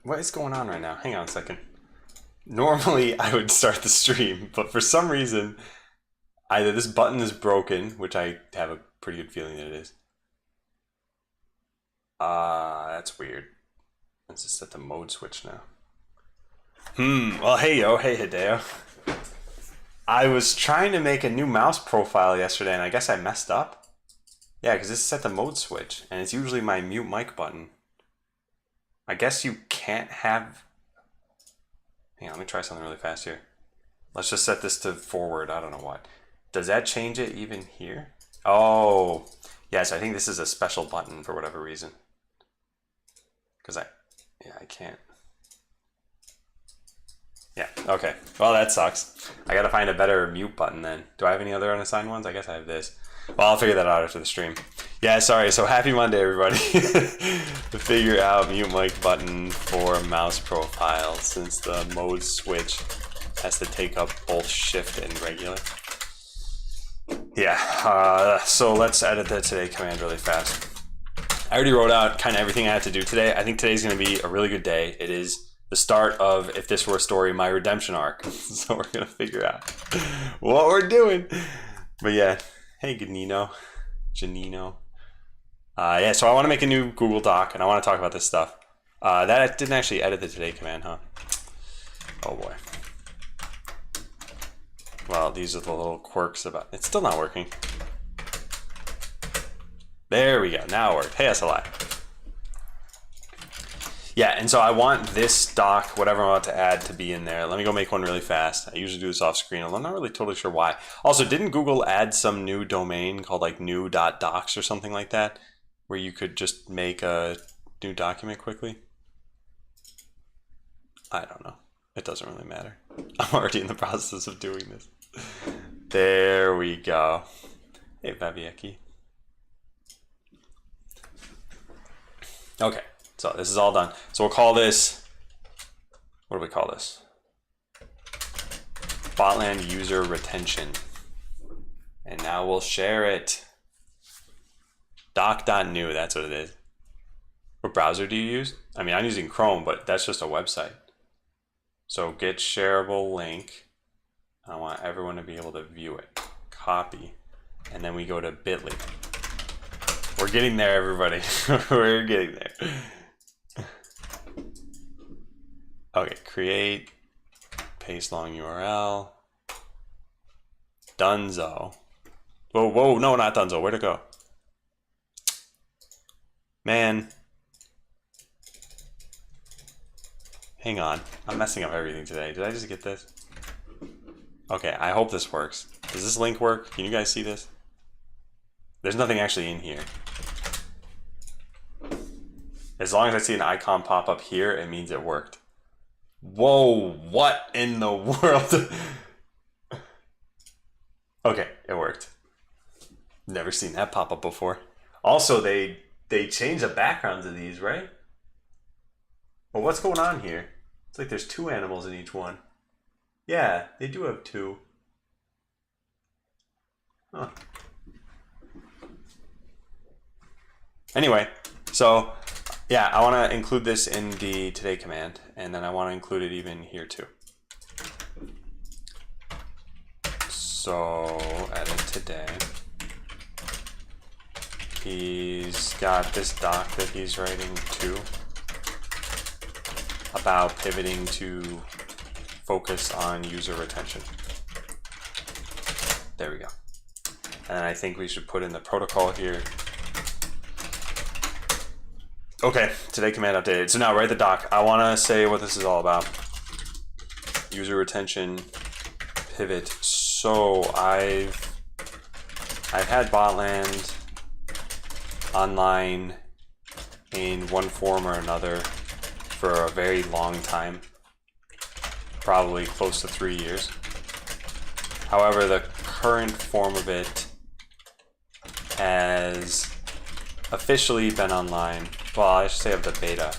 What is going on right now? Hang on a second. Normally I would start the stream, but for some reason, either this button is broken, which I have a pretty good feeling that it is. That's weird. Let's just set the mode switch now. Well, hey Hideo. I was trying to make a new mouse profile yesterday, and I guess I messed up. Yeah, because this set the mode switch, and it's usually my mute mic button. I guess you can't have... Hang on, let me try something really fast here. Let's just set this to forward, I don't know what. Does that change it even here? Oh, yes, I think this is a special button for whatever reason. Because I can't. Yeah, okay. Well, that sucks. I gotta find a better mute button then. Do I have any other unassigned ones? I guess I have this. Well, I'll figure that out after the stream. Yeah, sorry, so happy Monday, everybody. To figure out mute mic button for mouse profile, since the mode switch has to take up both shift and regular. Yeah, so let's edit the today command really fast. I already wrote out kind of everything I had to do today. I think today's gonna be a really good day. It is the start of, if this were a story, my redemption arc. So we're gonna figure out what we're doing. But yeah, hey Janino. Yeah, so I want to make a new Google Doc, and I want to talk about this stuff. That didn't actually edit the today command, huh? Oh boy. Well, these are the little quirks about... It's still not working. There we go, now it worked. Hey, SLI. Yeah, and so I want this doc, whatever I'm about to add, to be in there. Let me go make one really fast. I usually do this off screen, although I'm not really totally sure why. Also, didn't Google add some new domain called like new.docs or something like that, where you could just make a new document quickly? I don't know. It doesn't really matter. I'm already in the process of doing this. There we go. Hey, Babieki. Okay. So this is all done. So we'll call this, what do we call this? Botland user retention. And now we'll share it. Doc.new, that's what it is. What browser do you use? I mean, I'm using Chrome, but that's just a website. So get shareable link. I want everyone to be able to view it. Copy. And then we go to bit.ly. We're getting there, everybody. We're getting there. Okay, create, paste long URL, Dunzo. Whoa, no, not Dunzo, where'd it go? Man. Hang on, I'm messing up everything today. Did I just get this? Okay, I hope this works. Does this link work? Can you guys see this? There's nothing actually in here. As long as I see an icon pop up here, it means it worked. Whoa, what in the world? Okay, it worked. Never seen that pop up before. Also, they changed the backgrounds of these, right? Well, what's going on here? It's like there's two animals in each one. Yeah, they do have two. Huh. Anyway, so yeah, I want to include this in the today command, and then I want to include it even here too. So edit today. He's got this doc that he's writing too about pivoting to focus on user retention. There we go. And I think we should put in the protocol here. Okay, today command updated. So now write the doc. I want to say what this is all about. User retention pivot. So I've had Botland online in one form or another for a very long time, probably close to 3 years. However, the current form of it has officially been online. Well, I should say of the beta,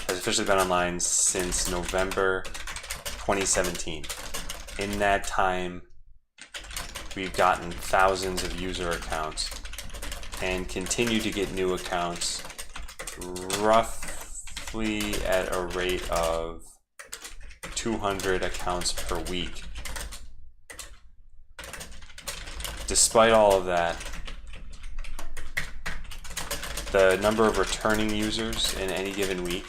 has officially been online since November 2017. In that time, we've gotten thousands of user accounts and continue to get new accounts roughly at a rate of 200 accounts per week. Despite all of that, the number of returning users in any given week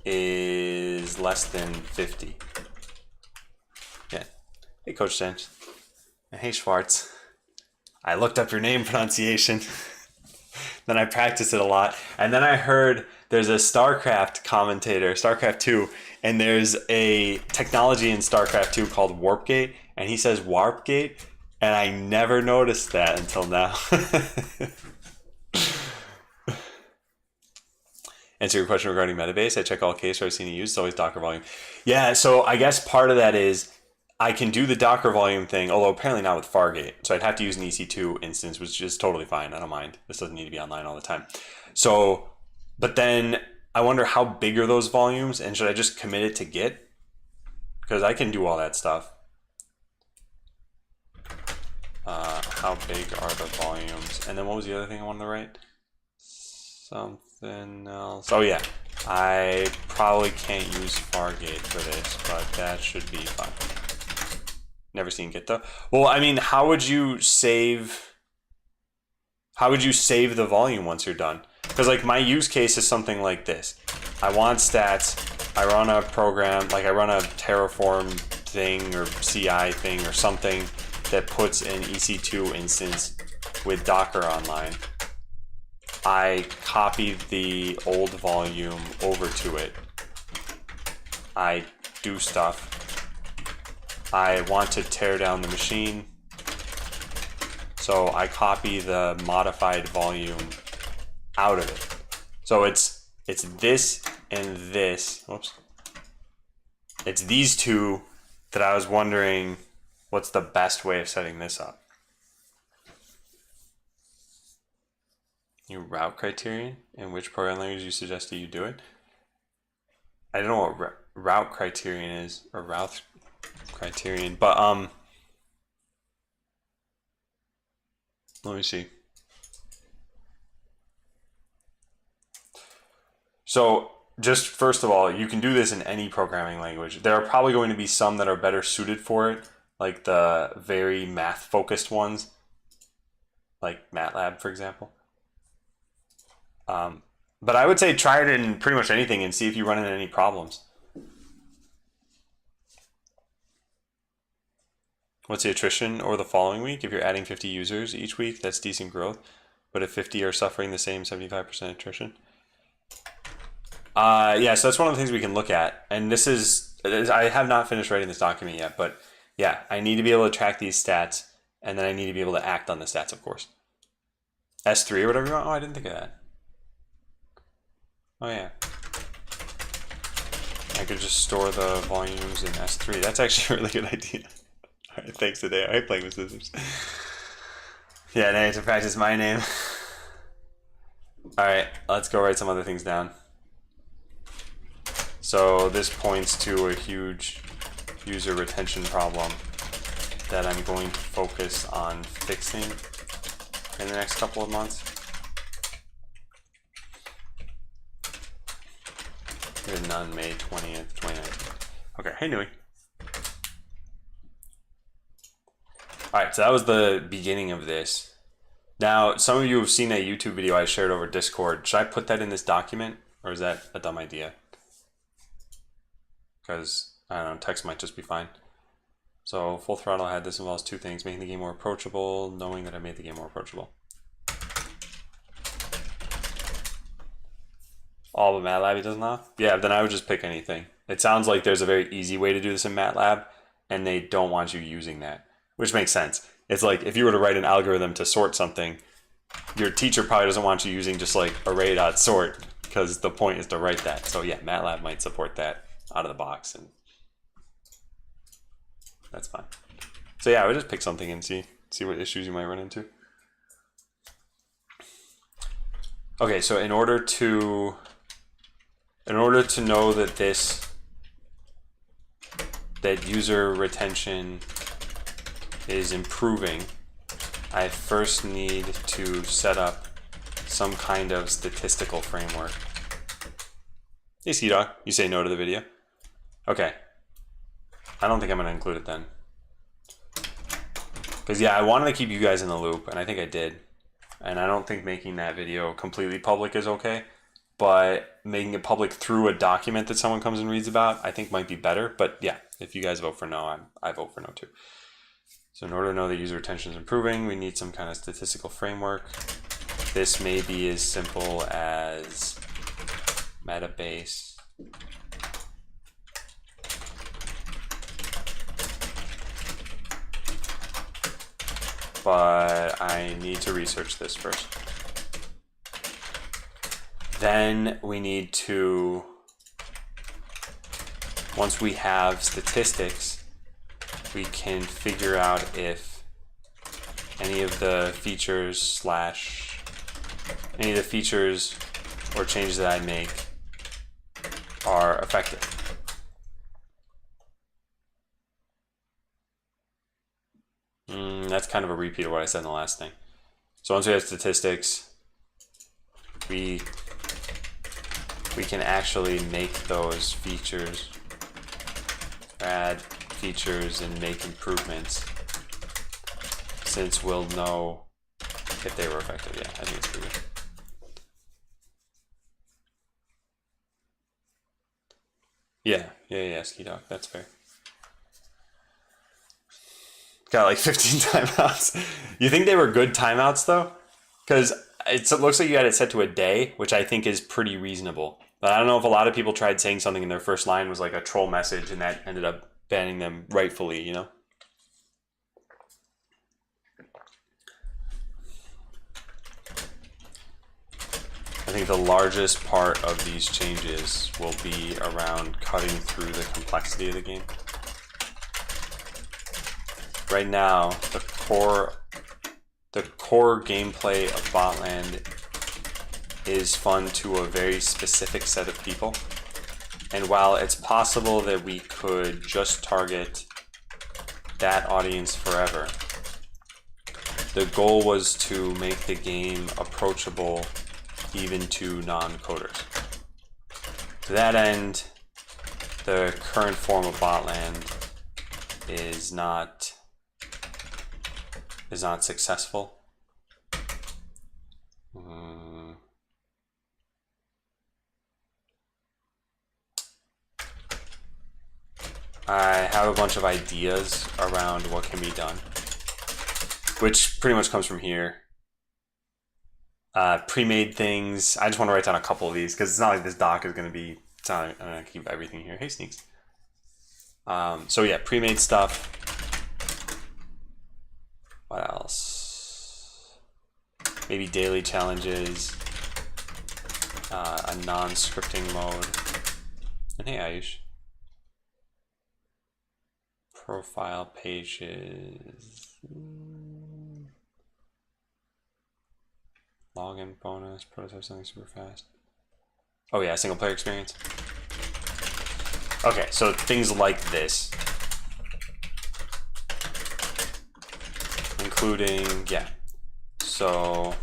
is less than 50. Yeah. Hey, Coach Dench. Hey, Schwartz. I looked up your name pronunciation. Then I practiced it a lot. And then I heard there's a StarCraft commentator, StarCraft 2, and there's a technology in StarCraft 2 called Warpgate, and he says Warpgate, and I never noticed that until now. Answer your question regarding Metabase. I check all cases I've seen it used. It's always Docker volume. Yeah, so I guess part of that is I can do the Docker volume thing, although apparently not with Fargate. So I'd have to use an EC2 instance, which is totally fine. I don't mind. This doesn't need to be online all the time. So, but then I wonder how big are those volumes, and should I just commit it to Git? Because I can do all that stuff. How big are the volumes? And then what was the other thing I wanted to write? Something else. Oh yeah, I probably can't use Fargate for this, but that should be fine. Never seen Git though. Well, I mean, how would you save the volume once you're done? Because like my use case is something like this. I want stats. I run a program, like I run a Terraform thing or CI thing or something that puts an EC2 instance with Docker online. I copy the old volume over to it. I do stuff. I want to tear down the machine, so I copy the modified volume out of it. So it's this and this. Whoops. It's these two that I was wondering what's the best way of setting this up. New route criterion, and which program language you suggest that you do it. I don't know what route criterion is, or route criterion, but let me see. So just first of all, you can do this in any programming language. There are probably going to be some that are better suited for it, like the very math focused ones, like MATLAB, for example. But I would say try it in pretty much anything and see if you run into any problems. What's the attrition over the following week? If you're adding 50 users each week, that's decent growth. But if 50 are suffering the same 75% attrition. Yeah, so that's one of the things we can look at. And this is, I have not finished writing this document yet, but yeah, I need to be able to track these stats, and then I need to be able to act on the stats, of course. S3 or whatever you want? Oh, I didn't think of that. Oh yeah. I could just store the volumes in S3. That's actually a really good idea. All right, thanks today. I like playing with scissors. Yeah, now I have to practice my name. All right, let's go write some other things down. So this points to a huge user retention problem that I'm going to focus on fixing in the next couple of months. Written on May 20th, 2019. Okay, hey Nui. All right, so that was the beginning of this. Now, some of you have seen a YouTube video I shared over Discord. Should I put that in this document, or is that a dumb idea? Because, I don't know, text might just be fine. So, Full Throttle had this involves two things: making the game more approachable, knowing that I made the game more approachable. All but MATLAB he does not? Yeah, then I would just pick anything. It sounds like there's a very easy way to do this in MATLAB, and they don't want you using that, which makes sense. It's like if you were to write an algorithm to sort something, your teacher probably doesn't want you using just like array.sort, because the point is to write that. So yeah, MATLAB might support that out of the box, and that's fine. So yeah, I would just pick something and see what issues you might run into. Okay, so in order to know that user retention is improving, I first need to set up some kind of statistical framework. Hey, Sea-Dog, you say no to the video? Okay. I don't think I'm going to include it then. Because, yeah, I wanted to keep you guys in the loop, and I think I did. And I don't think making that video completely public is okay. But making it public through a document that someone comes and reads about, I think might be better. But, yeah, if you guys vote for no, I vote for no too. So in order to know that user retention is improving, we need some kind of statistical framework. This may be as simple as Metabase. But I need to research this first. Then we need to, once we have statistics, we can figure out if any of the features or changes that I make are effective. That's kind of a repeat of what I said in the last thing. So once we have statistics, we can actually make those features, add features and make improvements, since we'll know if they were effective. Yeah, I think it's pretty good. Yeah, Ski Dog, that's fair. Got like 15 timeouts. You think they were good timeouts though? Because it looks like you had it set to a day, which I think is pretty reasonable. But I don't know if a lot of people tried saying something in their first line was like a troll message and that ended up banning them rightfully, you know? I think the largest part of these changes will be around cutting through the complexity of the game. Right now, the core gameplay of Botland is fun to a very specific set of people. And while it's possible that we could just target that audience forever, the goal was to make the game approachable even to non-coders. To that end, the current form of Botland is not successful. I have a bunch of ideas around what can be done, which pretty much comes from here. Pre-made things. I just want to write down a couple of these because it's not like this doc is going to be, I'm going to keep everything here. Hey, Sneaks. So yeah, pre-made stuff. What else? Maybe daily challenges, a non-scripting mode. And hey, Ayush. Profile pages. Login bonus, prototype something super fast. Oh yeah, single player experience. Okay, so things like this. Including, yeah, so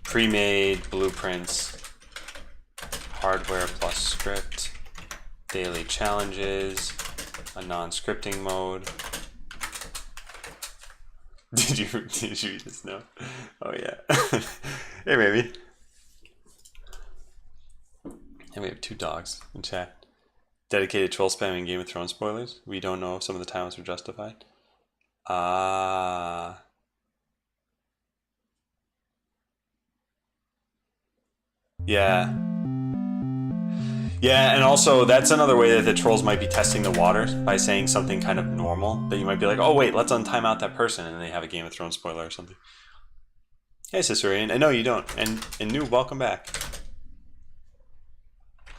pre-made blueprints, hardware plus script, daily challenges, a non-scripting mode. Did you just know? Oh yeah. Hey, maybe. And we have 2 dogs in chat. Dedicated troll spamming Game of Thrones spoilers. We don't know if some of the times were justified. Yeah. Yeah, and also that's another way that the trolls might be testing the waters by saying something kind of normal that you might be like, oh wait, let's untime out that person, and they have a Game of Thrones spoiler or something. Hey, Cicerian, I know you don't, and New, welcome back.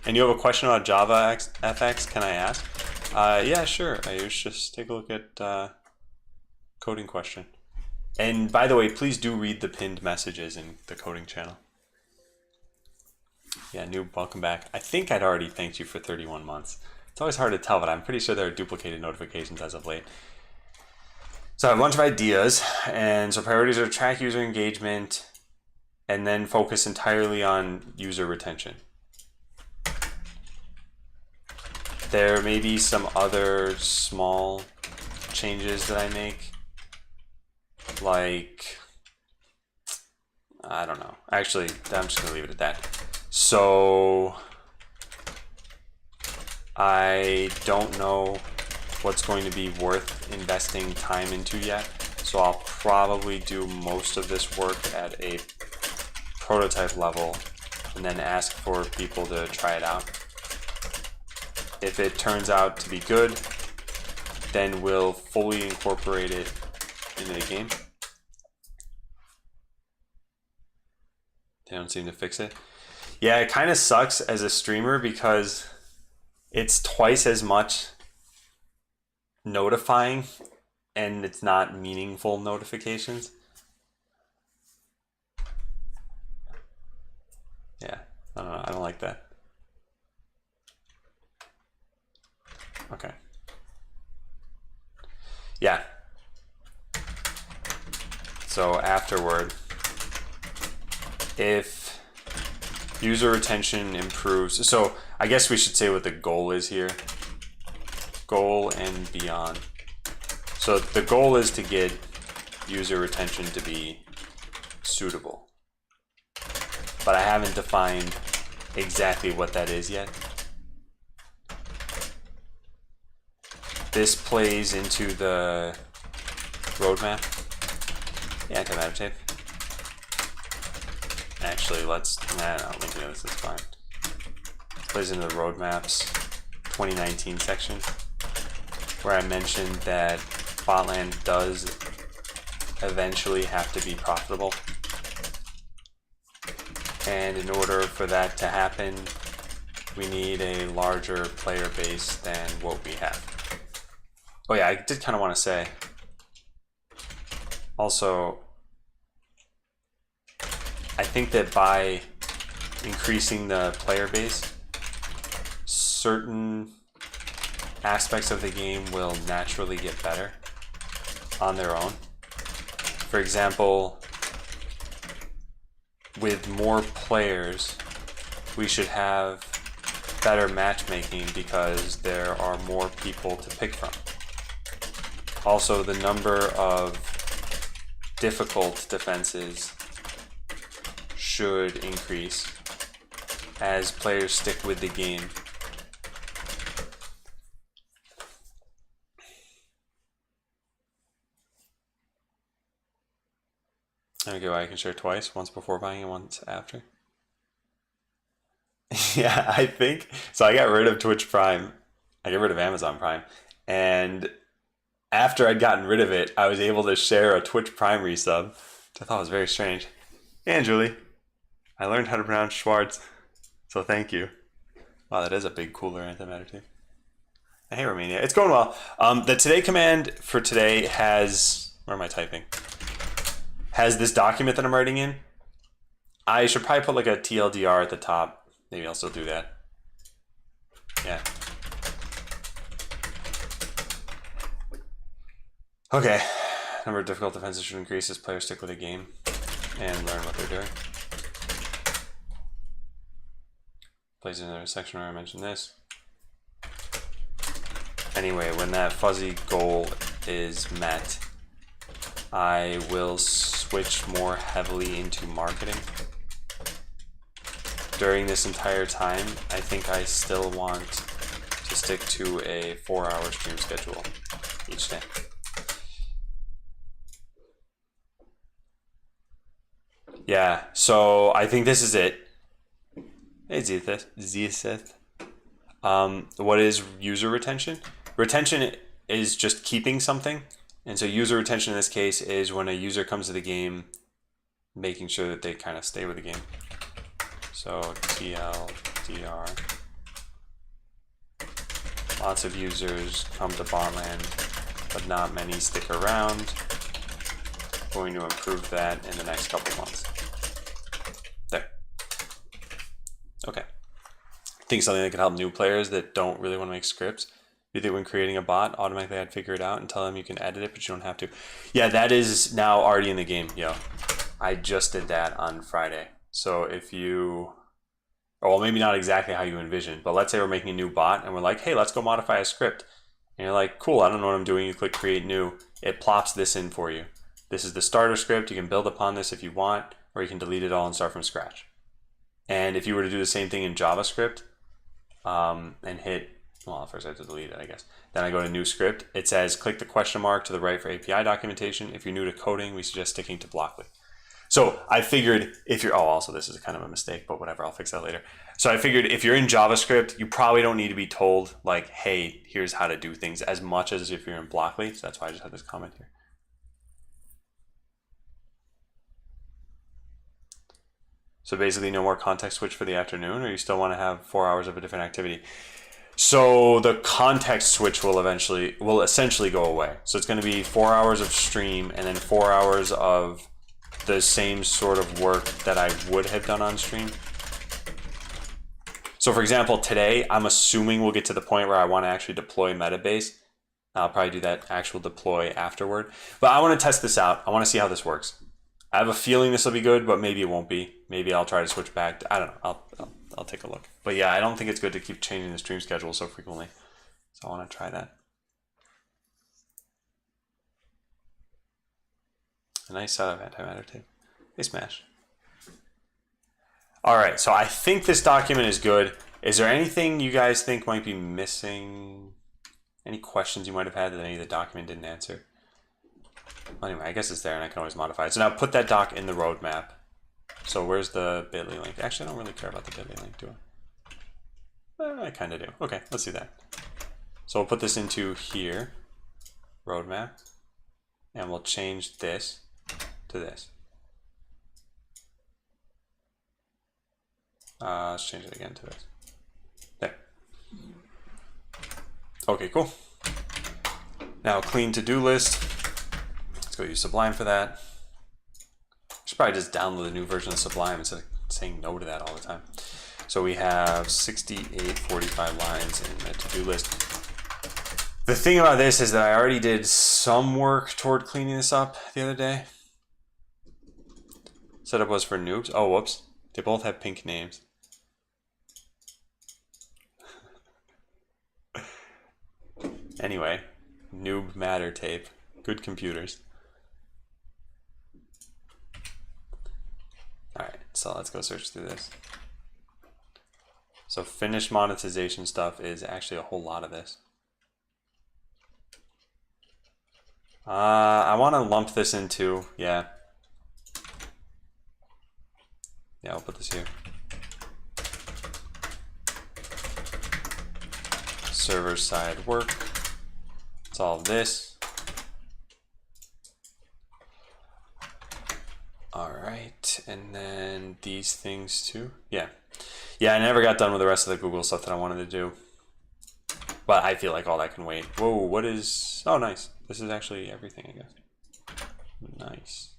And you have a question about Java FX? Can I ask? Yeah, sure. Ayush, just take a look at coding question. And by the way, please do read the pinned messages in the coding channel. Yeah, Noob, welcome back. I think I'd already thanked you for 31 months. It's always hard to tell, but I'm pretty sure there are duplicated notifications as of late. So I have a bunch of ideas, and so priorities are track user engagement, and then focus entirely on user retention. There may be some other small changes that I make, like, I don't know. Actually, I'm just gonna leave it at that. So I don't know what's going to be worth investing time into yet. So I'll probably do most of this work at a prototype level and then ask for people to try it out. If it turns out to be good, then we'll fully incorporate it into the game. They don't seem to fix it. Yeah, it kind of sucks as a streamer because it's twice as much notifying and it's not meaningful notifications. Yeah, I don't know. I don't like that. Okay. Yeah. So afterward, if user retention improves, so I guess we should say what the goal is here. Goal and beyond. So the goal is to get user retention to be suitable. But I haven't defined exactly what that is yet. This plays into the roadmap. Yeah, antimatter tape. Actually, no, linking to this is fine. This plays into the roadmaps 2019 section, where I mentioned that Botland does eventually have to be profitable. And in order for that to happen, we need a larger player base than what we have. Oh yeah, I did kind of want to say, also, I think that by increasing the player base, certain aspects of the game will naturally get better on their own. For example, with more players, we should have better matchmaking because there are more people to pick from. Also, the number of difficult defenses should increase as players stick with the game. Okay, well, I can share twice, once before buying and once after. Yeah, I think so. I got rid of Twitch Prime. I got rid of Amazon Prime, and after I'd gotten rid of it, I was able to share a Twitch Prime resub, which I thought was very strange. And Julie, I learned how to pronounce Schwartz, so thank you. Wow, that is a big cooler antimatter too. Hey Romania, it's going well. The today command for today has, where am I typing? Has this document that I'm writing in. I should probably put like a TLDR at the top. Maybe I'll still do that. Yeah. Okay. Number of difficult defenses should increase as players stick with the game and learn what they're doing. Plays in another section where I mentioned this. Anyway, when that fuzzy goal is met, I will switch more heavily into marketing. During this entire time, I think I still want to stick to a 4-hour stream schedule each day. Yeah, so I think this is it. Hey, Zethith. What is user retention? Retention is just keeping something. And so user retention in this case is when a user comes to the game, making sure that they kind of stay with the game. So TLDR. Lots of users come to Botland, but not many stick around. Going to improve that in the next couple months. There. Okay. I think something that can help new players that don't really want to make scripts. You think when creating a bot, automatically I'd figure it out and tell them you can edit it, but you don't have to. Yeah, that is now already in the game, yo. I just did that on Friday. So if you or well, maybe not exactly how you envision, but let's say we're making a new bot and we're like, hey, let's go modify a script. And you're like, cool, I don't know what I'm doing. You click create new. It plops this in for you. This is the starter script. You can build upon this if you want, or you can delete it all and start from scratch. And if you were to do the same thing in JavaScript and hit, well, first I have to delete it, I guess. Then I go to new script. It says click the question mark to the right for API documentation. If you're new to coding, we suggest sticking to Blockly. So I figured if you're, oh, also this is kind of a mistake, but whatever, I'll fix that later. So I figured if you're in JavaScript, you probably don't need to be told like, hey, here's how to do things as much as if you're in Blockly. So that's why I just had this comment here. So basically no more context switch for the afternoon, or you still want to have 4 hours of a different activity? So the context switch will essentially go away. So it's going to be 4 hours of stream and then 4 hours of the same sort of work that I would have done on stream. So for example, today, I'm assuming we'll get to the point where I want to actually deploy Metabase. I'll probably do that actual deploy afterward. But I want to test this out. I want to see how this works. I have a feeling this will be good, but maybe it won't be. Maybe I'll try to switch back. I don't know. I'll take a look. But yeah, I don't think it's good to keep changing the stream schedule so frequently. So I want to try that. A nice set of antimatter tape. Hey, Smash. All right, so I think this document is good. Is there anything you guys think might be missing? Any questions you might have had that any of the document didn't answer? Well, anyway, I guess it's there and I can always modify it. So now put that doc in the roadmap. So where's the bit.ly link? Actually, I don't really care about the bit.ly link, do I? I kind of do. Okay, let's do that. So we'll put this into here, roadmap, and we'll change this to this. Let's change it again to this. There. Okay, cool. Now clean to-do list. Let's go use Sublime for that. I should probably just download a new version of Sublime instead of saying no to that all the time. So we have 6845 lines in the to-do list. The thing about this is that I already did some work toward cleaning this up the other day. Setup was for noobs. Oh, whoops. They both have pink names. Anyway, noob matter tape. Good computers. Alright, so let's go search through this. So finished monetization stuff is actually a whole lot of this. I want to lump this into, yeah. Yeah, I'll put this here. Server side work. It's all of this. All right, and then these things too. Yeah. Yeah, I never got done with the rest of the Google stuff that I wanted to do. But I feel like all that can wait. Whoa, what is... Oh, nice. This is actually everything, I guess. Nice.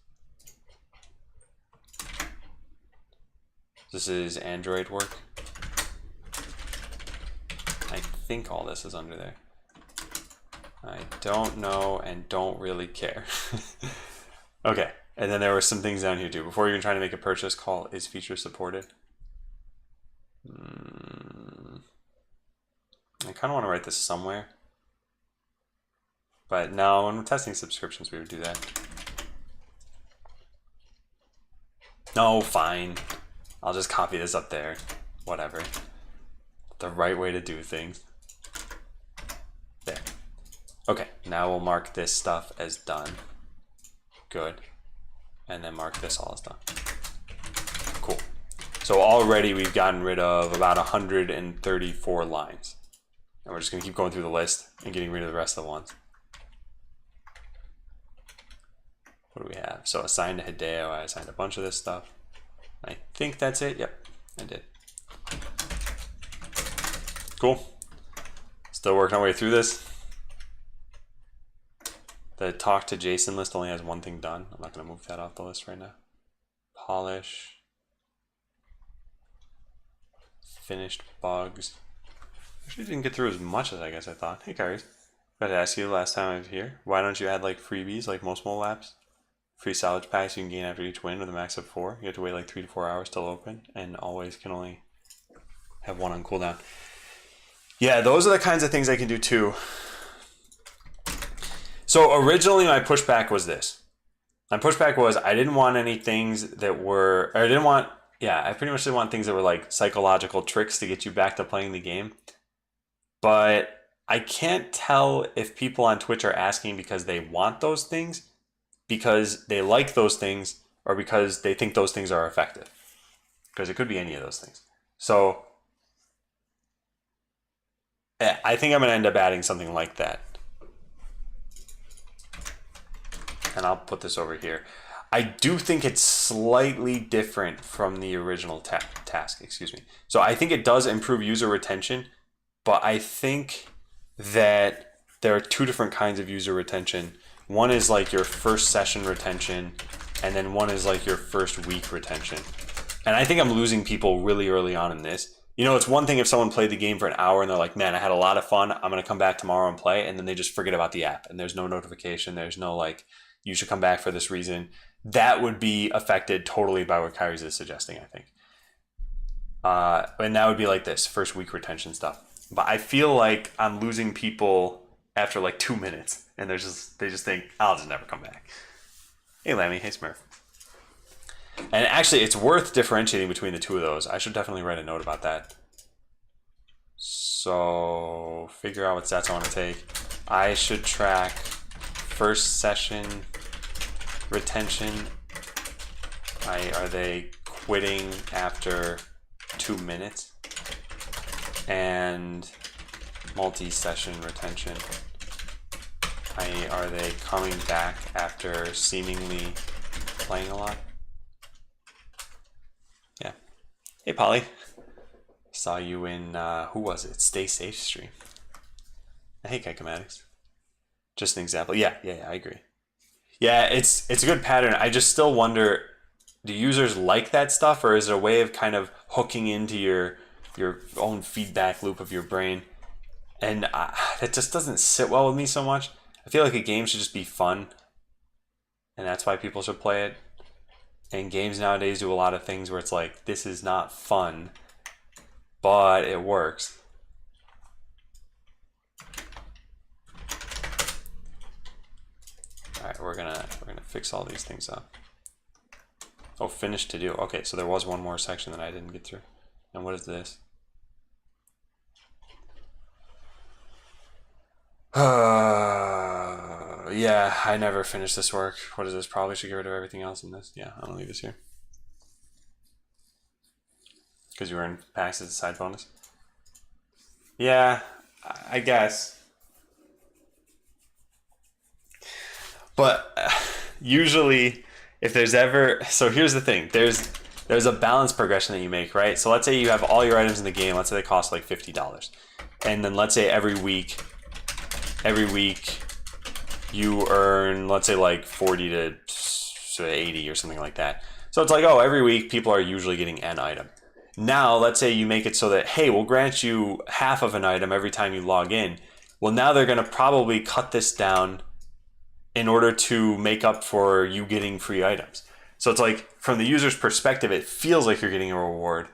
This is Android work. I think all this is under there. I don't know and don't really care. Okay, and then there were some things down here too. Before you're trying to make a purchase, call is feature supported. I kind of want to write this somewhere. But no, when we're testing subscriptions, we would do that. No, fine. I'll just copy this up there. Whatever. The right way to do things. There. Okay, now we'll mark this stuff as done. Good. And then mark this all as done. Cool. So already we've gotten rid of about 134 lines. And we're just going to keep going through the list and getting rid of the rest of the ones. What do we have? So assigned to Hideo, I assigned a bunch of this stuff. I think that's it. Yep, I did. Cool. Still working our way through this. The talk to Jason list only has one thing done. I'm not going to move that off the list right now. Polish. Finished bugs. Actually didn't get through as much as I guess I thought. Hey, Kyrie. I had to ask you last time I was here. Why don't you add like freebies like most mobile apps? Free salvage packs you can gain after each win with a max of 4. You have to wait like 3 to 4 hours till open, and always can only have one on cooldown. Yeah, those are the kinds of things I can do too. So originally my pushback was this. My pushback was I didn't want any things that were, or I didn't want, yeah, I pretty much didn't want things that were like psychological tricks to get you back to playing the game. But I can't tell if people on Twitch are asking because they want those things, because they like those things, or because they think those things are effective. Because it could be any of those things. So I think I'm going to end up adding something like that. And I'll put this over here. I do think it's slightly different from the original task, excuse me. So I think it does improve user retention, but I think that there are two different kinds of user retention. One is like your first session retention, and then one is like your first week retention. And I think I'm losing people really early on in this. You know, it's one thing if someone played the game for an hour and they're like, man, I had a lot of fun. I'm going to come back tomorrow and play. And then they just forget about the app and there's no notification. There's no like, you should come back for this reason. That would be affected totally by what Kyrie's is suggesting, I think. And that would be like this first week retention stuff. But I feel like I'm losing people after like 2 minutes and they just think, I'll just never come back. Hey, Lammy. Hey, Smurf. And actually, it's worth differentiating between the two of those. I should definitely write a note about that. So, figure out what stats I want to take. I should track first session retention. Are they quitting after 2 minutes? And multi-session retention. Are they coming back after seemingly playing a lot? Yeah. Hey, Polly. Saw you in, who was it? Stay Safe stream. Hey, Kaikomatics. Just an example. Yeah, I agree. Yeah, it's a good pattern. I just still wonder, do users like that stuff, or is it a way of kind of hooking into your own feedback loop of your brain? And that just doesn't sit well with me so much. I feel like a game should just be fun, and that's why people should play it. And games nowadays do a lot of things where it's like, this is not fun, but it works. All right, we're gonna fix all these things up. Oh, finish to do. Okay, so there was one more section that I didn't get through. And what is this? Yeah, I never finished this work. What is this? Probably should get rid of everything else in this. Yeah, I'm gonna leave this here. Because you earn packs as a side bonus. Yeah, I guess. But usually, if there's ever... So here's the thing. There's a balance progression that you make, right? So let's say you have all your items in the game. Let's say they cost like $50. And then let's say every week you earn, let's say like 40 to 80 or something like that. So it's like, oh, every week people are usually getting an item. Now, let's say you make it so that, hey, we'll grant you half of an item every time you log in. Well, now they're going to probably cut this down in order to make up for you getting free items. So it's like, from the user's perspective, it feels like you're getting a reward.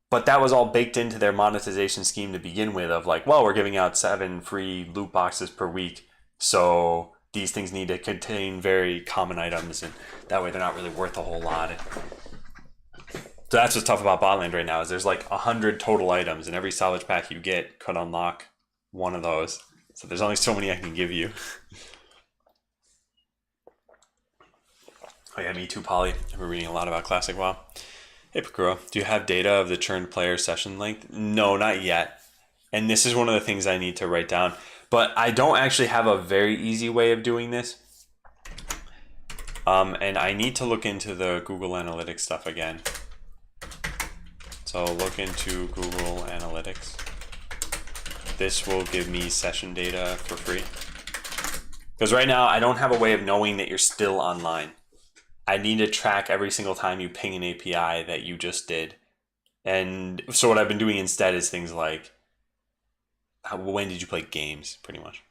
But that was all baked into their monetization scheme to begin with of like, well, we're giving out 7 free loot boxes per week. So these things need to contain very common items, and that way they're not really worth a whole lot. So that's what's tough about Botland right now, is there's like 100 total items, and every salvage pack you get could unlock one of those. So there's only so many I can give you. Oh yeah, me too, Polly. I've been reading a lot about Classic WoW. Hey, Pakuro, do you have data of the churned player session length? No, not yet. And this is one of the things I need to write down. But I don't actually have a very easy way of doing this. And I need to look into the Google Analytics stuff again. So look into Google Analytics. This will give me session data for free. Because right now, I don't have a way of knowing that you're still online. I need to track every single time you ping an API that you just did. And so what I've been doing instead is things like, when did you play games, pretty much.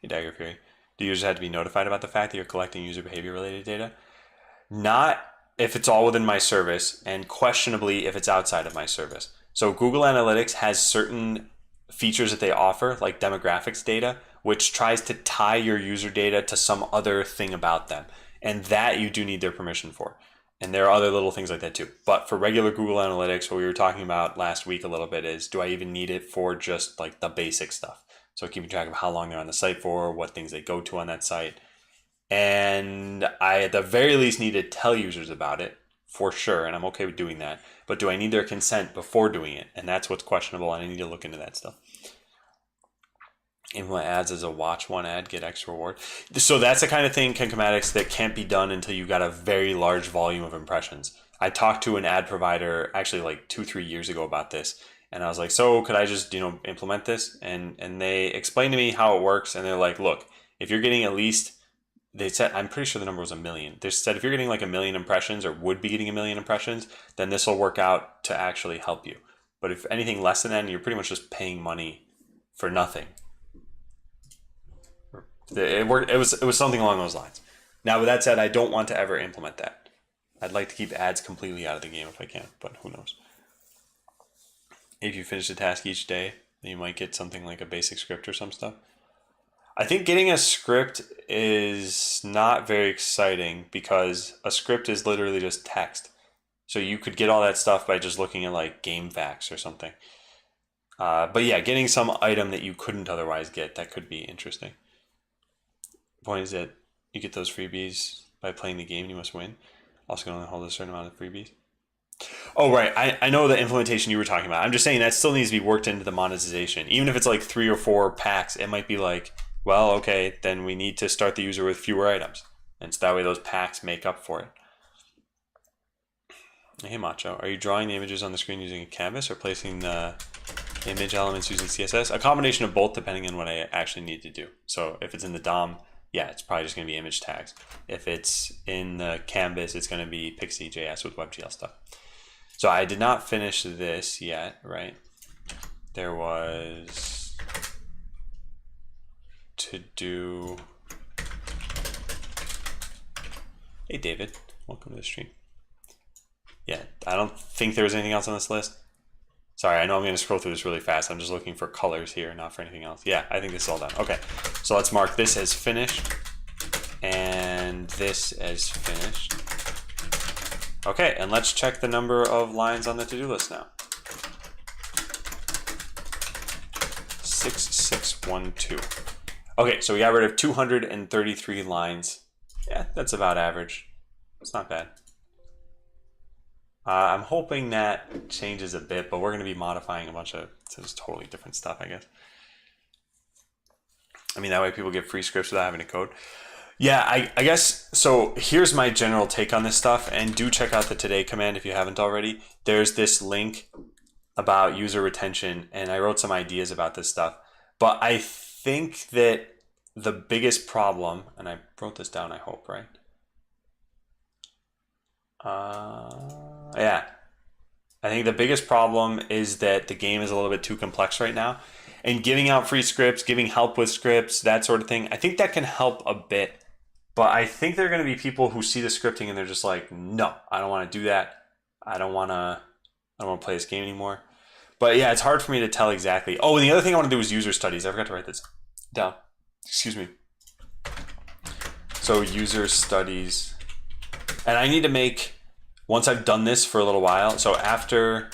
Hey, Dagger Fury. Do users have to be notified about the fact that you're collecting user behavior related data? Not if it's all within my service, and questionably if it's outside of my service. So Google Analytics has certain features that they offer, like demographics data, which tries to tie your user data to some other thing about them. And that you do need their permission for. And there are other little things like that too. But for regular Google Analytics, what we were talking about last week a little bit is, do I even need it for just like the basic stuff? So keeping track of how long they're on the site for, what things they go to on that site. And I, at the very least, need to tell users about it for sure. And I'm okay with doing that. But do I need their consent before doing it? And that's what's questionable. And I need to look into that stuff. Implement ads as a watch one ad, get extra reward. So that's the kind of thing, Kincomatics, that can't be done until you've got a very large volume of impressions. I talked to an ad provider actually like 2-3 years ago about this. And I was like, so could I just, implement this? And they explained to me how it works. And they're like, look, if you're getting at least, they said, I'm pretty sure the number was 1 million. They said if you're getting like 1 million impressions or would be getting 1 million impressions, then this will work out to actually help you. But if anything less than that, you're pretty much just paying money for nothing. It worked. It was something along those lines. Now, with that said, I don't want to ever implement that. I'd like to keep ads completely out of the game if I can, but who knows? If you finish a task each day, then you might get something like a basic script or some stuff. I think getting a script is not very exciting because a script is literally just text. So you could get all that stuff by just looking at like game facts or something. But yeah, getting some item that you couldn't otherwise get, that could be interesting. The point is that you get those freebies by playing the game, you must win. Also can only hold a certain amount of freebies. Oh, right. I know the implementation you were talking about. I'm just saying that still needs to be worked into the monetization. Even if it's like 3 or 4 packs, it might be like, well, okay, then we need to start the user with fewer items. And so that way those packs make up for it. Hey, Macho, are you drawing the images on the screen using a canvas or placing the image elements using CSS? A combination of both depending on what I actually need to do. So if it's in the DOM, yeah, it's probably just going to be image tags. If it's in the canvas, it's going to be Pixie.js with WebGL stuff. So I did not finish this yet, right? There was to do. Hey, David, welcome to the stream. Yeah, I don't think there was anything else on this list. Sorry, I know I'm going to scroll through this really fast. I'm just looking for colors here, not for anything else. Yeah, I think this is all done. Okay, so let's mark this as finished and this as finished. Okay, and let's check the number of lines on the to-do list now. 6612. Okay, so we got rid of 233 lines. Yeah, that's about average. It's not bad. I'm hoping that changes a bit, but we're going to be modifying a bunch of just totally different stuff, I guess. I mean, that way people get free scripts without having to code. Yeah, I guess, so here's my general take on this stuff, and do check out the today command if you haven't already. There's this link about user retention, and I wrote some ideas about this stuff. But I think that the biggest problem, and I wrote this down, I hope, right? Yeah, I think the biggest problem is that the game is a little bit too complex right now, and giving out free scripts, giving help with scripts, that sort of thing, I think that can help a bit. But I think there are going to be people who see the scripting and they're just like, no, I don't want to do that. I don't want to play this game anymore. But yeah, it's hard for me to tell exactly. Oh, and the other thing I want to do is user studies. I forgot to write this down. Excuse me. So user studies. And I need to make, once I've done this for a little while, so after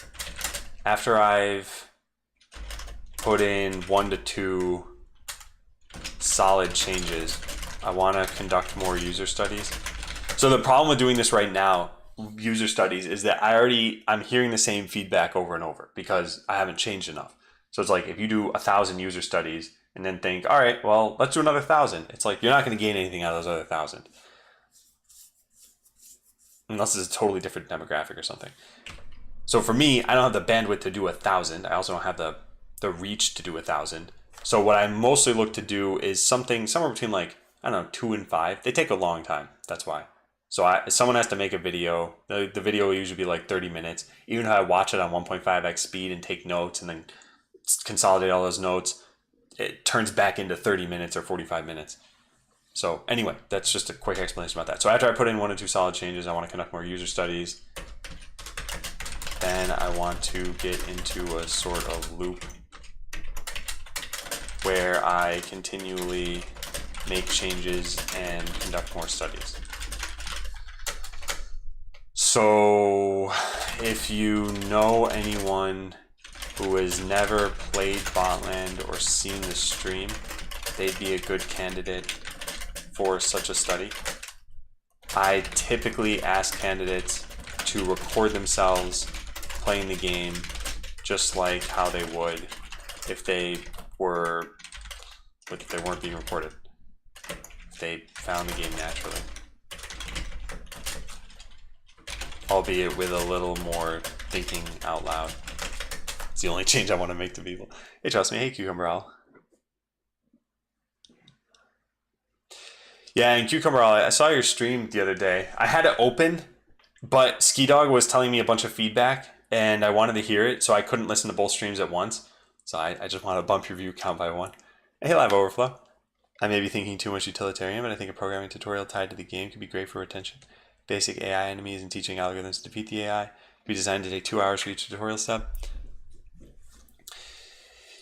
I've put in 1 to 2 solid changes, I want to conduct more user studies. So the problem with doing this right now, user studies, is that I'm hearing the same feedback over and over because I haven't changed enough. So it's like if you do 1,000 user studies and then think, all right, well, let's do another 1,000. It's like you're not going to gain anything out of those other 1,000. Unless it's a totally different demographic or something. So for me, I don't have the bandwidth to do 1,000. I also don't have the reach to do 1,000. So what I mostly look to do is something somewhere between like, I don't know, 2 and 5. They take a long time. That's why. So someone has to make a video. The video will usually be like 30 minutes. Even if I watch it on 1.5x speed and take notes and then consolidate all those notes, it turns back into 30 minutes or 45 minutes. So anyway, that's just a quick explanation about that. So after I put in 1 or 2 solid changes, I want to conduct more user studies. then I want to get into a sort of loop where I continually make changes and conduct more studies. So if you know anyone who has never played Botland or seen the stream, they'd be a good candidate for such a study. I typically ask candidates to record themselves playing the game just like how they would if they weren't being recorded. If they found the game naturally. Albeit with a little more thinking out loud. It's the only change I want to make to people. Hey, trust me. Hey, Cucumber Owl. Yeah, and Cucumber Owl, I saw your stream the other day. I had it open, but Ski Dog was telling me a bunch of feedback, and I wanted to hear it, so I couldn't listen to both streams at once. So I just want to bump your view count by 1. Hey, Live Overflow. I may be thinking too much utilitarian, but I think a programming tutorial tied to the game could be great for retention. Basic AI enemies and teaching algorithms to defeat the AI. Could be designed to take 2 hours for each tutorial step.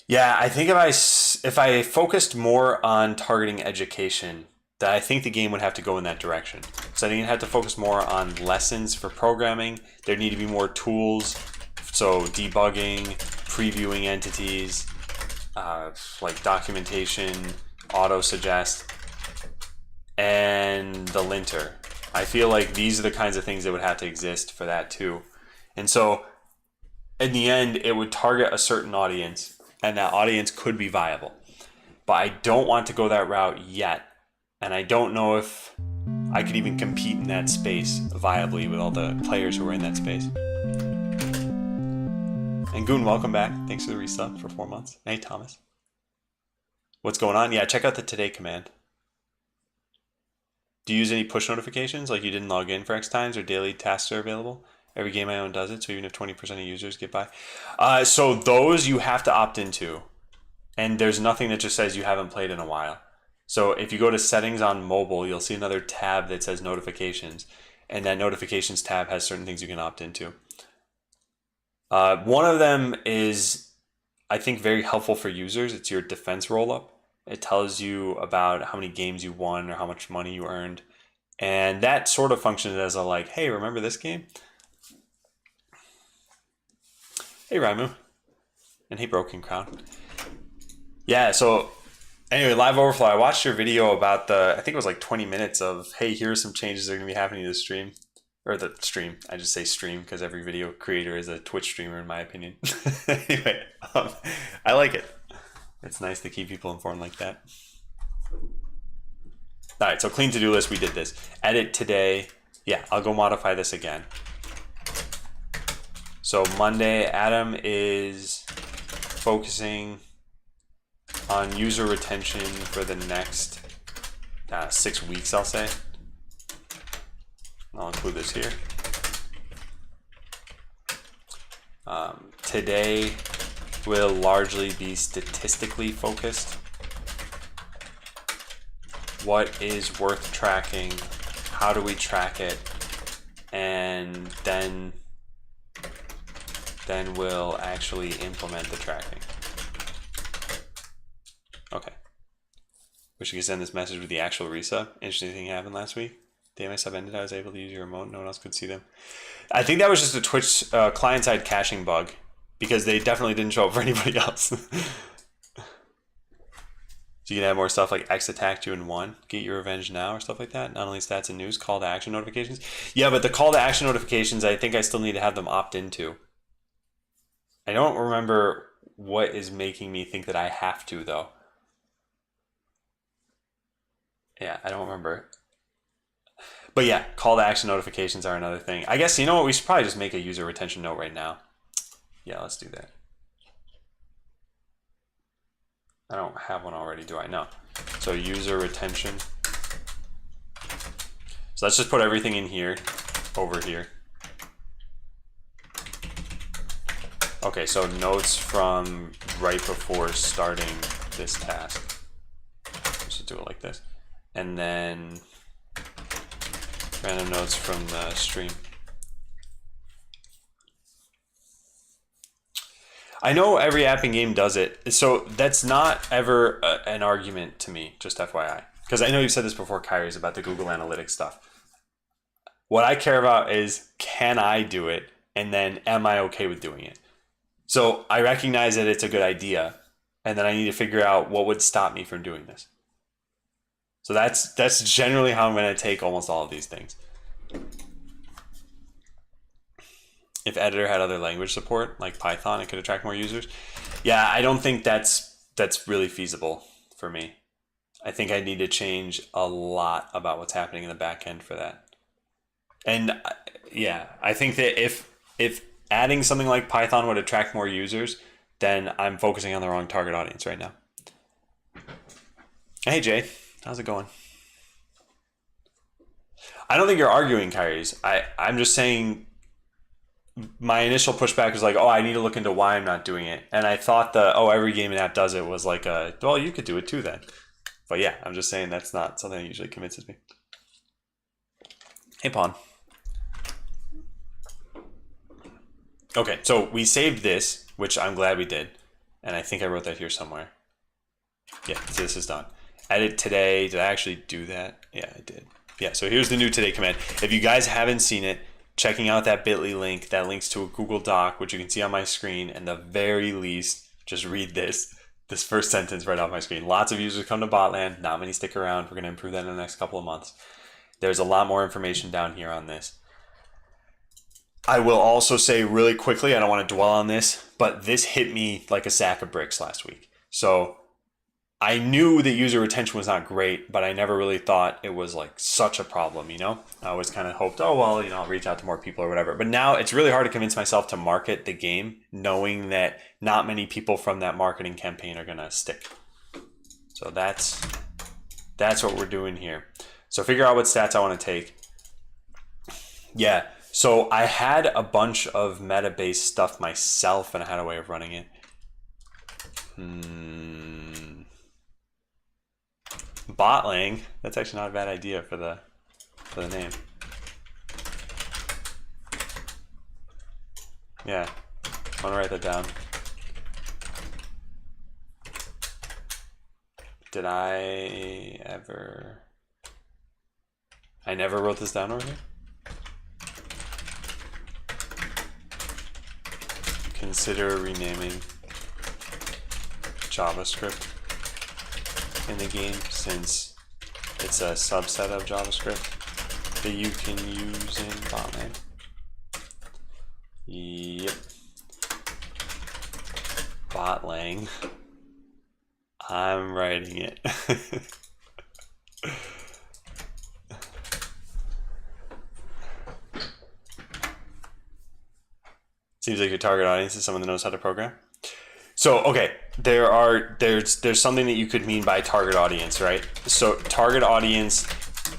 Yeah, I think if I focused more on targeting education, that I think the game would have to go in that direction. So I think it had to focus more on lessons for programming. There need to be more tools, so debugging, previewing entities, like documentation, auto-suggest, and the linter. I feel like these are the kinds of things that would have to exist for that too. And so in the end, it would target a certain audience, and that audience could be viable. But I don't want to go that route yet. And I don't know if I could even compete in that space viably with all the players who are in that space. And Goon, welcome back. Thanks for the resub for 4 months. Hey, Thomas. What's going on? Yeah, check out the today command. Do you use any push notifications, like you didn't log in for X times, or daily tasks are available? Every game I own does it, so even if 20% of users get by. So those you have to opt into. And there's nothing that just says you haven't played in a while. So if you go to settings on mobile, you'll see another tab that says notifications. And that notifications tab has certain things you can opt into. One of them is, I think, very helpful for users. It's your defense rollup. It tells you about how many games you won or how much money you earned. And that sort of functions as a like, hey, remember this game? Hey, Raimu. And hey, Broken Crown. Yeah, so anyway, Live Overflow, I watched your video about I think it was like 20 minutes of, hey, here's some changes that are going to be happening to the stream. Or the stream. I just say stream because every video creator is a Twitch streamer in my opinion. Anyway, I like it. It's nice to keep people informed like that. All right, so clean to-do list, we did this. Edit today. Yeah, I'll go modify this again. So Monday, Adam is focusing on user retention for the next 6 weeks, I'll say. I'll include this here. Today will largely be statistically focused. What is worth tracking? How do we track it? And then we'll actually implement the tracking. Okay. Wish you could send this message with the actual resub. Interesting thing happened last week. The my sub ended. I was able to use your remote. No one else could see them. I think that was just a Twitch client-side caching bug because they definitely didn't show up for anybody else. So you can add more stuff like X attacked you in 1, get your revenge now, or stuff like that. Not only stats and news, call to action notifications. Yeah, but the call to action notifications, I think I still need to have them opt into. I don't remember what is making me think that I have to, though. Yeah, I don't remember. But yeah, call to action notifications are another thing. I guess, you know what, we should probably just make a user retention note right now. Yeah, let's do that. I don't have one already, do I? No. So user retention. So let's just put everything in here, over here. Okay, so notes from right before starting this task. Let's just do it like this. And then random notes from the stream. I know every app and game does it, so that's not ever an argument to me, just FYI. Because I know you've said this before, Kyrie, about the Google Analytics stuff. What I care about is, can I do it? And then am I okay with doing it? So I recognize that it's a good idea, and then I need to figure out what would stop me from doing this. So that's generally how I'm going to take almost all of these things. If editor had other language support, like Python, it could attract more users. Yeah, I don't think that's really feasible for me. I think I need to change a lot about what's happening in the back end for that. And yeah, I think that if adding something like Python would attract more users, then I'm focusing on the wrong target audience right now. Hey Jay, how's it going? I don't think you're arguing, Kyrie's. I'm just saying my initial pushback was like, oh, I need to look into why I'm not doing it. And I thought every gaming app does it was like well, you could do it too then. But yeah, I'm just saying that's not something that usually convinces me. Hey, Pawn. Okay, so we saved this, which I'm glad we did. And I think I wrote that here somewhere. Yeah, so this is done. Edit today. Did I actually do that? Yeah, I did. Yeah, so here's the new today command. If you guys haven't seen it, checking out that bit.ly link, that links to a Google Doc, which you can see on my screen, and the very least, just read this first sentence right off my screen. Lots of users come to Botland, not many stick around. We're going to improve that in the next couple of months. There's a lot more information down here on this. I will also say really quickly, I don't want to dwell on this, but this hit me like a sack of bricks last week. So I knew that user retention was not great, but I never really thought it was like such a problem, you know? I always kind of hoped, oh, well, I'll reach out to more people or whatever. But now it's really hard to convince myself to market the game, knowing that not many people from that marketing campaign are going to stick. So that's what we're doing here. So figure out what stats I want to take. Yeah, so I had a bunch of meta-based stuff myself, and I had a way of running it. Botlang, that's actually not a bad idea for the name. Yeah, I want to write that down. Did I never wrote this down over here? Consider renaming JavaScript in the game, since it's a subset of JavaScript that you can use in Botland. Yep. Botlang. I'm writing it. Seems like your target audience is someone that knows how to program. So, okay, there's something that you could mean by target audience, right? So target audience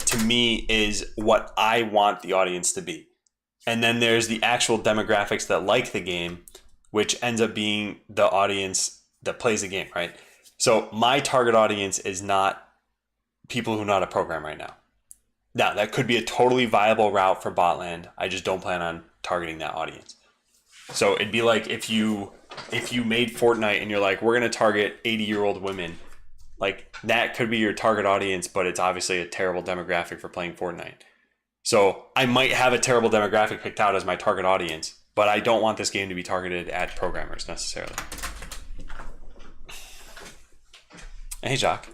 to me is what I want the audience to be. And then there's the actual demographics that like the game, which ends up being the audience that plays the game, right? So my target audience is not people who know how to program right now. Now, that could be a totally viable route for Botland. I just don't plan on targeting that audience. So it'd be like if you made Fortnite and you're like, we're going to target 80-year-old women, like that could be your target audience, but it's obviously a terrible demographic for playing Fortnite. So I might have a terrible demographic picked out as my target audience, but I don't want this game to be targeted at programmers necessarily. Hey, Jacques.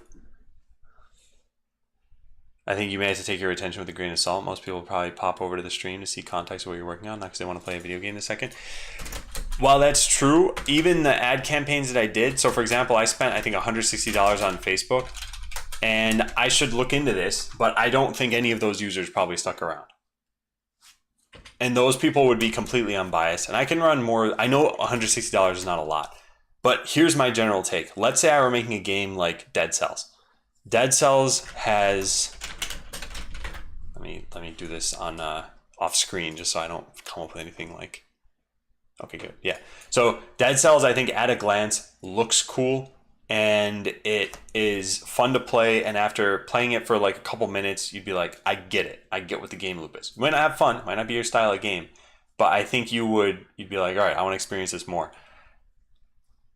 I think you may have to take your attention with a grain of salt. Most people will probably pop over to the stream to see context of what you're working on, not because they want to play a video game in a second. While that's true, even the ad campaigns that I did, so for example, I spent, I think, $160 on Facebook, and I should look into this, but I don't think any of those users probably stuck around. And those people would be completely unbiased, and I can run more. I know $160 is not a lot, but here's my general take. Let's say I were making a game like Dead Cells. Dead Cells has... Let me do this on off screen just so I don't come up with anything like... Okay, good. Yeah. So Dead Cells, I think at a glance looks cool and it is fun to play. And after playing it for like a couple minutes, you'd be like, I get it. I get what the game loop is. You might not have fun. Might not be your style of game, but I think you'd be like, all right, I want to experience this more.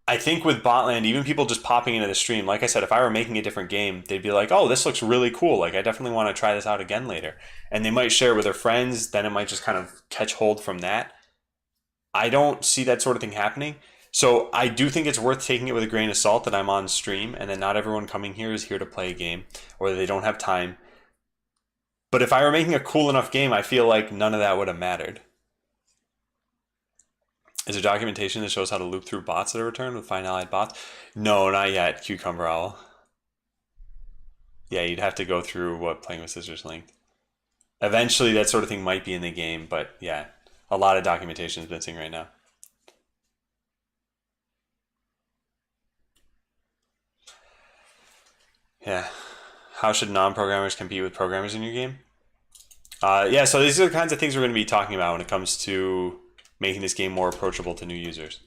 I think with Botland, even people just popping into the stream, like I said, if I were making a different game, they'd be like, oh, this looks really cool. Like, I definitely want to try this out again later. And they might share it with their friends. Then it might just kind of catch hold from that. I don't see that sort of thing happening. So I do think it's worth taking it with a grain of salt that I'm on stream and that not everyone coming here is here to play a game or they don't have time. But if I were making a cool enough game, I feel like none of that would have mattered. Is there documentation that shows how to loop through bots that are returned with find allied bots? No, not yet, Cucumber Owl. Yeah, you'd have to go through what Playing with Scissors linked. Eventually, that sort of thing might be in the game, but yeah, a lot of documentation is missing right now. Yeah. How should non-programmers compete with programmers in your game? Yeah, so these are the kinds of things we're going to be talking about when it comes to making this game more approachable to new users.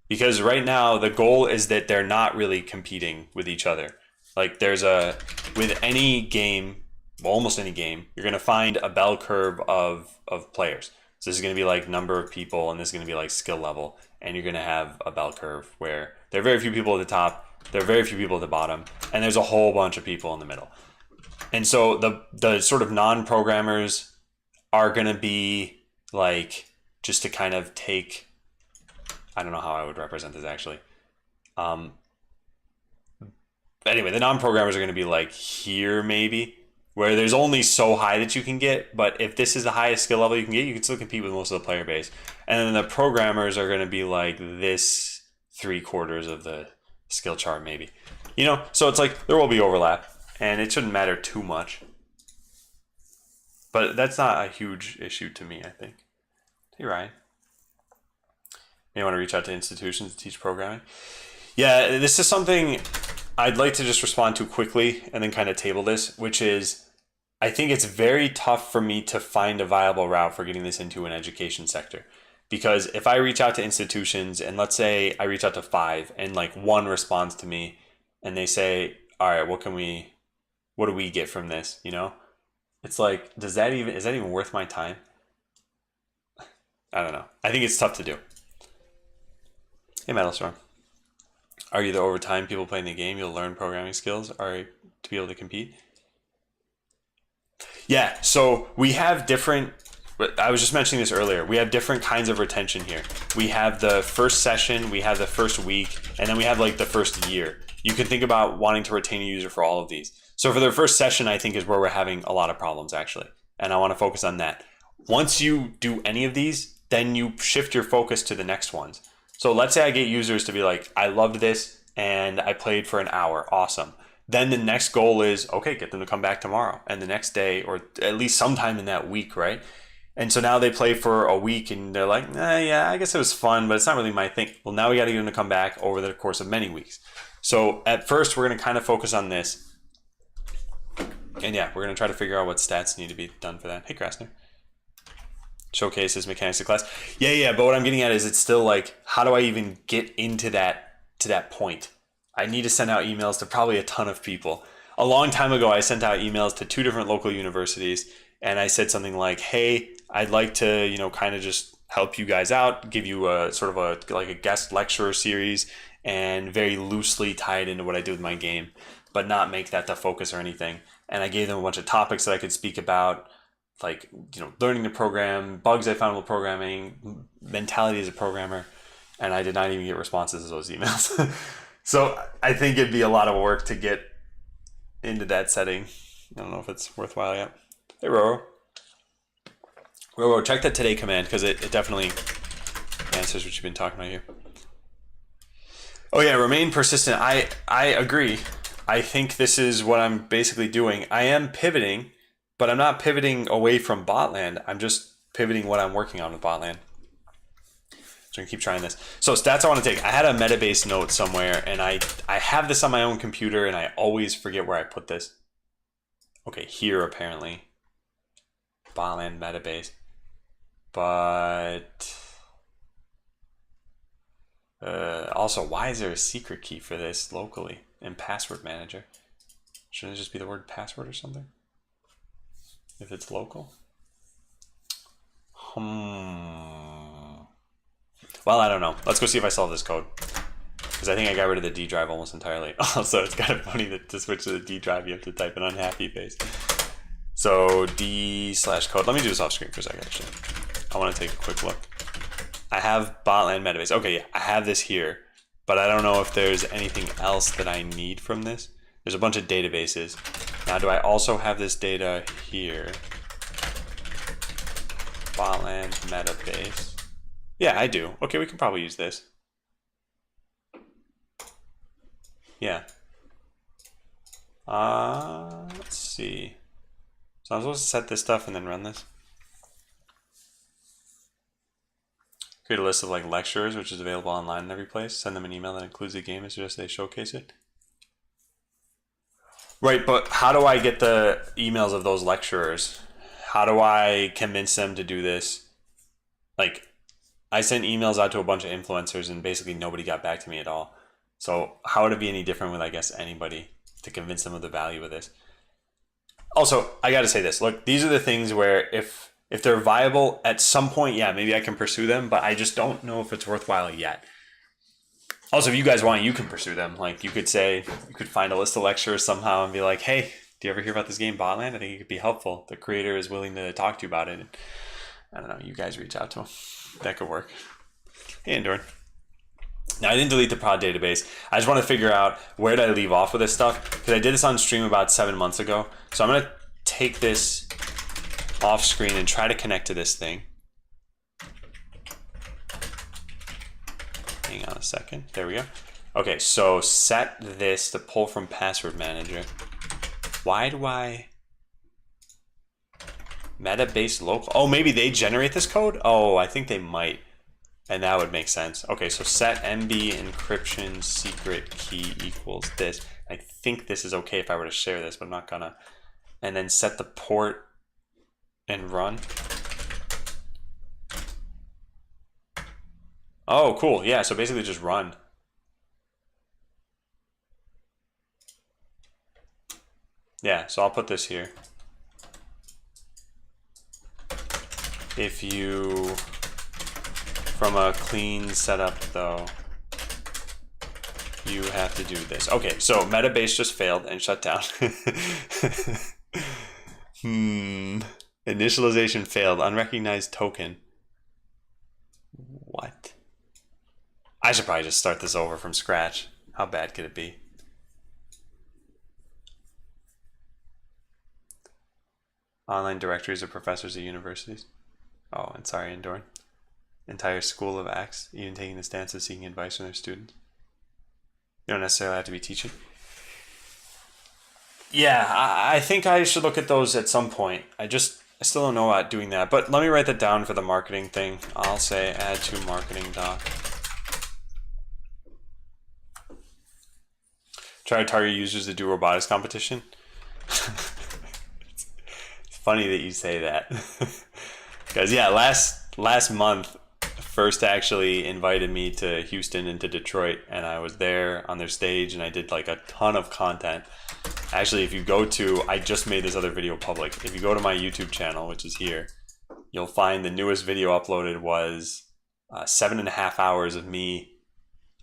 Because right now, the goal is that they're not really competing with each other. Like with any game, well, almost any game, you're going to find a bell curve of players. So this is going to be like number of people, and this is going to be like skill level. And you're going to have a bell curve where there are very few people at the top, there are very few people at the bottom, and there's a whole bunch of people in the middle. And so the sort of non-programmers are going to be like, just to kind of take, I don't know how I would represent this actually. Anyway, the non-programmers are going to be like here maybe, where there's only so high that you can get, but if this is the highest skill level you can get, you can still compete with most of the player base. And then the programmers are going to be like this 3/4 of the skill chart maybe. You know, so it's like there will be overlap, and it shouldn't matter too much. But that's not a huge issue to me, I think. Hey, Ryan. You want to reach out to institutions to teach programming? Yeah, this is something I'd like to just respond to quickly and then kind of table this, which is I think it's very tough for me to find a viable route for getting this into an education sector. Because if I reach out to institutions and let's say I reach out to 5 and like 1 responds to me and they say, all right, what do we get from this? You know, it's like, is that even worth my time? I don't know. I think it's tough to do. Hey, Metalstorm. Are you the overtime people playing the game? You'll learn programming skills to be able to compete. Yeah, so we have different, I was just mentioning this earlier, we have different kinds of retention here. We have the first session, we have the first week, and then we have like the first year. You can think about wanting to retain a user for all of these. So for the first session, I think is where we're having a lot of problems actually. And I want to focus on that. Once you do any of these, then you shift your focus to the next ones. So let's say I get users to be like, I loved this and I played for an hour. Awesome. Then the next goal is, okay, get them to come back tomorrow and the next day, or at least sometime in that week, right? And so now they play for a week and they're like, yeah, I guess it was fun, but it's not really my thing. Well, now we got to get them to come back over the course of many weeks. So at first, we're going to kind of focus on this. And yeah, we're going to try to figure out what stats need to be done for that. Hey, Krasner. Showcases mechanics of class. Yeah, but what I'm getting at is it's still like, how do I even get into that point? I need to send out emails to probably a ton of people. A long time ago, I sent out emails to 2 different local universities, and I said something like, hey, I'd like to, kind of just help you guys out, give you a sort of like a guest lecturer series, and very loosely tie it into what I do with my game, but not make that the focus or anything. And I gave them a bunch of topics that I could speak about, like, learning to program, bugs I found with programming, mentality as a programmer, and I did not even get responses to those emails. So I think it'd be a lot of work to get into that setting. I don't know if it's worthwhile yet. Hey, Roro. Roro, check that today command because it definitely answers what you've been talking about here. Oh yeah, remain persistent. I agree. I think this is what I'm basically doing. I am pivoting, but I'm not pivoting away from Botland. I'm just pivoting what I'm working on with Botland. So I'm gonna keep trying this. So stats I want to take. I had a metabase note somewhere, and I have this on my own computer, and I always forget where I put this. Okay, here apparently. Botland metabase. But also, why is there a secret key for this locally in password manager? Shouldn't it just be the word password or something? If it's local? Well, I don't know. Let's go see if I solve this code. because I think I got rid of the D drive almost entirely. Also, it's kind of funny that to switch to the D drive, you have to type an unhappy face. So D/code. Let me do this off screen for a second, actually. I want to take a quick look. I have botland metabase. Okay, yeah, I have this here, but I don't know if there's anything else that I need from this. There's a bunch of databases. Now, do I also have this data here? Botland metabase. Yeah, I do. Okay, we can probably use this. Yeah. Let's see. So I'm supposed to set this stuff and then run this. Create a list of like lecturers, which is available online in every place. Send them an email that includes the game and suggest they showcase it. Right, but how do I get the emails of those lecturers? How do I convince them to do this? Like, I sent emails out to a bunch of influencers and basically nobody got back to me at all. So how would it be any different with, I guess, anybody to convince them of the value of this? Also, I got to say this. Look, these are the things where if they're viable at some point, yeah, maybe I can pursue them, but I just don't know if it's worthwhile yet. Also, if you guys want, you can pursue them. Like, you could say, you could find a list of lecturers somehow and be like, hey, do you ever hear about this game, Botland? I think it could be helpful. The creator is willing to talk to you about it. And, I don't know, you guys reach out to him. That could work. Hey, Endorn. Now, I didn't delete the prod database. I just want to figure out where did I leave off with this stuff, because I did this on stream about 7 months ago. So I'm going to take this off screen and try to connect to this thing. Hang on a second. There we go. Okay, so set this to pull from password manager. Why do I... Metabase local? Oh, maybe they generate this code? Oh, I think they might. And that would make sense. Okay, so set MB encryption secret key equals this. I think this is okay if I were to share this, but I'm not gonna. And then set the port and run. Oh, cool. Yeah, so basically just run. Yeah, so I'll put this here. If you, from a clean setup though, you have to do this. Okay, so Metabase just failed and shut down. Initialization failed. Unrecognized token. What? I should probably just start this over from scratch. How bad could it be? Online directories of professors at universities. Oh, and sorry, Endorn. Entire school of acts, even taking the stance of seeking advice from their students. You don't necessarily have to be teaching. Yeah, I think I should look at those at some point. I still don't know about doing that, but let me write that down for the marketing thing. I'll say add to marketing doc. Try to target users to do robotics competition. It's funny that you say that. Because yeah, last month, First actually invited me to Houston and to Detroit, and I was there on their stage and I did like a ton of content. Actually, if you go to, I just made this other video public. If you go to my YouTube channel, which is here, you'll find the newest video uploaded was 7.5 hours of me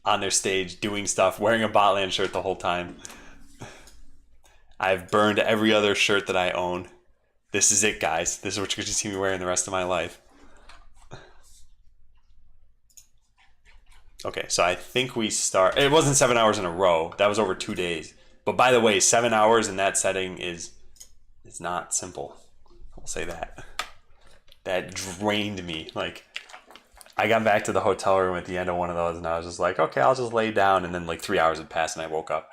on their stage doing stuff, wearing a Botland shirt the whole time. I've burned every other shirt that I own. This is it, guys. This is what you're going to see me wearing the rest of my life. Okay, so I think we start... It wasn't 7 hours in a row. That was over 2 days. But by the way, 7 hours in that setting is not simple. I'll say that. That drained me. Like, I got back to the hotel room at the end of one of those, and I was just like, okay, I'll just lay down. And then like 3 hours had passed, and I woke up.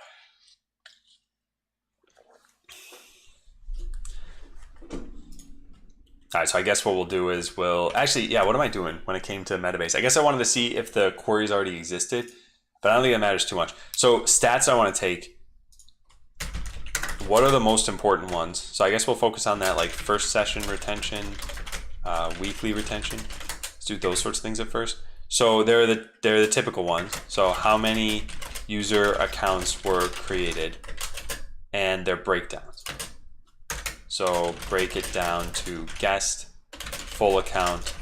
All right, so I guess what we'll do is actually, yeah, what am I doing when it came to Metabase? I guess I wanted to see if the queries already existed, but I don't think that matters too much. So stats I want to take, what are the most important ones? So I guess we'll focus on that, like first session retention, weekly retention. Let's do those sorts of things at first. So they're the typical ones. So how many user accounts were created and their breakdowns. So break it down to guest, full account,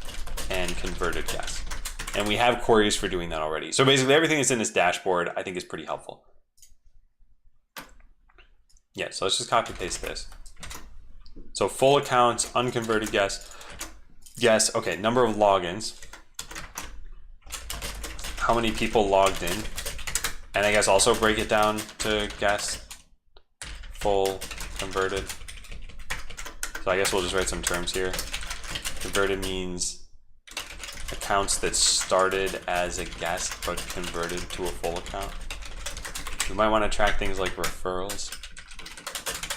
and converted guest. And we have queries for doing that already. So basically everything that's in this dashboard, I think is pretty helpful. Yeah, so let's just copy and paste this. So full accounts, unconverted guests. Yes, okay, number of logins. How many people logged in? And I guess also break it down to guest, full, converted. So I guess we'll just write some terms here. Converted means accounts that started as a guest but converted to a full account. We might want to track things like referrals.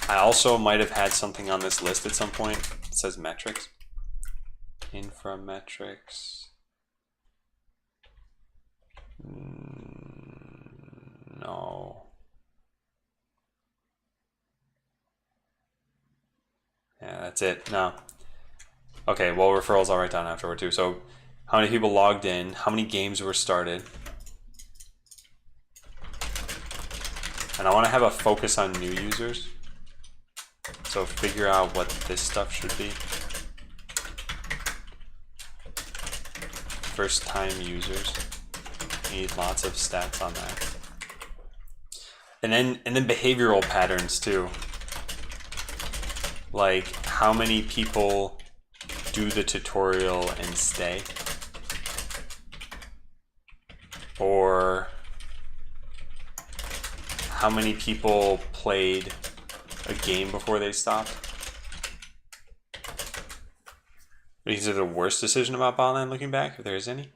I also might have had something on this list at some point. It says metrics. Infra metrics. No. Yeah, that's it. No. Okay, well, referrals I'll write down afterward too. So how many people logged in? How many games were started? And I want to have a focus on new users. So figure out what this stuff should be. First time users. Need lots of stats on that. And then behavioral patterns too. Like how many people do the tutorial and stay? Or how many people played a game before they stopped? Is it the worst decision about Botland looking back, if there is any?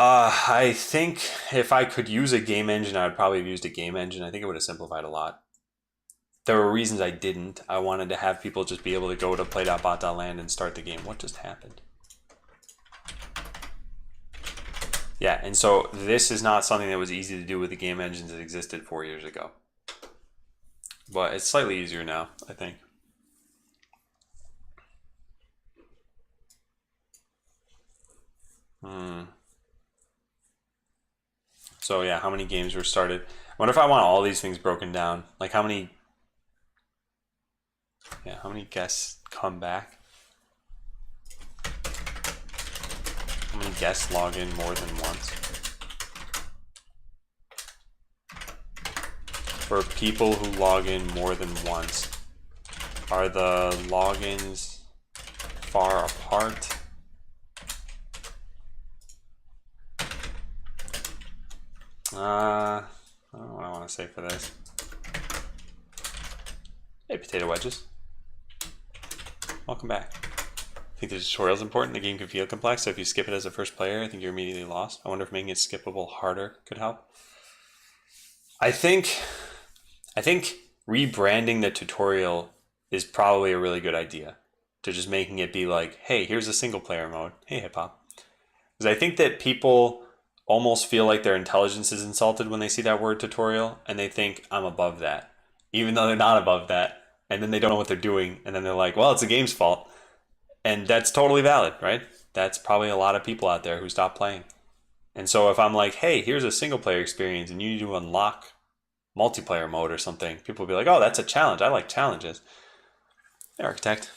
I think if I could use a game engine, I would probably have used a game engine. I think it would have simplified a lot. There were reasons I didn't. I wanted to have people just be able to go to play.bot.land and start the game. What just happened? Yeah, and so this is not something that was easy to do with the game engines that existed 4 years ago. But it's slightly easier now, I think. So yeah, how many games were started? I wonder if I want all these things broken down. Like how many guests come back? How many guests log in more than once? For people who log in more than once, are the logins far apart? I don't know what I want to say for this. Hey, potato wedges. Welcome back. I think the tutorial is important. The game can feel complex, so if you skip it as a first player, I think you're immediately lost. I wonder if making it skippable harder could help. I think rebranding the tutorial is probably a really good idea. To just making it be like, hey, here's a single player mode. Hey, hip hop. Because I think that people almost feel like their intelligence is insulted when they see that word tutorial, and they think I'm above that, even though they're not above that. And then they don't know what they're doing, and then they're like, well, it's the game's fault. And that's totally valid, right? That's probably a lot of people out there who stop playing. And so if I'm like, hey, here's a single player experience and you need to unlock multiplayer mode or something, people will be like, oh, that's a challenge. I like challenges. Hey, architect.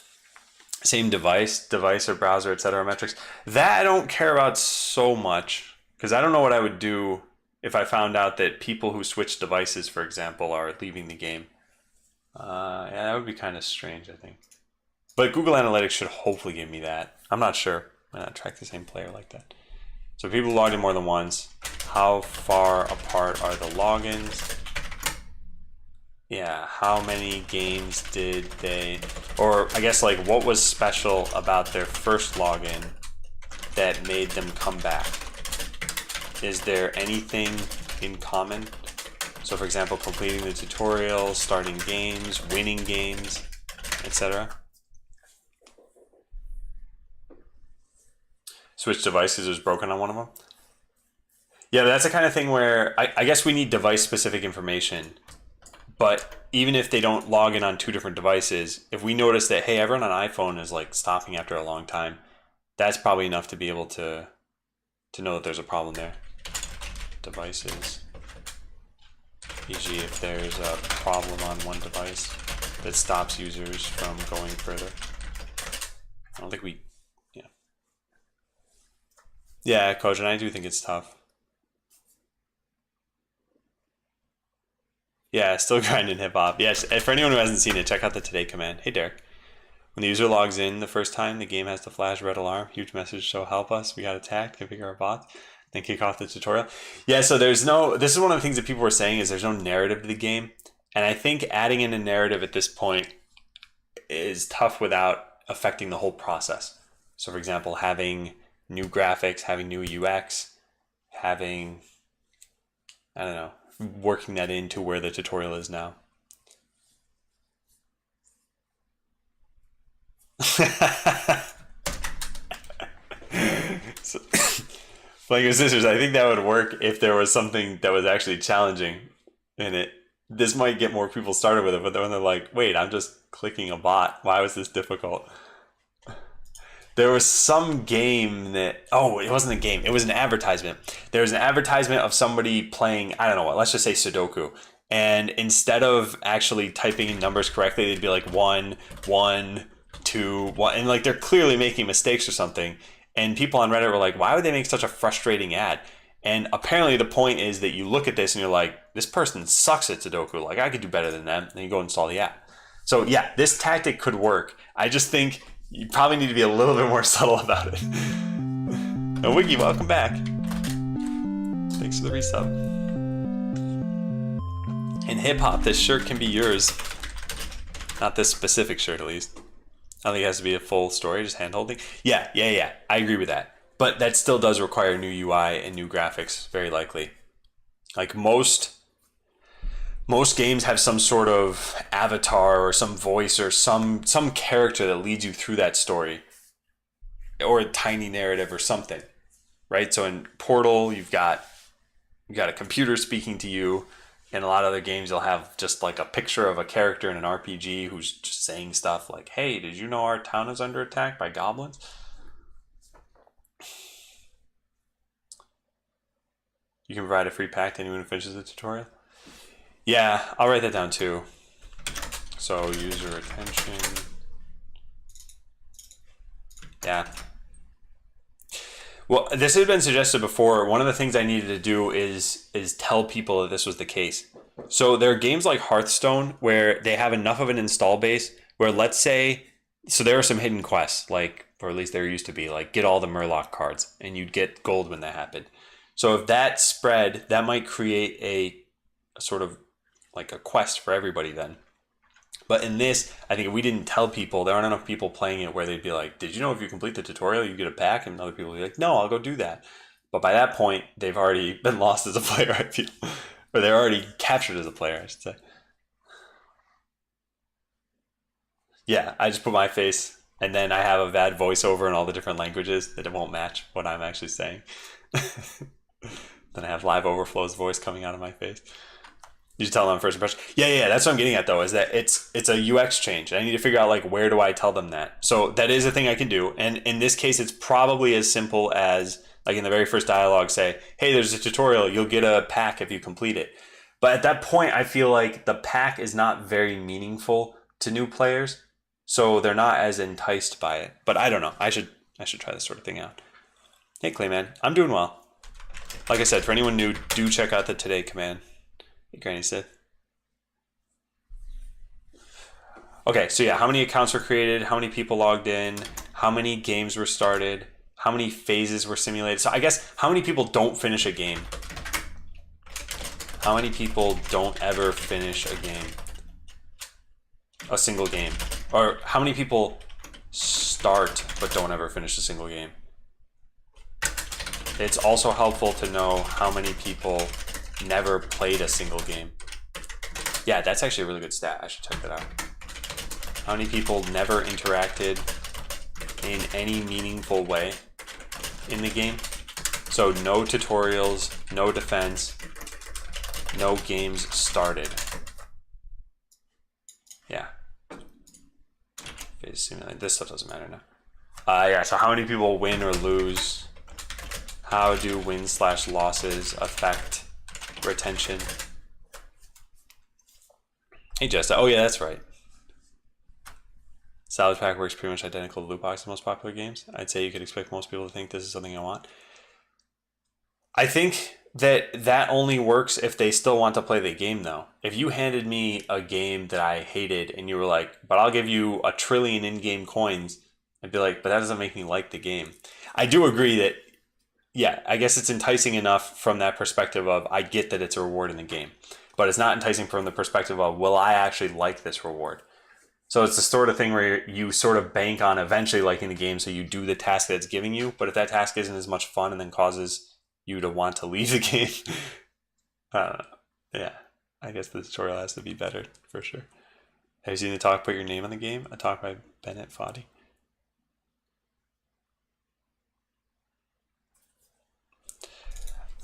Same device or browser, etc. metrics. That I don't care about so much. Because I don't know what I would do if I found out that people who switch devices, for example, are leaving the game. Yeah, that would be kind of strange, I think. But Google Analytics should hopefully give me that. I'm not sure. I might not track the same player like that. So people logged in more than once. How far apart are the logins? Yeah, how many games did they... Or I guess like what was special about their first login that made them come back? Is there anything in common? So for example, completing the tutorial, starting games, winning games, etc. Switch devices was broken on one of them. Yeah, but that's the kind of thing where I guess we need device specific information. But even if they don't log in on two different devices, if we notice that, hey, everyone on iPhone is like stopping after a long time, that's probably enough to be able to know that there's a problem there. Devices. E.g. if there's a problem on one device that stops users from going further. I don't think we, yeah. Yeah, Coach, and I do think it's tough. Yeah, still grinding hip hop. Yes, and for anyone who hasn't seen it, check out the today command. Hey, Derek. When the user logs in the first time, the game has to flash red alarm. Huge message, so help us. We got attacked. Configure our bots. Then kick off the tutorial. Yeah, so there's no. This is one of the things that people were saying is there's no narrative to the game, and I think adding in a narrative at this point is tough without affecting the whole process. So, for example, having new graphics, having new UX, having, I don't know, working that into where the tutorial is now. So, like your sisters, I think that would work if there was something that was actually challenging in it. This might get more people started with it, but then they're like, wait, I'm just clicking a bot. Why was this difficult? There was some game that, oh, it wasn't a game. It was an advertisement. There was an advertisement of somebody playing, I don't know what, let's just say Sudoku. And instead of actually typing in numbers correctly, they'd be like 1, 1, 2, 1. And like they're clearly making mistakes or something. And people on Reddit were like, why would they make such a frustrating ad? And apparently the point is that you look at this and you're like, this person sucks at Sudoku. Like I could do better than them. And you go install the app. So yeah, this tactic could work. I just think you probably need to be a little bit more subtle about it. And Wiggy, welcome back. Thanks for the resub. In hip hop, this shirt can be yours. Not this specific shirt, at least. I don't think it has to be a full story, just hand holding. Yeah. I agree with that. But that still does require new UI and new graphics, very likely. Like most games have some sort of avatar or some voice or some character that leads you through that story, or a tiny narrative or something, right? So in Portal, you've got a computer speaking to you. In a lot of other games, you'll have just like a picture of a character in an RPG who's just saying stuff like, hey, did you know our town is under attack by goblins? You can provide a free pack to anyone who finishes the tutorial. Yeah, I'll write that down too. So user attention. Yeah. Well, this had been suggested before. One of the things I needed to do is tell people that this was the case. So there are games like Hearthstone where they have enough of an install base where, let's say, so there are some hidden quests, like, or at least there used to be, like get all the Murloc cards and you'd get gold when that happened. So if that spread, that might create a sort of like a quest for everybody then. But in this, I think if we didn't tell people, there aren't enough people playing it where they'd be like, did you know if you complete the tutorial, you get a pack? And other people would be like, no, I'll go do that. But by that point, they've already been lost as a player, I feel. Or they're already captured as a player, I should say. Yeah, I just put my face, and then I have a bad voiceover in all the different languages that it won't match what I'm actually saying. Then I have Live Overflow's voice coming out of my face. You should tell them first impression. Yeah. That's what I'm getting at, though, is that it's a UX change. I need to figure out, like, where do I tell them that? So that is a thing I can do. And in this case, it's probably as simple as, like, in the very first dialogue, say, hey, there's a tutorial. You'll get a pack if you complete it. But at that point, I feel like the pack is not very meaningful to new players. So they're not as enticed by it. But I don't know. I should try this sort of thing out. Hey, Clayman. I'm doing well. Like I said, for anyone new, do check out the today command. Hey, Granny Sith. Okay, so yeah, how many accounts were created? How many people logged in? How many games were started? How many phases were simulated? So I guess how many people don't finish a game? How many people don't ever finish a game? A single game? Or how many people start but don't ever finish a single game? It's also helpful to know how many people never played a single game. Yeah, that's actually a really good stat. I should check that out. How many people never interacted in any meaningful way in the game? So no tutorials, no defense, no games started. Yeah. This stuff doesn't matter now. Yeah, so how many people win or lose? How do wins/losses affect retention? Hey, Jessa. Oh, yeah, that's right. Salad Pack works pretty much identical to Loot Box in most popular games. I'd say you could expect most people to think this is something I want. I think that only works if they still want to play the game, though. If you handed me a game that I hated and you were like, but I'll give you 1 trillion in-game coins, I'd be like, but that doesn't make me like the game. I do agree that, yeah, I guess it's enticing enough from that perspective of I get that it's a reward in the game, but it's not enticing from the perspective of, will I actually like this reward? So it's the sort of thing where you sort of bank on eventually liking the game, so you do the task that it's giving you, but if that task isn't as much fun and then causes you to want to leave the game, I don't know. Yeah, I guess the tutorial has to be better for sure. Have you seen the talk, Put Your Name on the Game? A talk by Bennett Foddy.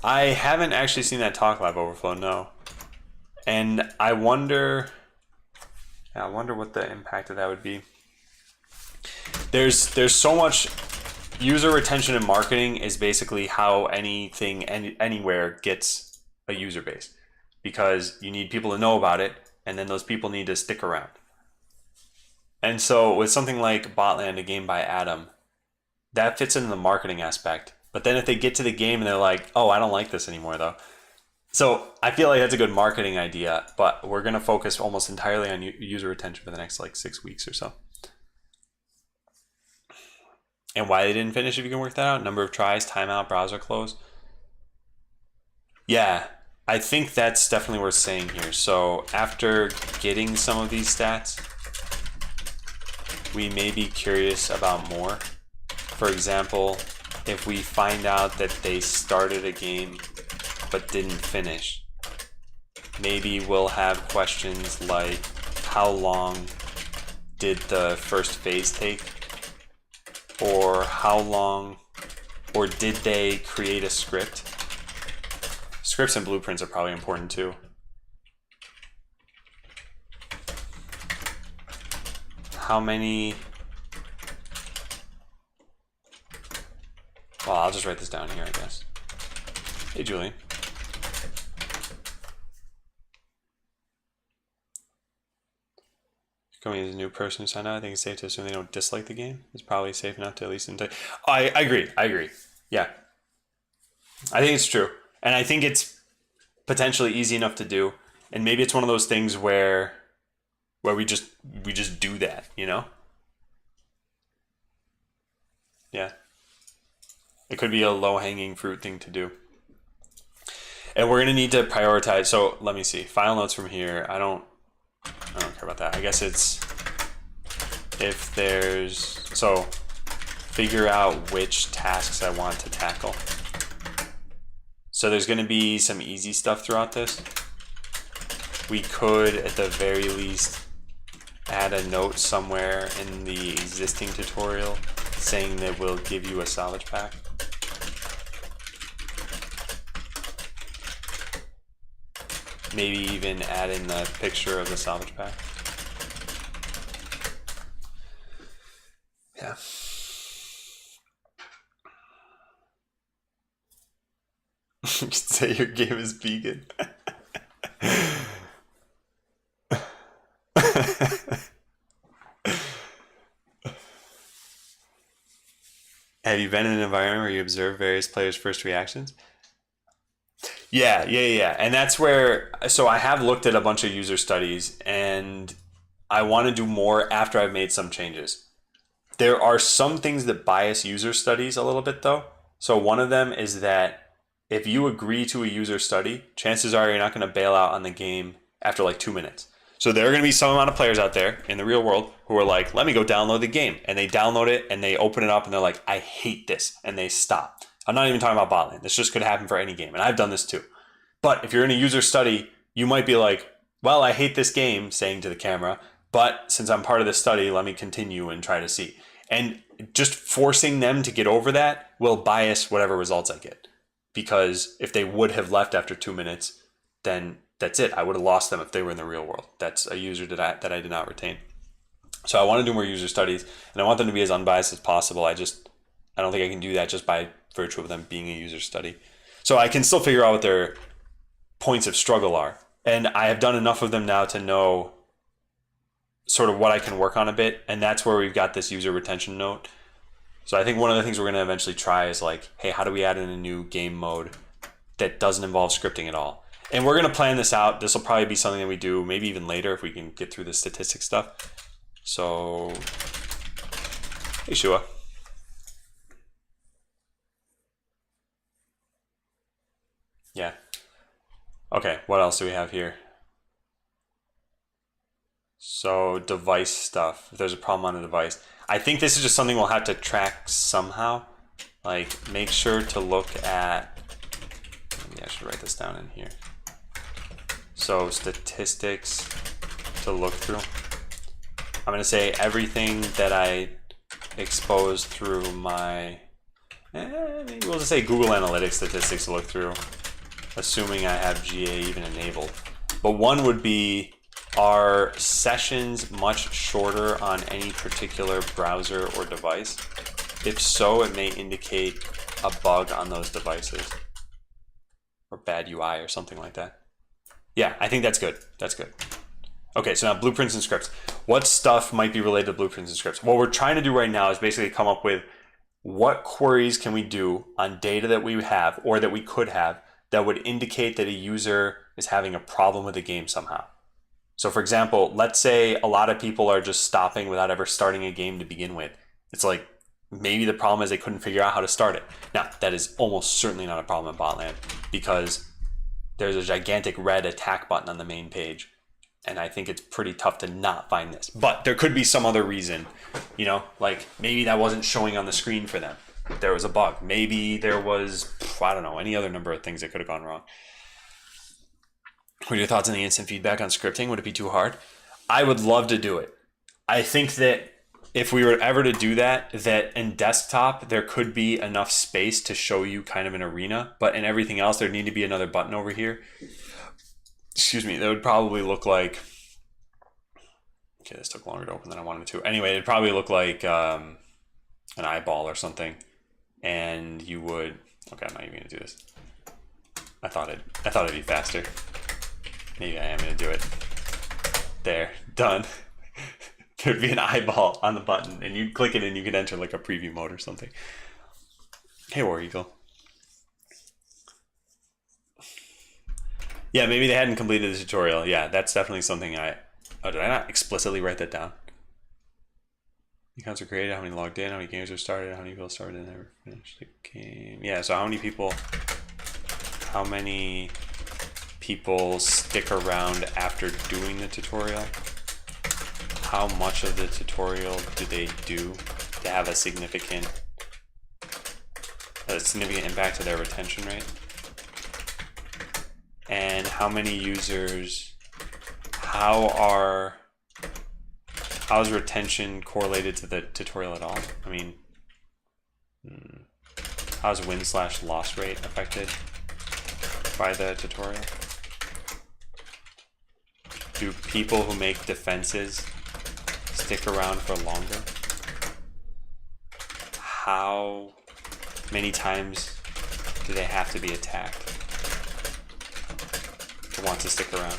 I haven't actually seen that talk, Live Overflow, no. And I wonder what the impact of that would be. There's so much. User retention and marketing is basically how anything anywhere gets a user base, because you need people to know about it, and then those people need to stick around. And so with something like Botland, a game by Adam, that fits into the marketing aspect. But then if they get to the game and they're like, oh, I don't like this anymore though. So I feel like that's a good marketing idea, but we're going to focus almost entirely on user retention for the next like 6 weeks or so. And why they didn't finish, if you can work that out. Number of tries, timeout, browser close. Yeah, I think that's definitely worth saying here. So after getting some of these stats, we may be curious about more. For example, if we find out that they started a game but didn't finish, maybe we'll have questions like, how long did the first phase take? Or how long, or did they create a script? Scripts and blueprints are probably important too. How many? Well, I'll just write this down here, I guess. Hey, Julian. Coming as a new person who signed out, I think it's safe to assume they don't dislike the game. It's probably safe enough to at least I agree. Yeah. I think it's true. And I think it's potentially easy enough to do. And maybe it's one of those things where we just do that, you know? Yeah. It could be a low-hanging fruit thing to do. And we're going to need to prioritize. So let me see. File notes from here. I don't care about that. I guess it's if there's, so figure out which tasks I want to tackle. So there's going to be some easy stuff throughout this. We could, at the very least, add a note somewhere in the existing tutorial saying that we'll give you a salvage pack. Maybe even add in the picture of the salvage pack. Yeah. You could say your game is vegan. Have you been in an environment where you observe various players' first reactions? Yeah. And that's where, so I have looked at a bunch of user studies and I want to do more after I've made some changes. There are some things that bias user studies a little bit though. So one of them is that if you agree to a user study, chances are you're not going to bail out on the game after like 2 minutes. So there are going to be some amount of players out there in the real world who are like, let me go download the game. And they download it and they open it up and they're like, I hate this. And they stop. I'm not even talking about botland. This just could happen for any game. And I've done this too. But if you're in a user study, you might be like, well, I hate this game, saying to the camera, but since I'm part of this study, let me continue and try to see. And just forcing them to get over that will bias whatever results I get. Because if they would have left after 2 minutes, then that's it. I would have lost them if they were in the real world. That's a user that I did not retain. So I want to do more user studies, and I want them to be as unbiased as possible. I don't think I can do that just by virtue of them being a user study. So I can still figure out what their points of struggle are. And I have done enough of them now to know sort of what I can work on a bit. And that's where we've got this user retention note. So I think one of the things we're going to eventually try is like, hey, how do we add in a new game mode that doesn't involve scripting at all. And we're gonna plan this out. This will probably be something that we do maybe even later if we can get through the statistics stuff. So, hey Shua. Yeah. Okay, what else do we have here? So device stuff, if there's a problem on the device. I think this is just something we'll have to track somehow. Like make sure to look at, maybe I should write this down in here. So statistics to look through. I'm gonna say everything that I expose through my, maybe we'll just say Google Analytics statistics to look through, assuming I have GA even enabled. But one would be, are sessions much shorter on any particular browser or device? If so, it may indicate a bug on those devices or bad UI or something like that. Yeah, I think that's good. That's good. Okay, so now blueprints and scripts. What stuff might be related to blueprints and scripts? What we're trying to do right now is basically come up with what queries can we do on data that we have or that we could have that would indicate that a user is having a problem with the game somehow. So for example, let's say a lot of people are just stopping without ever starting a game to begin with. It's like, maybe the problem is they couldn't figure out how to start it. Now, that is almost certainly not a problem in botland because there's a gigantic red attack button on the main page. And I think it's pretty tough to not find this. But there could be some other reason, you know, like maybe that wasn't showing on the screen for them. There was a bug. Maybe there was, I don't know, any other number of things that could have gone wrong. What are your thoughts on the instant feedback on scripting? Would it be too hard? I would love to do it. I think that if we were ever to do that, that in desktop, there could be enough space to show you kind of an arena, but in everything else, there'd need to be another button over here. Excuse me, that would probably look like, okay, this took longer to open than I wanted it to. Anyway, it'd probably look like an eyeball or something. And you would, okay, I'm not even gonna do this. I thought it'd be faster. Maybe I am gonna do it. There, done. There'd be an eyeball on the button and you'd click it and you could enter like a preview mode or something. Hey, War Eagle. Yeah, maybe they hadn't completed the tutorial. Yeah, that's definitely something oh, did I not explicitly write that down? Accounts are created, how many logged in, how many games are started, how many people started and never finished the game. Yeah, so how many people stick around after doing the tutorial? How much of the tutorial do they do to have a significant impact to their retention rate? And how many users, how is retention correlated to the tutorial at all? I mean, how is win/loss rate affected by the tutorial? Do people who make defenses stick around for longer? How many times do they have to be attacked to want to stick around?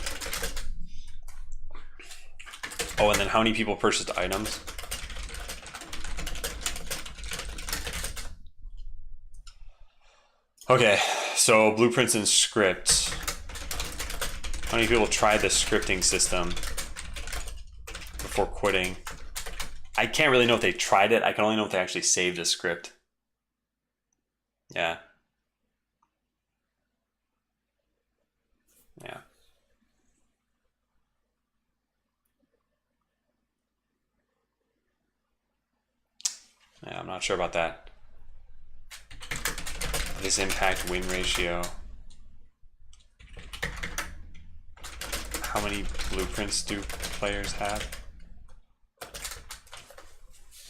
Oh, and then how many people purchased items? Okay, so blueprints and scripts. How many people tried the scripting system before quitting? I can't really know if they tried it. I can only know if they actually saved a script. Yeah. Yeah. Yeah, I'm not sure about that. This impact win ratio. How many blueprints do players have?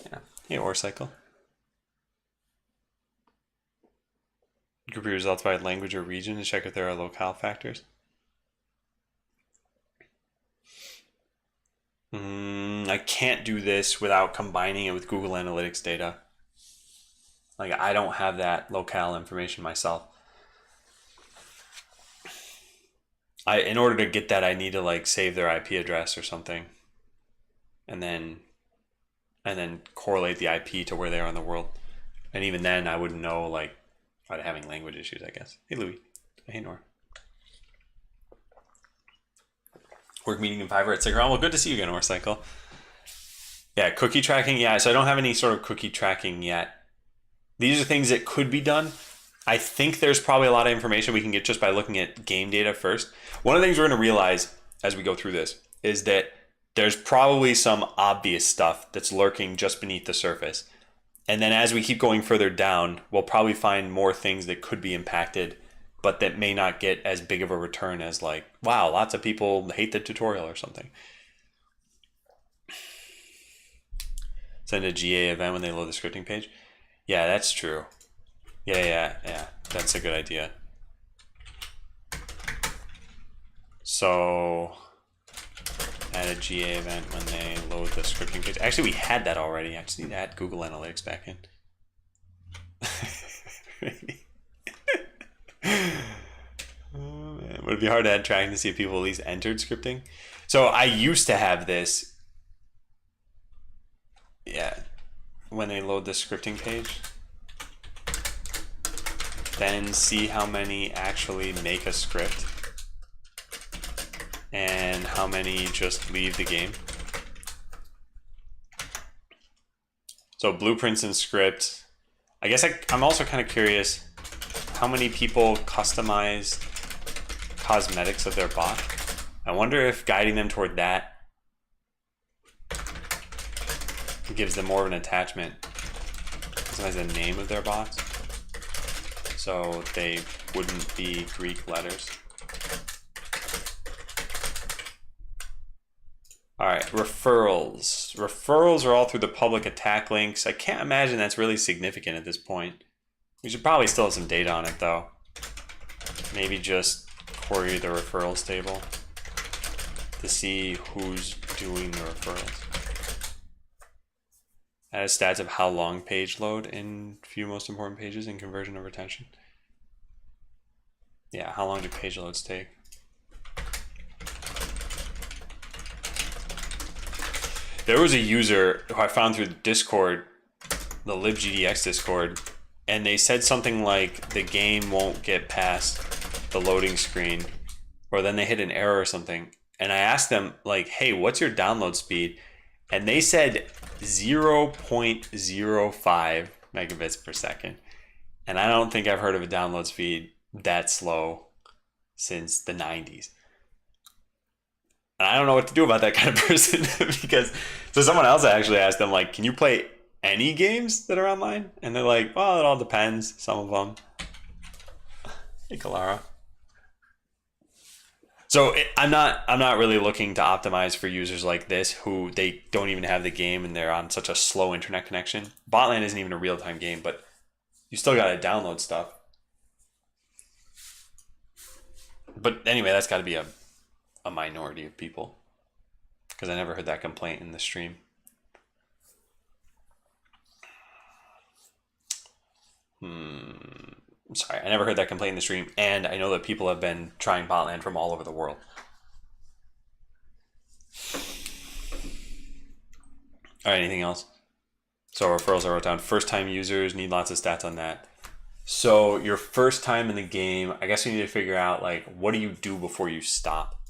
Yeah. Hey, Ore Cycle. Group your results by language or region to check if there are locale factors. I can't do this without combining it with Google Analytics data. Like, I don't have that locale information myself. In order to get that, I need to like save their IP address or something, and then correlate the IP to where they are in the world. And even then, I wouldn't know like by having language issues, I guess. Hey, Louis. Hey, Nor. Work meeting in Fiverr at Sigrun. Well, good to see you again, Orcycle. Yeah, cookie tracking. Yeah, so I don't have any sort of cookie tracking yet. These are things that could be done. I think there's probably a lot of information we can get just by looking at game data first. One of the things we're going to realize as we go through this is that there's probably some obvious stuff that's lurking just beneath the surface. And then as we keep going further down, we'll probably find more things that could be impacted, but that may not get as big of a return as like, wow, lots of people hate the tutorial or something. Send a GA event when they load the scripting page. Yeah, that's true. Yeah. That's a good idea. So add a GA event when they load the scripting page. Actually, we had that already. I just need to add Google Analytics back in. Oh, man. Would it be hard to add tracking to see if people at least entered scripting? So I used to have this. Yeah. When they load the scripting page. Then see how many actually make a script. And how many just leave the game. So blueprints and scripts. I guess I'm also kind of curious how many people customize cosmetics of their bot. I wonder if guiding them toward that gives them more of an attachment. Customize the name of their bots so they wouldn't be Greek letters. All right, referrals. Referrals are all through the public attack links. I can't imagine that's really significant at this point. We should probably still have some data on it though. Maybe just query the referrals table to see who's doing the referrals. Add stats of how long page load in few most important pages in conversion or retention. Yeah, how long do page loads take? There was a user who I found through Discord, the libgdx Discord, and they said something like the game won't get past the loading screen, or then they hit an error or something. And I asked them like, hey, what's your download speed? And they said 0.05 megabits per second. And I don't think I've heard of a download speed that slow since the 90s. And I don't know what to do about that kind of person because so someone else actually asked them like, can you play any games that are online? And they're like, well, it all depends. Some of them. Hey, Kalara. So I'm not really looking to optimize for users like this who they don't even have the game and they're on such a slow internet connection. Botland isn't even a real-time game, but you still got to download stuff. But anyway, that's got to be a minority of people because I never heard that complaint in the stream. Sorry, I never heard that complaint in the stream, and I know that people have been trying Botland from all over the world. All right, anything else? So referrals I wrote down. First time users, need lots of stats on that. So your first time in the game, I guess you need to figure out like, what do you do before you stop?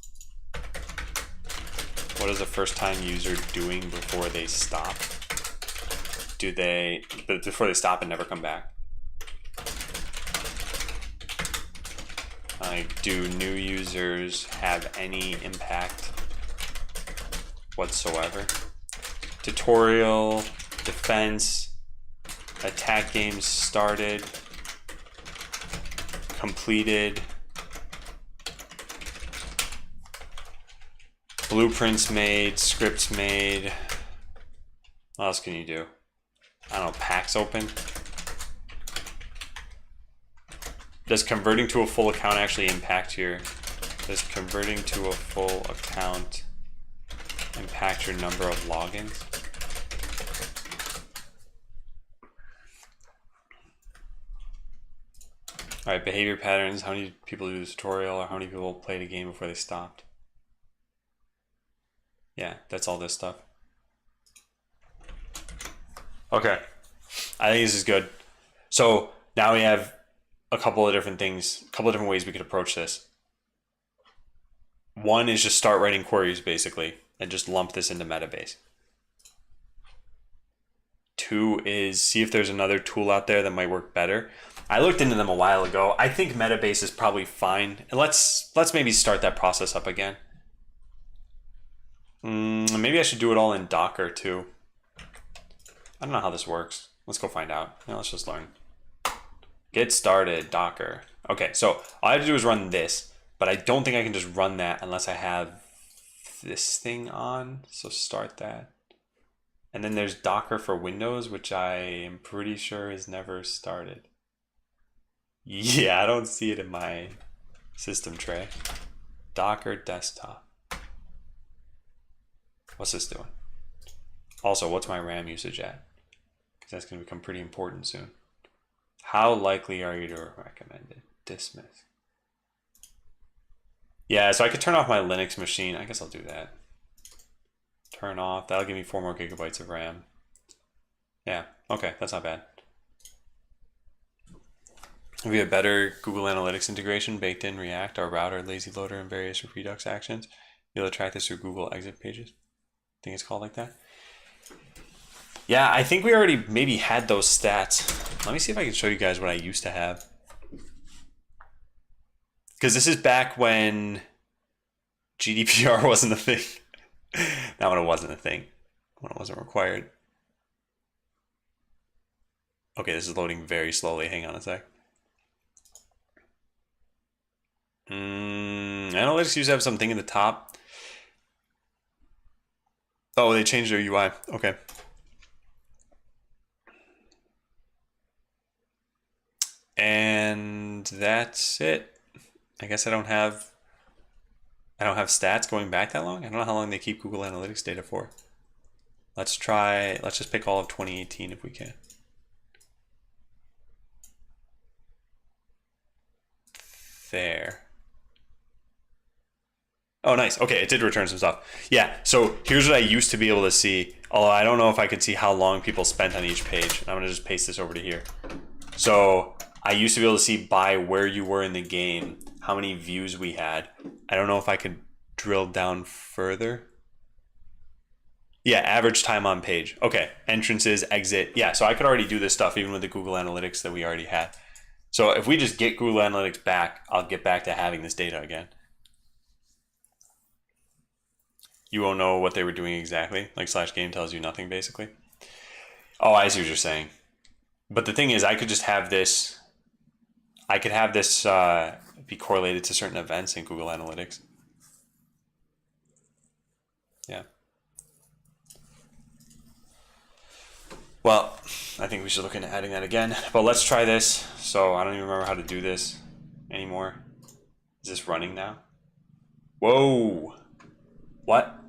What is a first time user doing before they stop? Before they stop and never come back? Like, do new users have any impact whatsoever? Tutorial, defense, attack games started, completed, blueprints made, scripts made. What else can you do? I don't know, packs open. Does converting to a full account actually impact does converting to a full account impact your number of logins? All right, behavior patterns. How many people do the tutorial or how many people played a game before they stopped? Yeah, that's all this stuff. Okay, I think this is good. So now we have a couple of different things, a couple of different ways we could approach this. One is just start writing queries basically and just lump this into Metabase. Two is see if there's another tool out there that might work better. I looked into them a while ago. I think Metabase is probably fine. And let's maybe start that process up again. Maybe I should do it all in Docker too. I don't know how this works. Let's go find out. Yeah, let's just learn. Get started, Docker. Okay, so all I have to do is run this, but I don't think I can just run that unless I have this thing on. So start that. And then there's Docker for Windows, which I am pretty sure is never started. Yeah, I don't see it in my system tray. Docker desktop. What's this doing? Also, what's my RAM usage at? Because that's going to become pretty important soon. How likely are you to recommend it? Dismiss. Yeah, so I could turn off my Linux machine. I guess I'll do that. Turn off. That'll give me 4 more gigabytes of RAM. Yeah, okay, that's not bad. We have better Google Analytics integration baked in React, our router, lazy loader, and various Redux actions. You'll track this through Google exit pages. I think it's called like that. Yeah, I think we already maybe had those stats. Let me see if I can show you guys what I used to have. Because this is back when GDPR wasn't a thing. Not when it wasn't a thing. When it wasn't required. Okay, this is loading very slowly. Hang on a sec. Analytics used to have something in the top. Oh, they changed their UI. Okay. And that's it. I guess I don't have stats going back that long. I don't know how long they keep Google Analytics data for. Let's just pick all of 2018 if we can. There. Oh, nice. Okay, it did return some stuff. Yeah, so here's what I used to be able to see, although I don't know if I could see how long people spent on each page. I'm gonna just paste this over to here. So I used to be able to see by where you were in the game, how many views we had. I don't know if I could drill down further. Yeah, average time on page. Okay, entrances, exit. Yeah, so I could already do this stuff even with the Google Analytics that we already had. So if we just get Google Analytics back, I'll get back to having this data again. You won't know what they were doing exactly. Like /game tells you nothing basically. Oh, I see what you're saying. But the thing is, I could just have this. I could have this be correlated to certain events in Google Analytics. Yeah. Well, I think we should look into adding that again. But let's try this. So I don't even remember how to do this anymore. Is this running now? Whoa. What?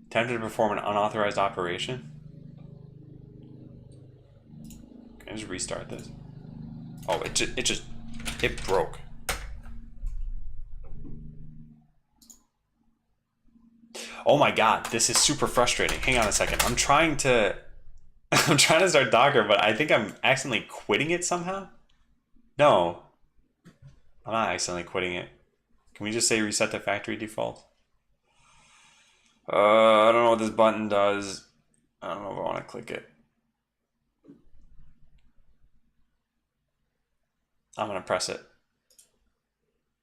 Attempted to perform an unauthorized operation? Can I just restart this? Oh, it broke. Oh my god, this is super frustrating. Hang on a second. I'm trying to start Docker, but I think I'm accidentally quitting it somehow. No, I'm not accidentally quitting it. Can we just say reset to factory default? I don't know what this button does. I don't know if I want to click it. I'm going to press it.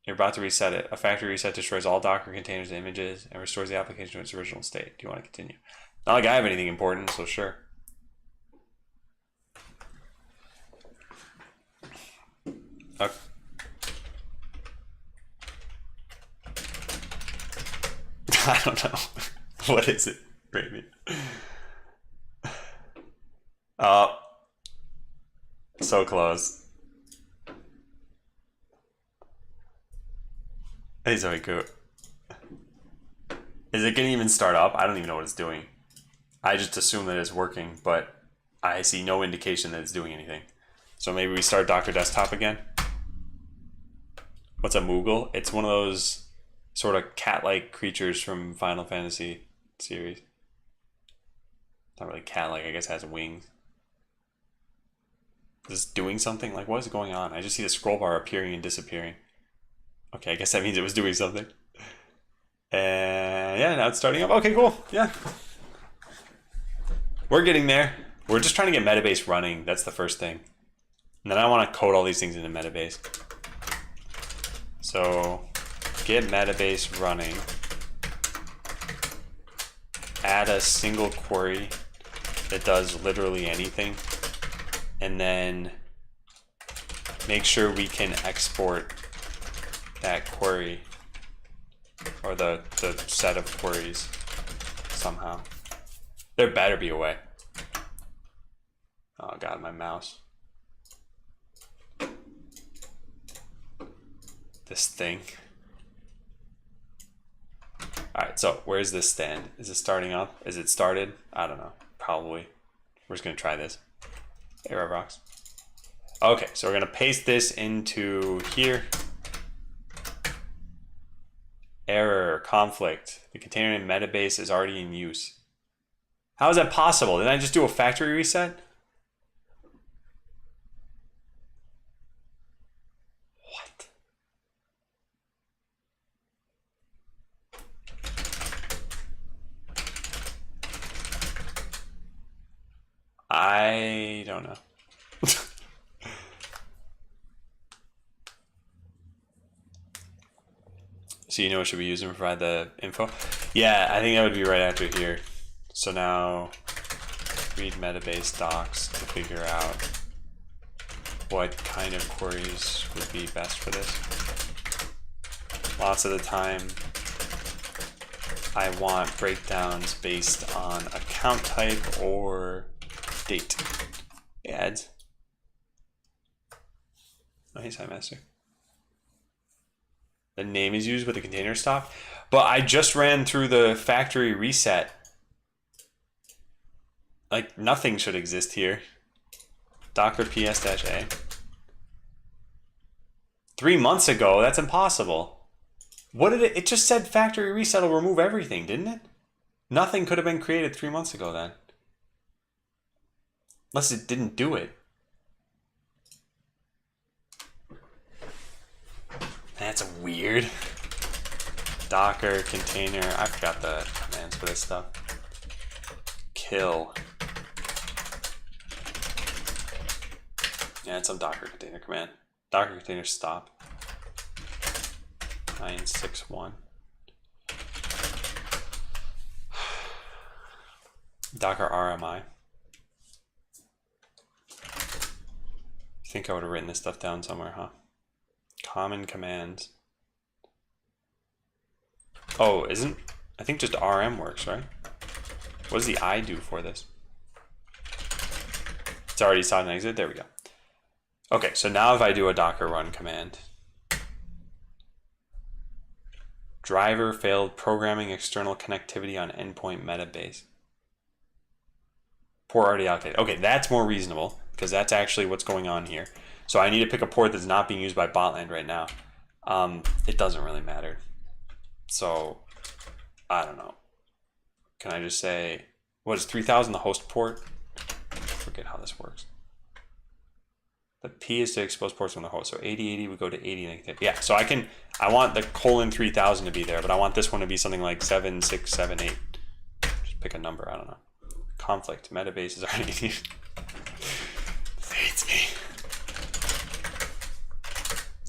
You're about to reset it. A factory reset destroys all Docker containers and images and restores the application to its original state. Do you want to continue? Not like I have anything important, so sure. Okay. I don't know. What is it, baby? Oh, so close. Hey, Zoe, good. Is it gonna even start up? I don't even know what it's doing. I just assume that it's working, but I see no indication that it's doing anything. So maybe we start Docker Desktop again. What's a Moogle? It's one of those sort of cat-like creatures from Final Fantasy series. Not really cat-like, I guess it has wings. Is this doing something? Like, what is going on? I just see the scroll bar appearing and disappearing. Okay, I guess that means it was doing something. And yeah, now it's starting up. Okay, cool. Yeah. We're getting there. We're just trying to get Metabase running. That's the first thing. And then I want to code all these things into Metabase. So get Metabase running. Add a single query that does literally anything. And then make sure we can export that query or the set of queries somehow. There better be a way. Oh God, my mouse. This thing. All right, so where's this stand? Is it starting up? Is it started? I don't know, probably. We're just gonna try this. Hey, Rocks. Okay, so we're gonna paste this into here. Error, conflict. The container in Metabase is already in use. How is that possible? Didn't I just do a factory reset? What? I don't know. So you know what should we use to provide the info? Yeah, I think that would be right after here. So now read Metabase docs to figure out what kind of queries would be best for this. Lots of the time, I want breakdowns based on account type or date. Ads. Nice, hi master. The name is used with the container stop, but I just ran through the factory reset. Like nothing should exist here. Docker ps-a. 3 months ago, that's impossible. What did it just said factory reset will remove everything, didn't it? Nothing could have been created 3 months ago then. Unless it didn't do it. That's weird. Docker container. I forgot the commands for this stuff. Kill. Yeah, it's some Docker container command. Docker container stop. 961. Docker RMI. I think I would have written this stuff down somewhere, huh? Common commands. Oh, isn't? I think just RM works, right? What does the I do for this? It's already saw an exit. There we go. Okay, so now if I do a Docker run command, driver failed programming external connectivity on endpoint Metabase. Port already allocated. Okay, that's more reasonable because that's actually what's going on here. So I need to pick a port that's not being used by Botland right now. It doesn't really matter. So I don't know. Can I just say, what is 3000 the host port? I forget how this works. The P is to expose ports from the host. So 8080 would go to 80. Yeah, so I want the :3000 to be there, but I want this one to be something like 7678. Just pick a number, I don't know. Conflict, Metabase is already used. Hates me.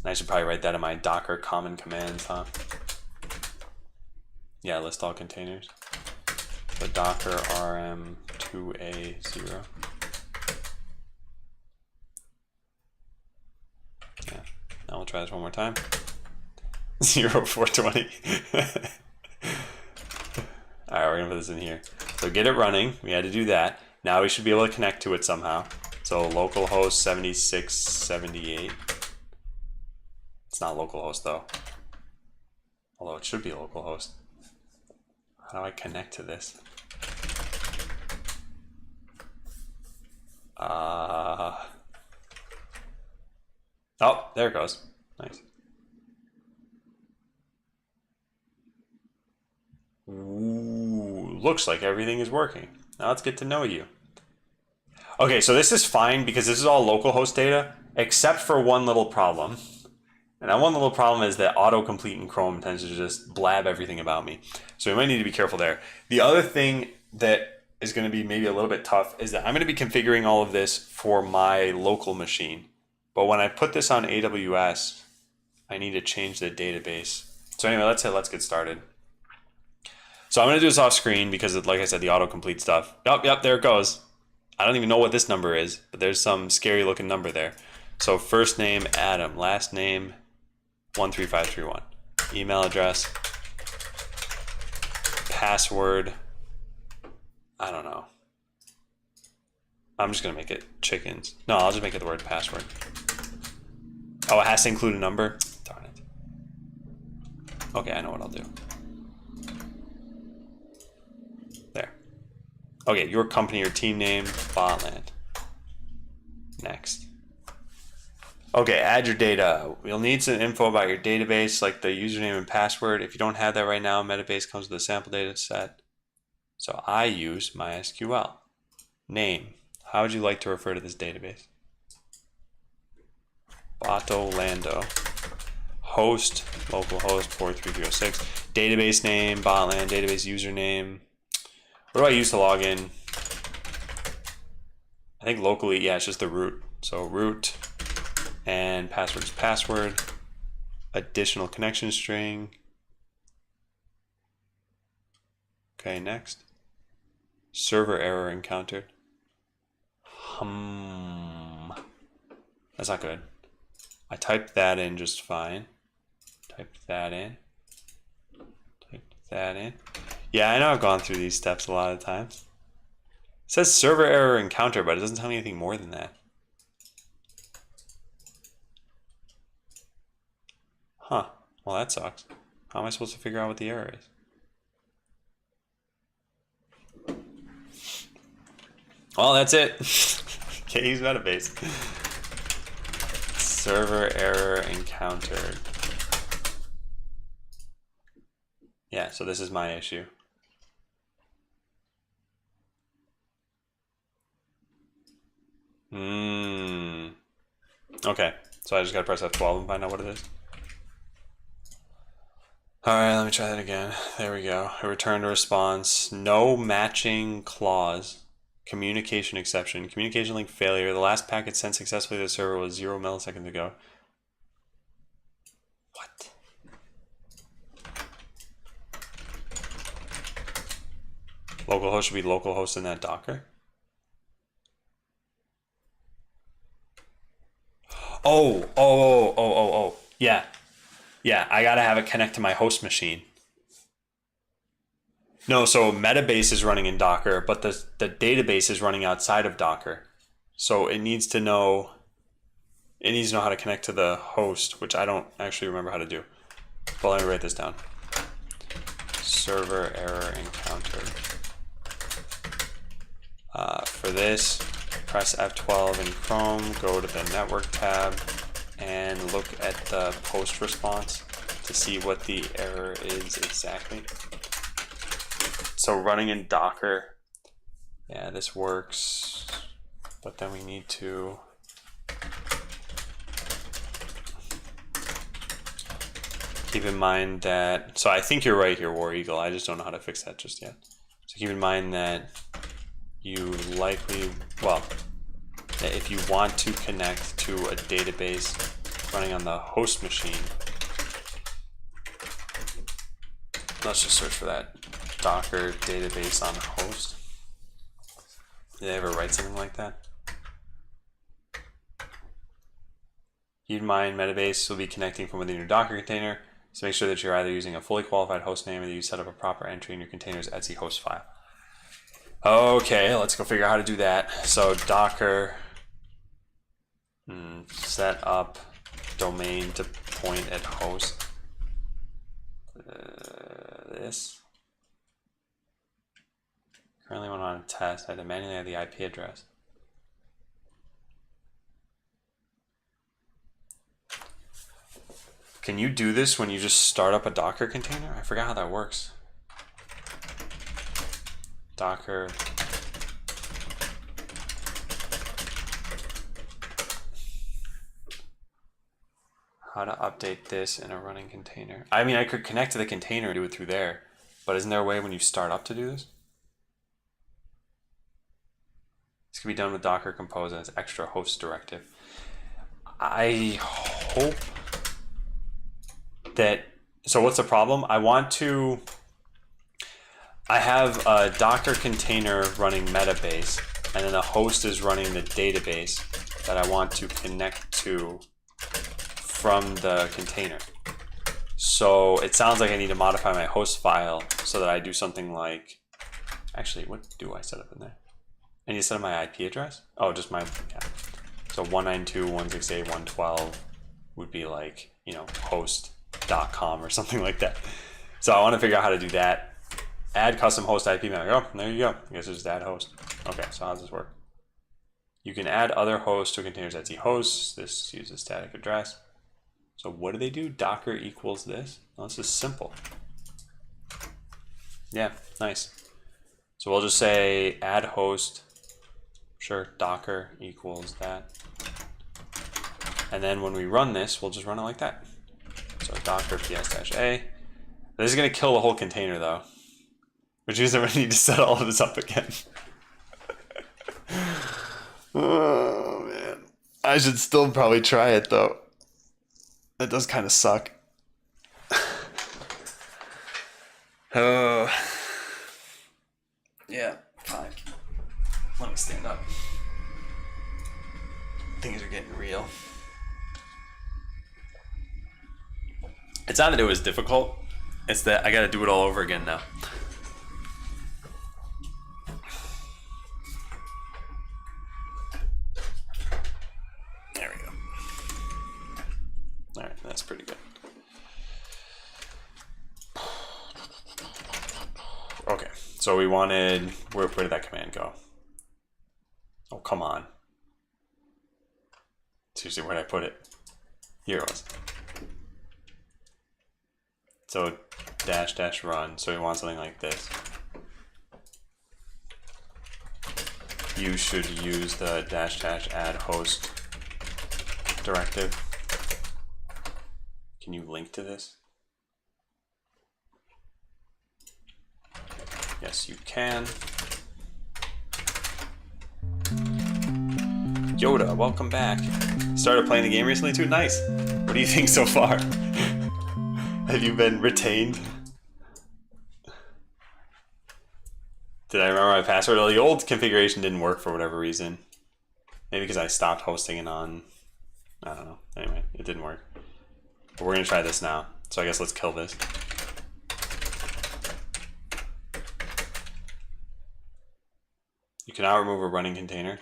I should probably write that in my Docker common commands, huh? Yeah, list all containers. The Docker RM2A0. Yeah, now we'll try this one more time. 0420. All right, we're gonna put this in here. So get it running, we had to do that. Now we should be able to connect to it somehow. So localhost 7678. It's not localhost though. Although it should be localhost. How do I connect to this? Oh, there it goes. Nice. Ooh, looks like everything is working. Now let's get to know you. Okay, so this is fine because this is all localhost data, except for one little problem. And that one little problem is that autocomplete in Chrome tends to just blab everything about me. So we might need to be careful there. The other thing that is going to be maybe a little bit tough is that I'm going to be configuring all of this for my local machine. But when I put this on AWS, I need to change the database. So anyway, let's get started. So I'm going to do this off screen because, like I said, the autocomplete stuff. Yep, there it goes. I don't even know what this number is, but there's some scary looking number there. So first name, Adam. Last name, 13531. Email address. Password. I don't know. I'm just going to make it chickens. No, I'll just make it the word password. Oh, it has to include a number? Darn it. Okay, I know what I'll do. There. Okay, your company or team name, Botland. Next. Okay, add your data. You'll need some info about your database, like the username and password. If you don't have that right now, Metabase comes with a sample data set. So I use MySQL. Name. How would you like to refer to this database? Botolando. Host, localhost 43306. Database name, Botland. Database username. What do I use to log in? I think locally, yeah, it's just the root. So root and password is password. Additional connection string. Okay, next. Server error encountered. That's not good. I typed that in just fine. Typed that in. Typed that in. Yeah, I know I've gone through these steps a lot of times. It says server error encountered, but it doesn't tell me anything more than that. Huh. Well, that sucks. How am I supposed to figure out what the error is? Well, that's it. Can't use Metabase. Server error encountered. Yeah, so this is my issue. Okay, so I just gotta press F12 and find out what it is. All right, let me try that again. There we go. It returned a response. No matching clause. Communication exception. Communication link failure. The last packet sent successfully to the server was 0 milliseconds ago. What? Localhost should be localhost in that Docker. Oh. Yeah, I gotta have it connect to my host machine. No, so Metabase is running in Docker, but the database is running outside of Docker. So it needs to know how to connect to the host, which I don't actually remember how to do. But let me write this down. Server error encountered. For this, press F12 in Chrome, go to the network tab, and look at the post response to see what the error is exactly. So running in Docker, yeah, this works, but then we need to keep in mind that, so I think you're right here, War Eagle, I just don't know how to fix that just yet. So keep in mind that you likely, well, if you want to connect to a database running on the host machine, let's just search for that. Docker database on host. Did they ever write something like that? You'd mind Metabase will be connecting from within your Docker container, so make sure that you're either using a fully qualified host name or that you set up a proper entry in your container's etc host file. Okay, let's go figure out how to do that. So Docker set up domain to point at host. This. Currently when on a test, I had to manually add the IP address. Can you do this when you just start up a Docker container? I forgot how that works. Docker How to update this in a running container. I mean, I could connect to the container and do it through there, but isn't there a way when you start up to do this? This can be done with Docker Compose and its extra host directive. I hope that, so what's the problem? I have a Docker container running Metabase, and then a host is running the database that I want to connect to from the container. So it sounds like I need to modify my host file so that I do something like, actually, what do I set up in there? I need to set up my IP address? Oh, just my, yeah. So 192.168.112 would be like, you know, host.com or something like that. So I want to figure out how to do that. Add custom host IP map. Oh, there you go. I guess it's just add host. Okay, so how does this work? You can add other hosts to containers etc hosts. This uses static address. So what do they do? Docker equals this. Well, this is simple. Yeah, nice. So we'll just say add host. Sure, Docker equals that. And then when we run this, we'll just run it like that. So Docker ps-a. This is going to kill the whole container though, which means I'm going to need to set all of this up again. Oh man, I should still probably try it though. It does kind of suck. Oh, yeah, fine. Let me stand up. Things are getting real. It's not that it was difficult, it's that I gotta do it all over again now. There we go. All right, that's pretty good. Okay, so we wanted, where did that command go? Oh, come on. Seriously, where did I put it? Here it was. So dash run, so we want something like this. You should use the dash add host directive. Can you link to this? Yes, you can. Yoda, welcome back. Started playing the game recently too? Nice. What do you think so far? Have you been retained? Did I remember my password? Well, the old configuration didn't work for whatever reason. Maybe because I stopped hosting it on, I don't know. Anyway, it didn't work. But we're gonna try this now. So I guess let's kill this. You cannot remove a running container.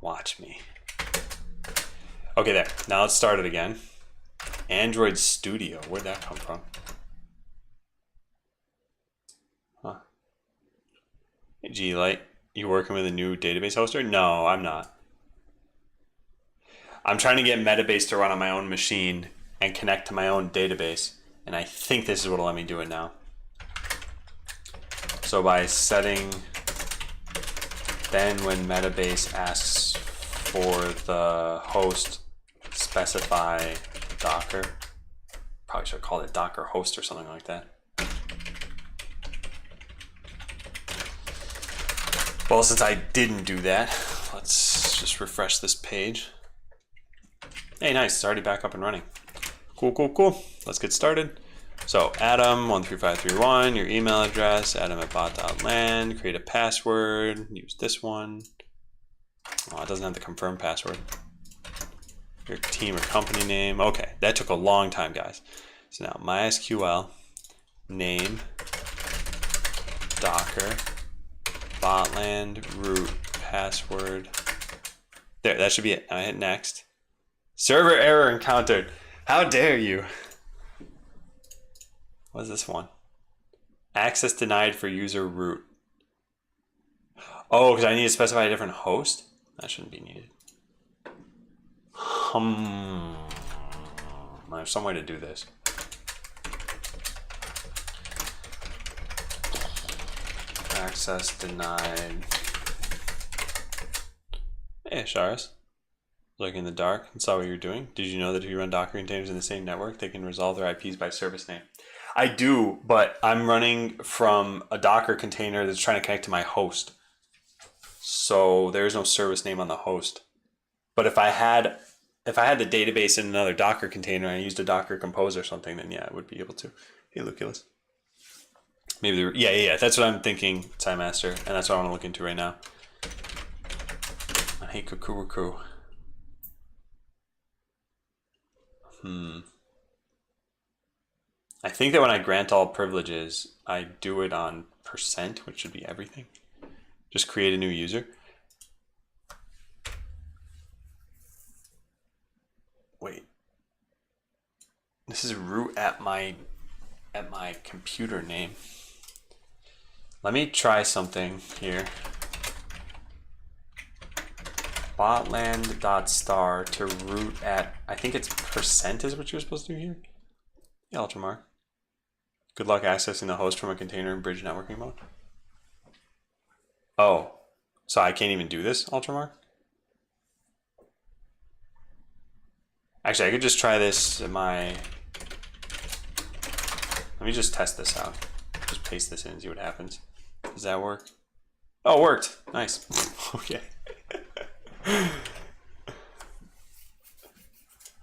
Watch me. Okay, there. Now let's start it again. Android Studio. Where'd that come from? Huh. Hey, G-Lite. You working with a new database hoster? No, I'm not. I'm trying to get Metabase to run on my own machine and connect to my own database. And I think this is what will let me do it now. So by setting, then when Metabase asks for the host, specify Docker. Probably should call it Docker host or something like that. Well, since I didn't do that, let's just refresh this page. Hey, nice, it's already back up and running. Cool, cool, cool. Let's get started. So Adam13531, your email address, adam@bot.land, create a password, use this one. Oh, it doesn't have the confirm password. Your team or company name. Okay, that took a long time, guys. So now MySQL, name, Docker, botland, root, password. There, that should be it. I hit next. Server error encountered. How dare you? What's this one? Access denied for user root. Oh, because I need to specify a different host? That shouldn't be needed. There's some way to do this. Access denied. Hey, Sharis. Like in the dark and saw what you're doing. Did you know that if you run Docker containers in the same network, they can resolve their IPs by service name? I do, but I'm running from a Docker container that's trying to connect to my host. So there's no service name on the host. But if I had the database in another Docker container and I used a Docker Compose or something, then yeah, I would be able to. Hey, Luculus. Maybe yeah. That's what I'm thinking, Master, and that's what I want to look into right now. I hate Kukuruku. I think that when I grant all privileges, I do it on %, which should be everything. Just create a new user. Wait. This is root at my computer name. Let me try something here. Botland.star to root at, I think it's % is what you're supposed to do here. Yeah, Ultramar. Good luck accessing the host from a container in bridge networking mode. Oh, so I can't even do this, Ultramar? Actually, I could just try this in my... Let me just test this out. Just paste this in and see what happens. Does that work? Oh, it worked. Nice. Okay.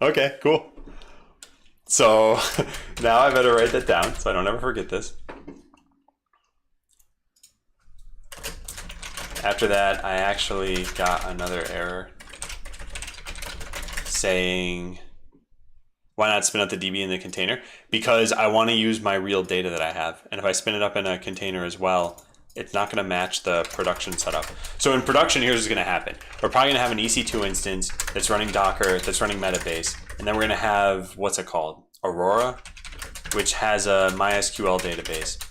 Okay, cool. So now I better write that down so I don't ever forget this. After that, I actually got another error saying, why not spin up the DB in the container? Because I want to use my real data that I have. And if I spin it up in a container as well, it's not going to match the production setup. So in production, here's what's going to happen. We're probably going to have an EC2 instance that's running Docker, that's running Metabase. And then we're going to have, what's it called? Aurora, which has a MySQL database.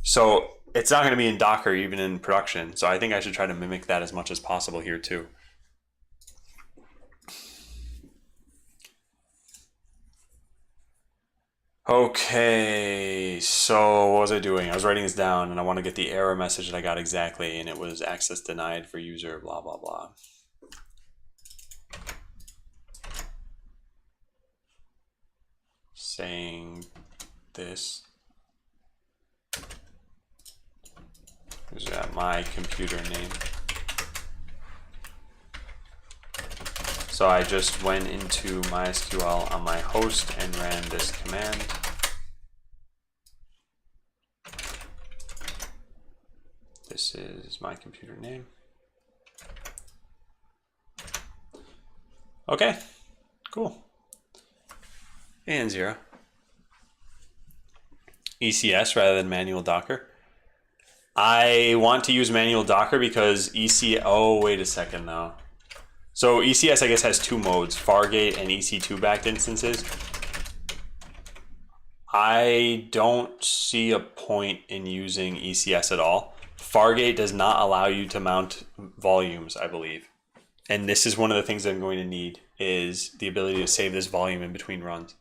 So it's not going to be in Docker even in production. So I think I should try to mimic that as much as possible here too. Okay, so what was I doing? I was writing this down and I want to get the error message that I got exactly, and it was access denied for user blah blah blah. Saying this is at my computer name. So I just went into MySQL on my host and ran this command. This is my computer name. Okay, cool. And 0. ECS rather than manual Docker. I want to use manual Docker because oh, wait a second though. So ECS, I guess, has two modes, Fargate and EC2 backed instances. I don't see a point in using ECS at all. Fargate does not allow you to mount volumes, I believe. And this is one of the things I'm going to need, is the ability to save this volume in between runs.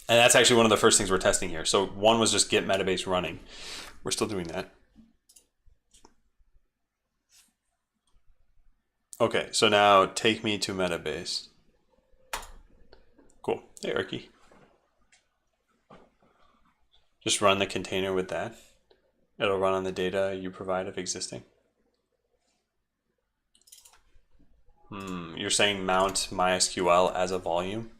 And that's actually one of the first things we're testing here. So one was just get Metabase running. We're still doing that. Okay, so now take me to Metabase. Cool. Hey, Erky. Just run the container with that. It'll run on the data you provide if existing. You're saying mount MySQL as a volume?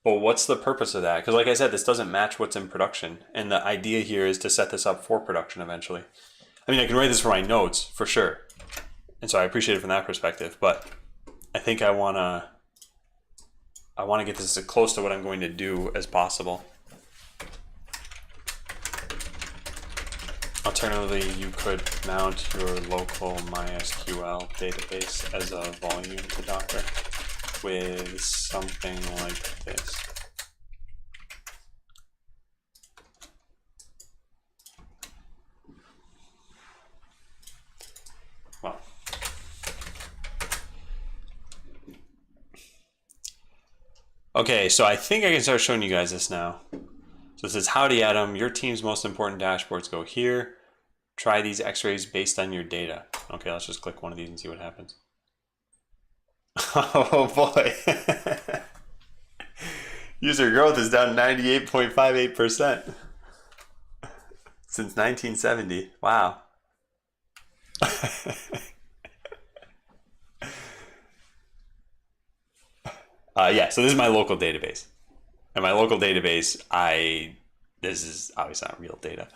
Well, what's the purpose of that? Because like I said, this doesn't match what's in production. And the idea here is to set this up for production eventually. I mean, I can write this for my notes, for sure. And so I appreciate it from that perspective. But I think I want to get this as close to what I'm going to do as possible. Alternatively, you could mount your local MySQL database as a volume to Docker with something like this. Well, okay, so I think I can start showing you guys this now. So it says, howdy Adam, your team's most important dashboards go here. Try these x-rays based on your data. Okay, let's just click one of these and see what happens. Oh boy. User growth is down 98.58% since 1970. Wow. Yeah, so this is my local database. And my local database, this is obviously not real data.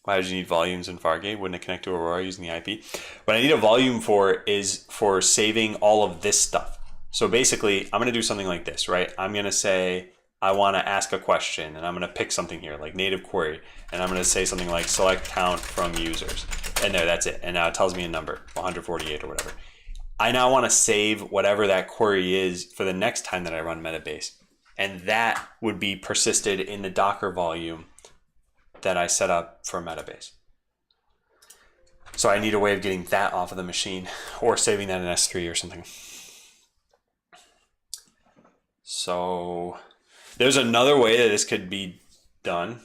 Why would you need volumes in Fargate? Wouldn't it connect to Aurora using the IP? What I need a volume for is for saving all of this stuff. So basically, I'm going to do something like this, right? I'm going to say, I want to ask a question, and I'm going to pick something here, like native query, and I'm going to say something like select count from users. And there, that's it. And now it tells me a number, 148 or whatever. I now want to save whatever that query is for the next time that I run Metabase. And that would be persisted in the Docker volume that I set up for Metabase. So I need a way of getting that off of the machine or saving that in S3 or something. So there's another way that this could be done.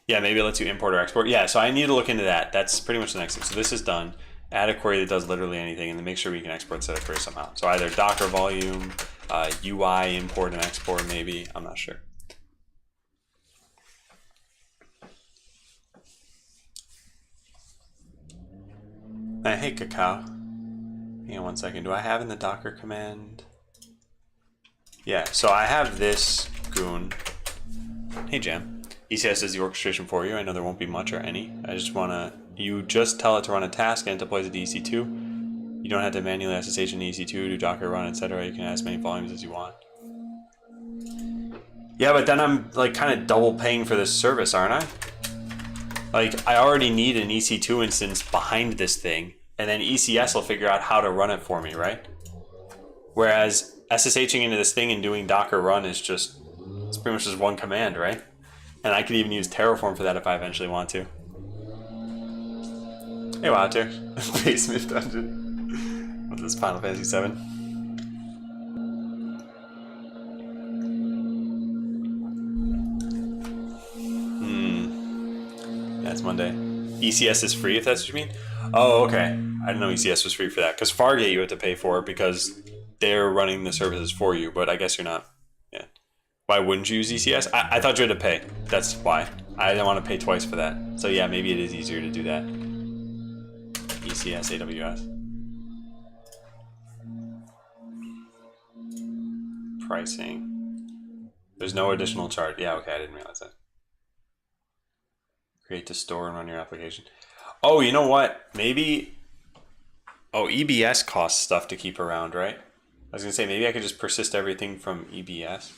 Yeah, maybe it lets you import or export. Yeah, so I need to look into that. That's pretty much the next thing. So this is done. Add a query that does literally anything, and then make sure we can export set a query somehow. So either Docker volume, UI import and export, maybe. I'm not sure. Hey, Cacao. Hang on one second. Do I have in the Docker command? Yeah, so I have this goon. Hey, Jam. ECS does the orchestration for you. I know there won't be much or any. I just want to, you just tell it to run a task and it deploys it to EC2. You don't have to manually SSH in EC2, do Docker run, etc. You can add as many volumes as you want. Yeah, but then I'm like kind of double paying for this service, aren't I? Like, I already need an EC2 instance behind this thing, and then ECS will figure out how to run it for me, right? Whereas SSHing into this thing and doing Docker run is just, it's pretty much just one command, right? And I could even use Terraform for that if I eventually want to. Hey, Walter. Basement Dungeon. What's this, Final Fantasy 7? That's Monday. ECS is free, if that's what you mean? Oh, okay. I didn't know ECS was free for that. Because Fargate you have to pay for because they're running the services for you, but I guess you're not. Yeah. Why wouldn't you use ECS? I thought you had to pay. That's why. I didn't want to pay twice for that. So yeah, maybe it is easier to do that. ECS, AWS. Pricing. There's no additional charge. Yeah, okay, I didn't realize that. Create to store and run your application. Oh, you know what? Maybe... Oh, EBS costs stuff to keep around, right? I was going to say, maybe I could just persist everything from EBS.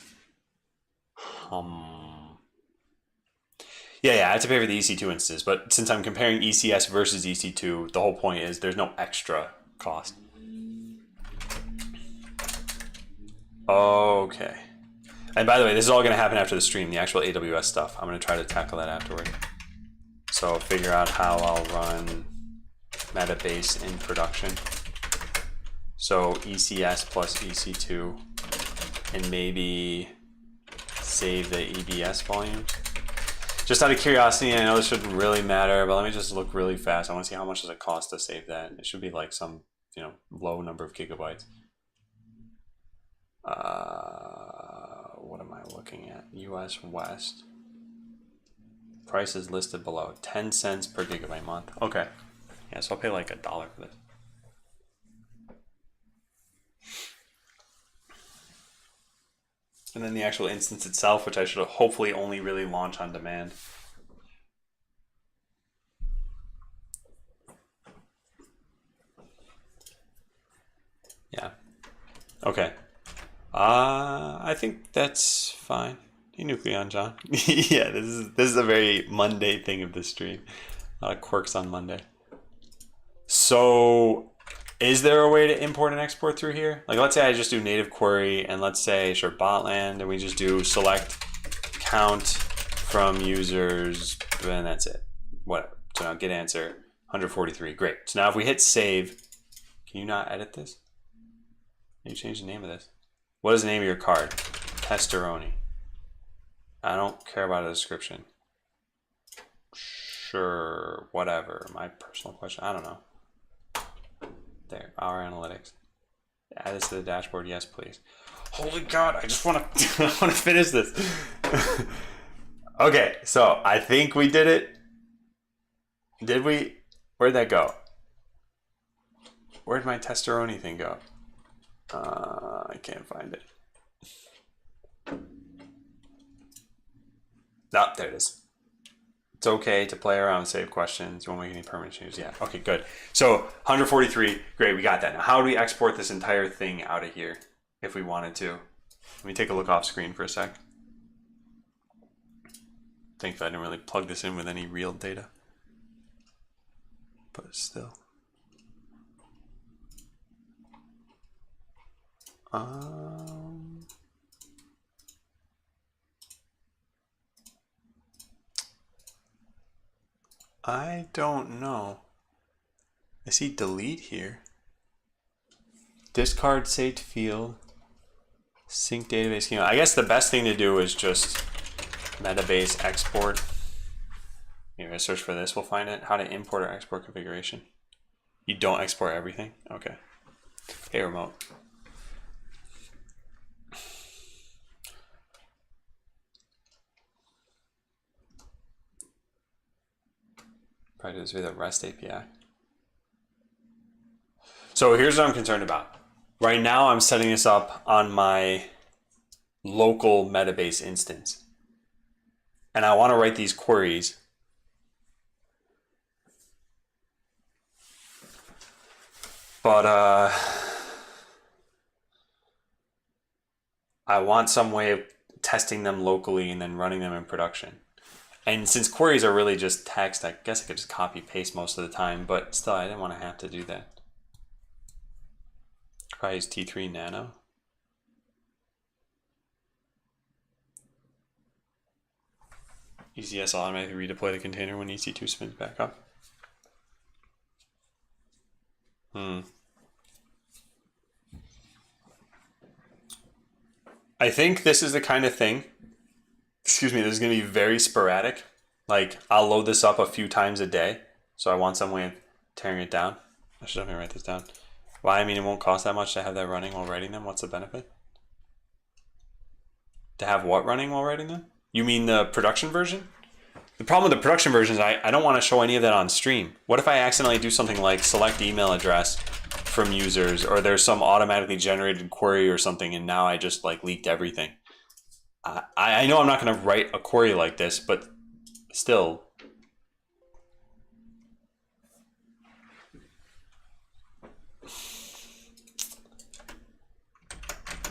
Yeah, I have to pay for the EC2 instance, but since I'm comparing ECS versus EC2, the whole point is there's no extra cost. Okay. And by the way, this is all going to happen after the stream, the actual AWS stuff. I'm going to try to tackle that afterward. So figure out how I'll run Metabase in production. So ECS plus EC2, and maybe save the EBS volumes. Just out of curiosity, I know this shouldn't really matter, but let me just look really fast. I want to see how much does it cost to save that. It should be like some, low number of gigabytes. What am I looking at? US West. Price is listed below. 10 cents per gigabyte month. Okay. Yeah, so I'll pay like $1 for this. And then the actual instance itself, which I should hopefully only really launch on demand. Yeah. Okay. I think that's fine. Hey, Nucleon John. Yeah, this is a very Monday thing of this stream. A lot of quirks on Monday. So, is there a way to import and export through here? Like, let's say I just do native query, and let's say, sure, botland, and we just do select count from users, and that's it. Whatever. So now get answer, 143. Great. So now if we hit save, can you not edit this? Can you change the name of this? What is the name of your card? Testeroni. I don't care about a description. Sure, whatever. My personal question. I don't know. There, our analytics. Add this to the dashboard. Yes, please. Holy God, I just want to I want to finish this. Okay, so I think we did it. Did we? Where'd that go? Where'd my testeroni thing go? I can't find it. No, there it is. It's okay to play around and save questions. You won't make any permanent changes. Yeah, okay, good. So 143, great, we got that. Now how do we export this entire thing out of here if we wanted to? Let me take a look off screen for a sec. Thankfully I didn't really plug this in with any real data. But still. I don't know. I see delete here. Discard saved field. Sync database schema. I guess the best thing to do is just metabase export. Maybe I search for this, we'll find it. How to import or export configuration. You don't export everything? Okay. Hey, remote. Probably do this with a REST API. So here's what I'm concerned about. Right now I'm setting this up on my local metabase instance. And I want to write these queries. But I want some way of testing them locally and then running them in production. And since queries are really just text, I guess I could just copy paste most of the time, but still I didn't want to have to do that. Probably use T3 Nano. ECS automatically redeploy the container when EC2 spins back up. I think this is the kind of thing, excuse me, this is going to be very sporadic. Like, I'll load this up a few times a day, so I want some way of tearing it down. I should definitely write this down. Why? I mean, it won't cost that much to have that running while writing them. What's the benefit? To have what running while writing them? You mean the production version? The problem with the production version is I don't want to show any of that on stream. What if I accidentally do something like select email address from users, or there's some automatically generated query or something, and now I just like leaked everything? I know I'm not going to write a query like this, but still.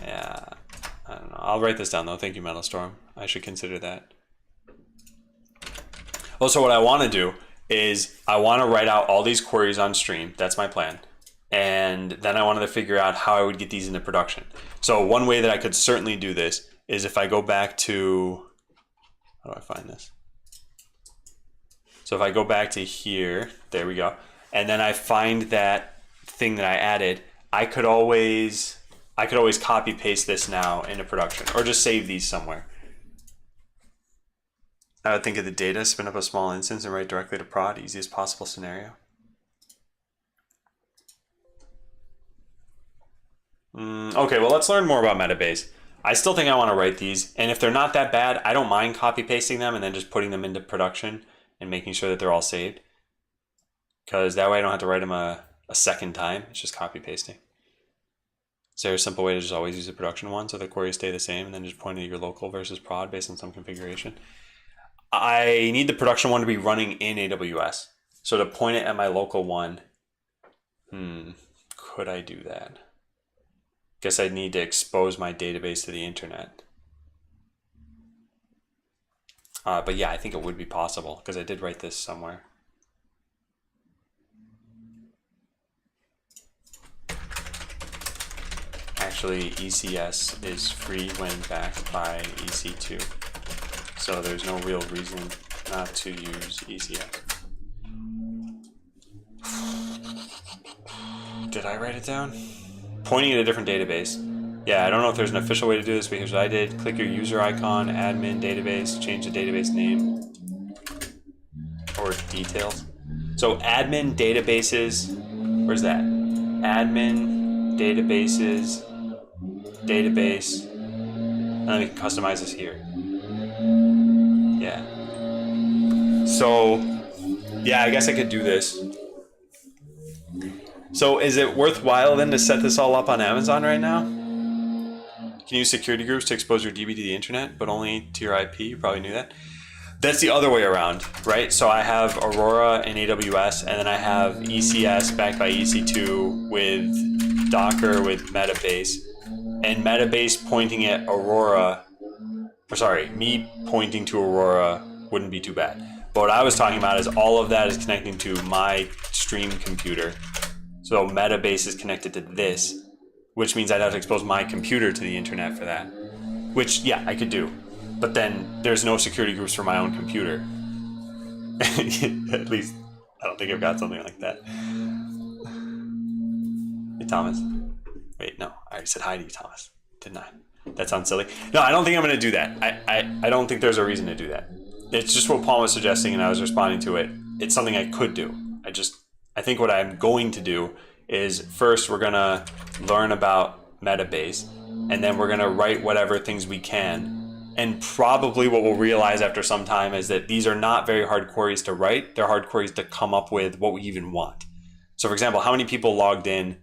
Yeah, I don't know. I'll write this down though. Thank you, Metalstorm. I should consider that. Also, what I want to do is I want to write out all these queries on stream. That's my plan. And then I wanted to figure out how I would get these into production. So one way that I could certainly do this is if I go back to, how do I find this? So if I go back to here, there we go. And then I find that thing that I added, I could always copy paste this now into production, or just save these somewhere. I would think of the data, spin up a small instance and write directly to prod, easiest possible scenario. Okay, well, let's learn more about Metabase. I still think I want to write these, and if they're not that bad, I don't mind copy pasting them and then just putting them into production and making sure that they're all saved. Because that way I don't have to write them a second time, it's just copy pasting. Is there a simple way to just always use the production one so the queries stay the same and then just point to your local versus prod based on some configuration? I need the production one to be running in AWS. So to point it at my local one, could I do that? Guess I'd need to expose my database to the internet. But yeah, I think it would be possible because I did write this somewhere. Actually, ECS is free when backed by EC2. So there's no real reason not to use ECS. Did I write it down? Pointing at a different database. Yeah, I don't know if there's an official way to do this, but here's what I did. Click your user icon, admin database, change the database name, or details. So admin databases, where's that? Admin databases, database, and then we can customize this here. Yeah. So, yeah, I guess I could do this. So is it worthwhile then to set this all up on Amazon right now? Can you use security groups to expose your DB to the internet, but only to your IP? You probably knew that. That's the other way around, right? So I have Aurora and AWS, and then I have ECS backed by EC2 with Docker with Metabase. And Metabase pointing at Aurora, or sorry, me pointing to Aurora wouldn't be too bad. But what I was talking about is all of that is connecting to my stream computer. So Metabase is connected to this, which means I'd have to expose my computer to the internet for that. Which, yeah, I could do. But then there's no security groups for my own computer. At least, I don't think I've got something like that. Hey, Thomas. Wait, no, I already said hi to you, Thomas. Didn't I? That sounds silly. No, I don't think I'm going to do that. I don't think there's a reason to do that. It's just what Paul was suggesting, and I was responding to it. It's something I could do. I think what I'm going to do is first we're going to learn about Metabase, and then we're going to write whatever things we can. And probably what we'll realize after some time is that these are not very hard queries to write. They're hard queries to come up with what we even want. So for example, how many people logged in?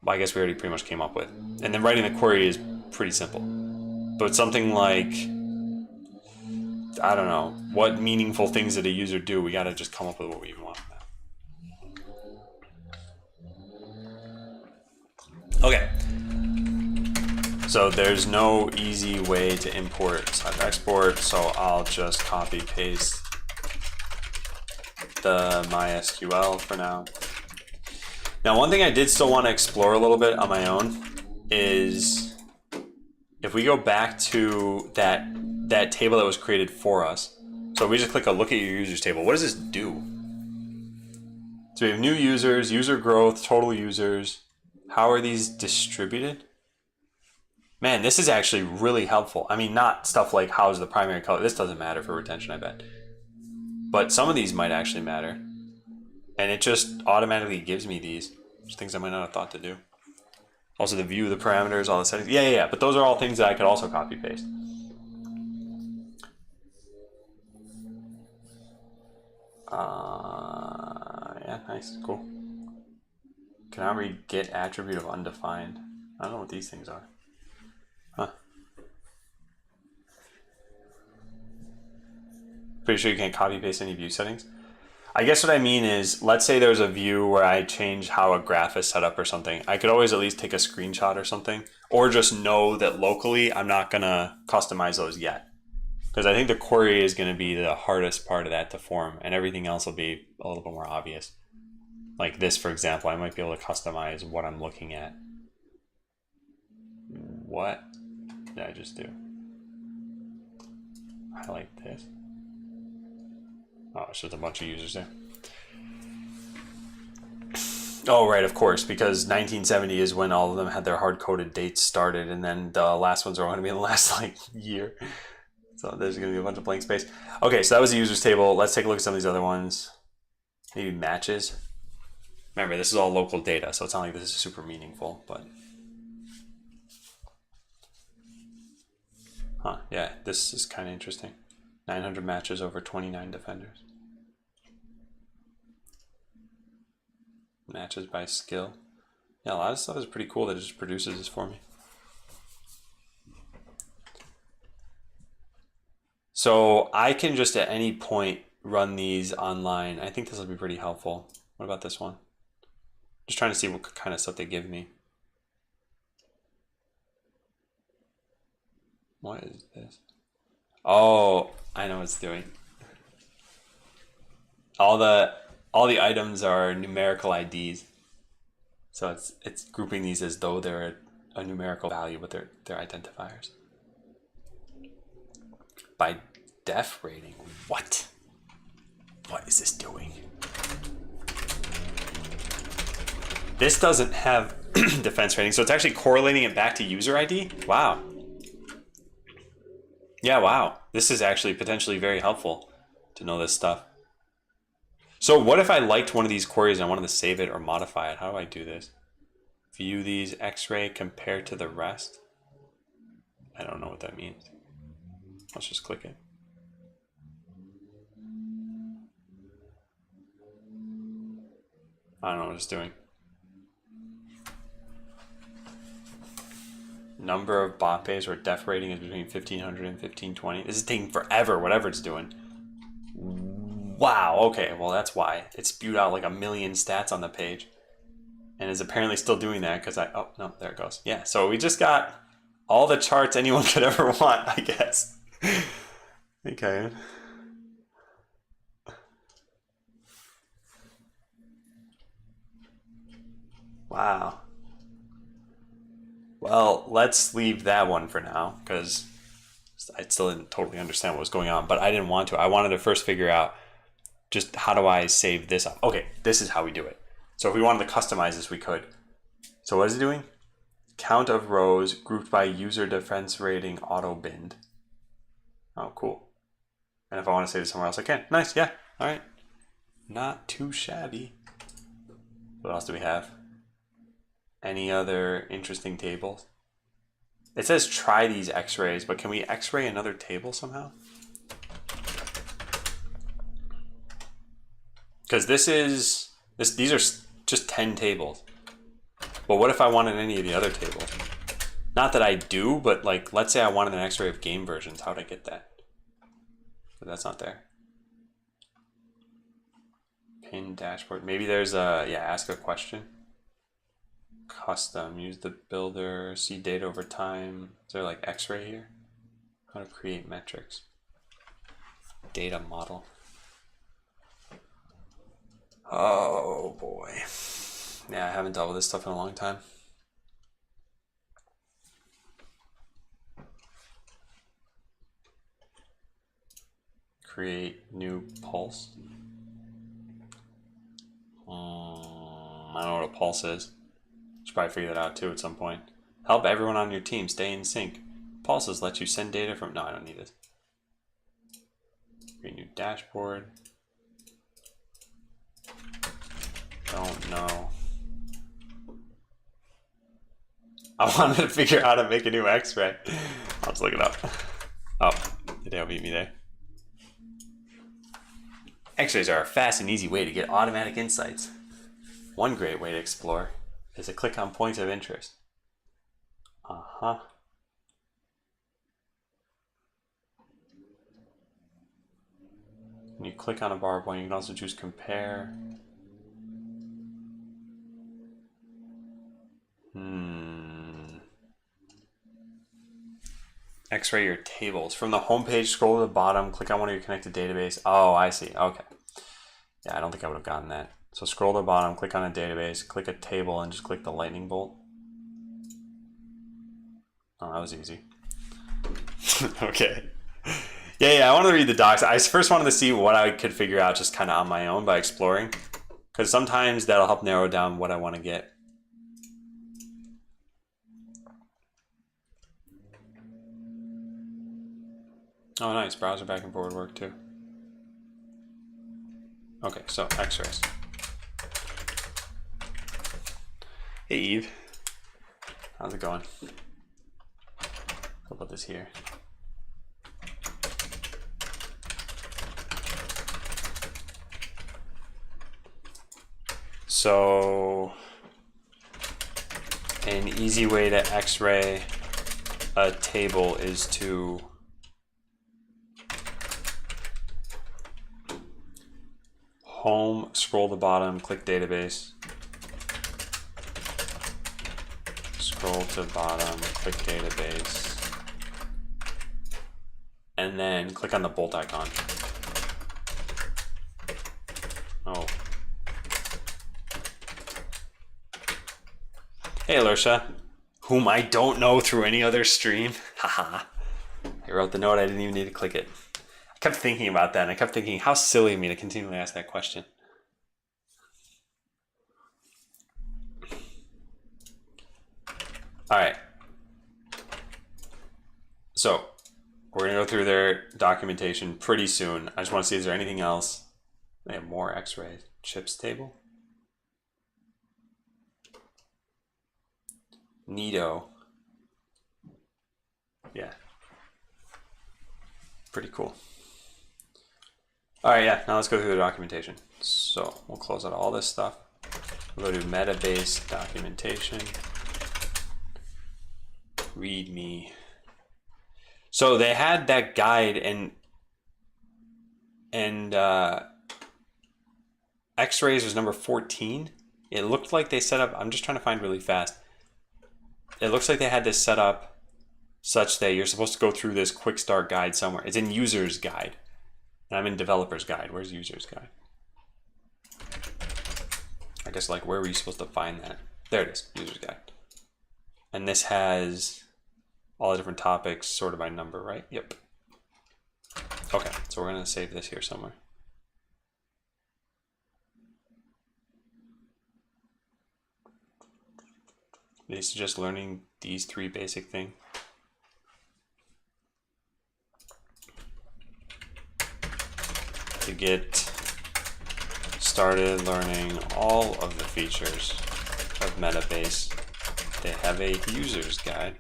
Well, I guess we already pretty much came up with. And then writing the query is pretty simple. But something like, I don't know, what meaningful things did a user do? We got to just come up with what we even want from that. Okay. So there's no easy way to import / export, so I'll just copy paste the MySQL for now. Now, one thing I did still want to explore a little bit on my own is if we go back to that table that was created for us. So we just click a look at your users table. What does this do? So we have new users, user growth, total users. How are these distributed? Man, this is actually really helpful. I mean, not stuff like how's the primary color. This doesn't matter for retention, I bet. But some of these might actually matter. And it just automatically gives me these. Just things I might not have thought to do. Also the view, the parameters, all the settings. Yeah. But those are all things that I could also copy paste. Yeah, nice, cool. Cannot read get attribute of undefined. I don't know what these things are. Huh. Pretty sure you can't copy paste any view settings. I guess what I mean is, let's say there's a view where I change how a graph is set up or something. I could always at least take a screenshot or something, or just know that locally I'm not gonna customize those yet. Because I think the query is gonna be the hardest part of that to form, and everything else will be a little bit more obvious. Like this, for example, I might be able to customize what I'm looking at. What did I just do? Highlight this. Oh, it's just a bunch of users there. Oh, right, of course, because 1970 is when all of them had their hard-coded dates started, and then the last ones are going to be in the last, like, year. So there's going to be a bunch of blank space. Okay, so that was the users table. Let's take a look at some of these other ones. Maybe matches. Remember, this is all local data, so it's not like this is super meaningful, but... Huh, yeah, this is kind of interesting. 900 matches over 29 defenders. Matches by skill. Yeah, a lot of stuff is pretty cool that it just produces this for me. So I can just at any point run these online. I think this will be pretty helpful. What about this one? Just trying to see what kind of stuff they give me. What is this? Oh, I know what it's doing. All the items are numerical IDs. So it's grouping these as though they're a numerical value, but they're identifiers. By def rating. What? What is this doing? This doesn't have defense rating, so it's actually correlating it back to user ID? Wow. Yeah, wow. This is actually potentially very helpful to know this stuff. So what if I liked one of these queries and I wanted to save it or modify it? How do I do this? View these X-ray compared to the rest. I don't know what that means. Let's just click it. I don't know what it's doing. Number of bot bays where def rating is between 1500 and 1520. This is taking forever, whatever it's doing. Wow, okay, well that's why. It spewed out like a million stats on the page. And is apparently still doing that because oh no, there it goes. Yeah, so we just got all the charts anyone could ever want, I guess. Okay. Wow. Well, let's leave that one for now because I still didn't totally understand what was going on, but I didn't want to. I wanted to first figure out just how do I save this up. Okay, this is how we do it. So if we wanted to customize this, we could. So what is it doing? Count of rows grouped by user defense rating auto binned. Oh, cool. And if I want to save it somewhere else, I can. Nice, yeah. All right. Not too shabby. What else do we have? Any other interesting tables? It says try these x-rays, but can we x-ray another table somehow? Because these are just 10 tables. But what if I wanted any of the other tables? Not that I do, but like, let's say I wanted an x-ray of game versions. How would I get that? But that's not there. Pin dashboard. Maybe there's a, yeah, ask a question. Custom, use the builder, see data over time. Is there like x-ray here? How to create metrics. Data model. Oh boy. Yeah, I haven't dealt with this stuff in a long time. Create new pulse. I don't know what a pulse is. Should probably figure that out too at some point. Help everyone on your team stay in sync. Pulses let you send data from... No, I don't need this. Create new dashboard. Don't know. I wanted to figure out how to make a new x-ray. I'll just look it up. Oh, Hideo beat me there. X-rays are a fast and easy way to get automatic insights. One great way to explore is to click on points of interest. Uh-huh. When you click on a bar point, you can also choose compare. X-ray your tables. From the home page, scroll to the bottom, click on one of your connected database. Oh, I see. Okay. Yeah, I don't think I would have gotten that. So scroll to the bottom, click on a database, click a table, and just click the lightning bolt. Oh, that was easy. Okay. Yeah, I want to read the docs. I first wanted to see what I could figure out just kind of on my own by exploring. Because sometimes that'll help narrow down what I want to get. Oh, nice. Browser back and forward work too. Okay, so x-rays. Hey, Eve. How's it going? I'll put this here. So, an easy way to x-ray a table is to home, scroll to the bottom, click database. Scroll to the bottom, click database. And then click on the bolt icon. Oh. Hey, Lursha, whom I don't know through any other stream. Haha. I wrote the note, I didn't even need to click it. I kept thinking about that, and I kept thinking, how silly of me to continually ask that question. All right. So, we're going to go through their documentation pretty soon. I just want to see, is there anything else? They have more x-ray chips table. Neato. Yeah. Pretty cool. All right, yeah, now let's go through the documentation. So we'll close out all this stuff. We'll go to Metabase documentation. README. So they had that guide and X-rays was number 14. It looked like they set up, I'm just trying to find really fast. It looks like they had this set up such that you're supposed to go through this quick start guide somewhere. It's in user's guide. And I'm in developer's guide. Where's user's guide? I guess like where were you supposed to find that? There it is, user's guide. And this has all the different topics sorted by number, right? Yep. Okay, so we're gonna save this here somewhere. This is just learning these 3 basic things. To get started learning all of the features of Metabase, they have a user's guide.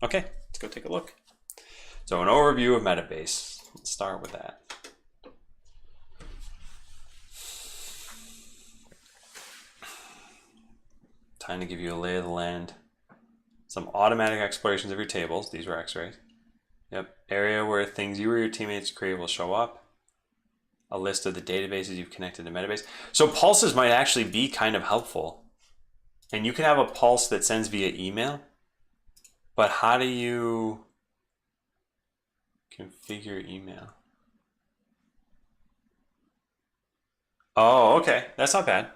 Okay, let's go take a look. So an overview of Metabase. Let's start with that. Time to give you a lay of the land. Some automatic explorations of your tables. These were X-rays. Yep. Area where things you or your teammates create will show up. A list of the databases you've connected to Metabase. So pulses might actually be kind of helpful. And you can have a pulse that sends via email. But how do you configure email? Oh, okay. That's not bad.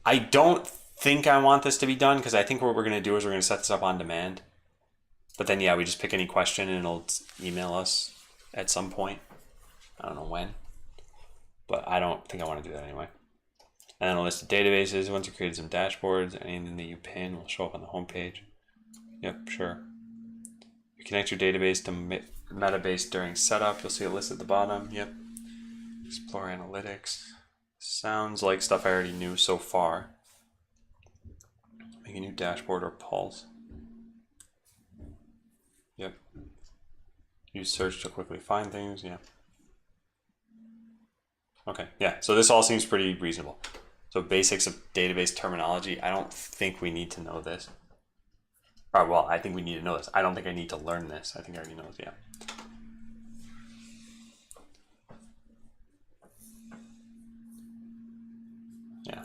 I don't think I want this to be done because I think what we're going to do is we're going to set this up on demand. But then, yeah, we just pick any question and it'll email us at some point. I don't know when. But I don't think I want to do that anyway. And then a list of databases. Once you created some dashboards, anything that you pin will show up on the home page. Yep, sure. You connect your database to Metabase during setup. You'll see a list at the bottom. Yep. Explore analytics. Sounds like stuff I already knew so far. Make a new dashboard or pulse. Yep. Use search to quickly find things. Yeah. Okay. Yeah. So this all seems pretty reasonable. So basics of database terminology. I don't think we need to know this. Or, well, I think we need to know this. I don't think I need to learn this. I think I already know this. Yeah. Yeah.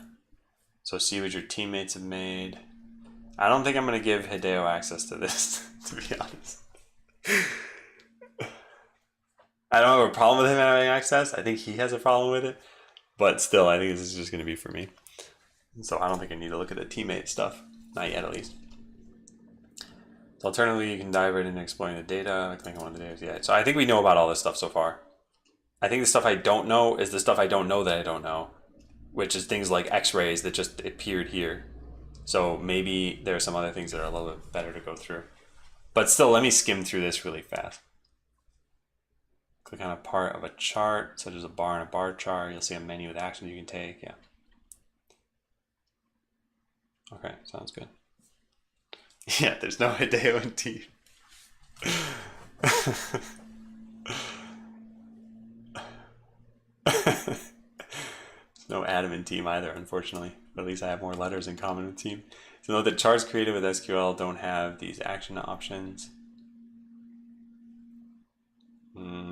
So see what your teammates have made. I don't think I'm going to give Hideo access to this, to be honest. I don't have a problem with him having access. I think he has a problem with it. But still, I think this is just going to be for me. So I don't think I need to look at the teammate stuff. Not yet, at least. So alternatively, you can dive right into exploring the data. I think I want the data. Yeah. So I think we know about all this stuff so far. I think the stuff I don't know is the stuff I don't know that I don't know, which is things like X-rays that just appeared here. So maybe there are some other things that are a little bit better to go through. But still, let me skim through this really fast. Click on a part of a chart, such as a bar and a bar chart. You'll see a menu with actions you can take. Yeah. Okay, sounds good. Yeah, there's no Hideo in team. There's no Adam in team either, unfortunately. But at least I have more letters in common with team. So note that charts created with SQL don't have these action options.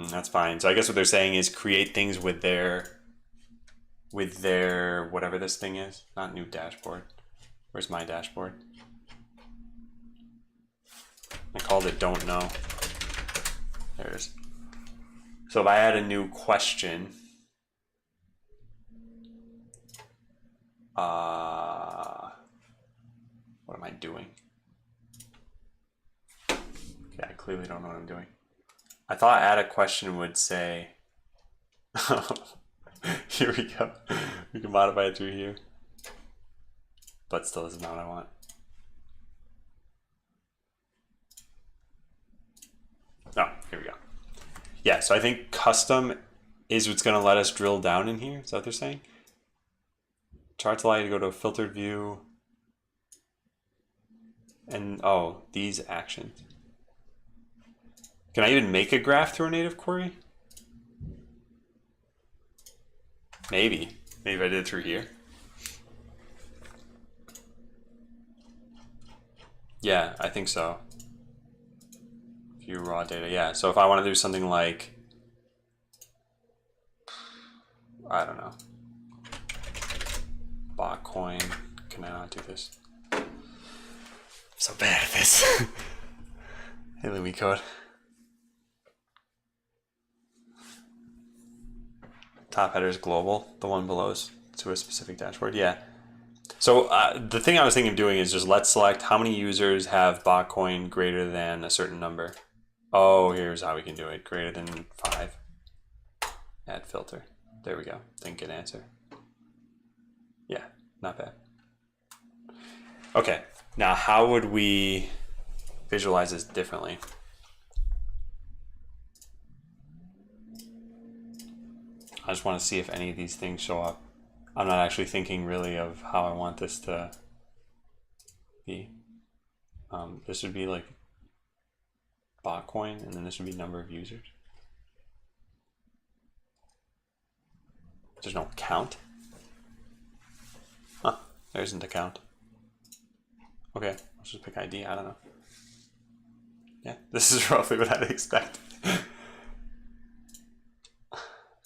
That's fine. So I guess what they're saying is create things with their whatever this thing is. Not new dashboard. Where's my dashboard? I called it don't know. There it is. So if I add a new question, what am I doing? Okay, I clearly don't know what I'm doing. I thought add a question would say, here we go. We can modify it through here. But still, this is not what I want. Oh, here we go. Yeah, so I think custom is what's going to let us drill down in here. Is that what they're saying? charts allow you to go to a filtered view. And oh, these actions. Can I even make a graph through a native query? Maybe. Maybe I did it through here. Yeah, I think so. View raw data. Yeah, so if I want to do something like, I don't know, bot coin, can I not do this? I'm so bad at this. Hey, Lumi code. Top header is global. The one below is to a specific dashboard. Yeah. So the thing I was thinking of doing is just let's select how many users have bot coin greater than a certain number. Oh, here's how we can do it. Greater than 5. Add filter. There we go. Then get answer. Yeah, not bad. Okay, now how would we visualize this differently? I just want to see if any of these things show up. I'm not actually thinking really of how I want this to be. This would be like bot coin, and then this would be number of users. There's no count. Huh, there isn't a count. Okay, let's just pick ID, I don't know. Yeah, this is roughly what I'd expect.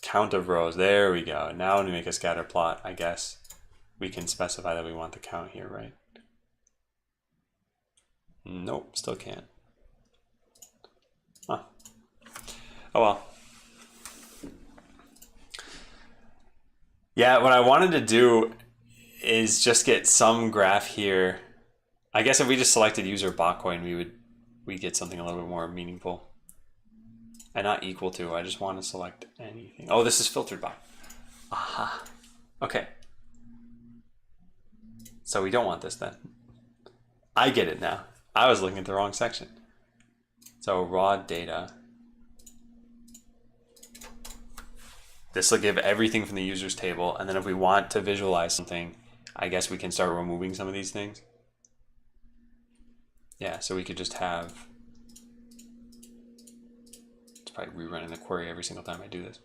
Count of rows, there we go. Now when we make a scatter plot, I guess we can specify that we want the count here, right? Nope, still can't. Huh. Oh well. Yeah, what I wanted to do is just get some graph here. I guess if we just selected user botcoin, we'd get something a little bit more meaningful. And not equal to, I just want to select anything. Oh, this is filtered by. Aha. Okay. So we don't want this then. I get it now. I was looking at the wrong section. So raw data. This will give everything from the users table. And then if we want to visualize something, I guess we can start removing some of these things. Yeah, so we could just have, it's probably rerunning the query every single time I do this.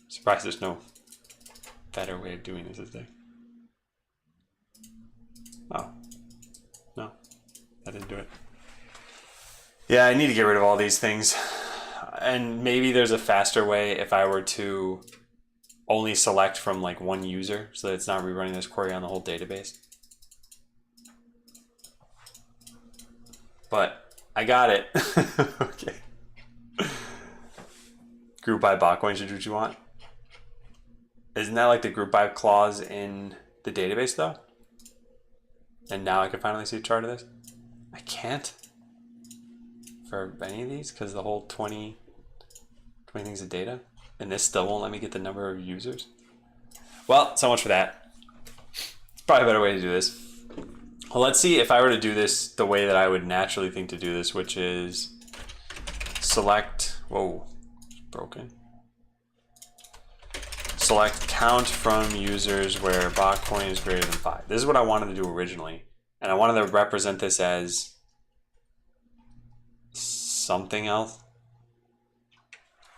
Surprised there's no better way of doing this, is there? Oh, no, I didn't do it. Yeah, I need to get rid of all these things. And maybe there's a faster way if I were to only select from like one user so that it's not rerunning this query on the whole database. But I got it. Okay. Group by botcoin should do what you want. Isn't that like the group by clause in the database though? And now I can finally see a chart of this. I can't for any of these because the whole 20 things of data, and this still won't let me get the number of users. Well, so much for that. Probably a better way to do this. Well, let's see if I were to do this the way that I would naturally think to do this, which is select, whoa, it's broken. Select count from users where botcoin is greater than 5. This is what I wanted to do originally. And I wanted to represent this as something else.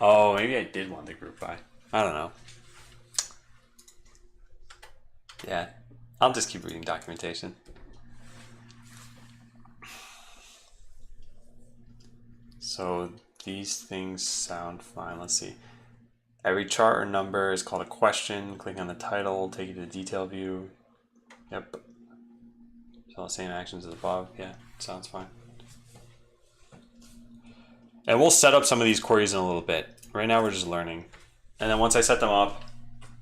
Oh, maybe I did want the group by. I don't know. Yeah, I'll just keep reading documentation. So these things sound fine. Let's see. Every chart or number is called a question. Click on the title, take you to the detail view. Yep. So the same actions as above. Yeah, sounds fine. And we'll set up some of these queries in a little bit. Right now we're just learning. And then once I set them up,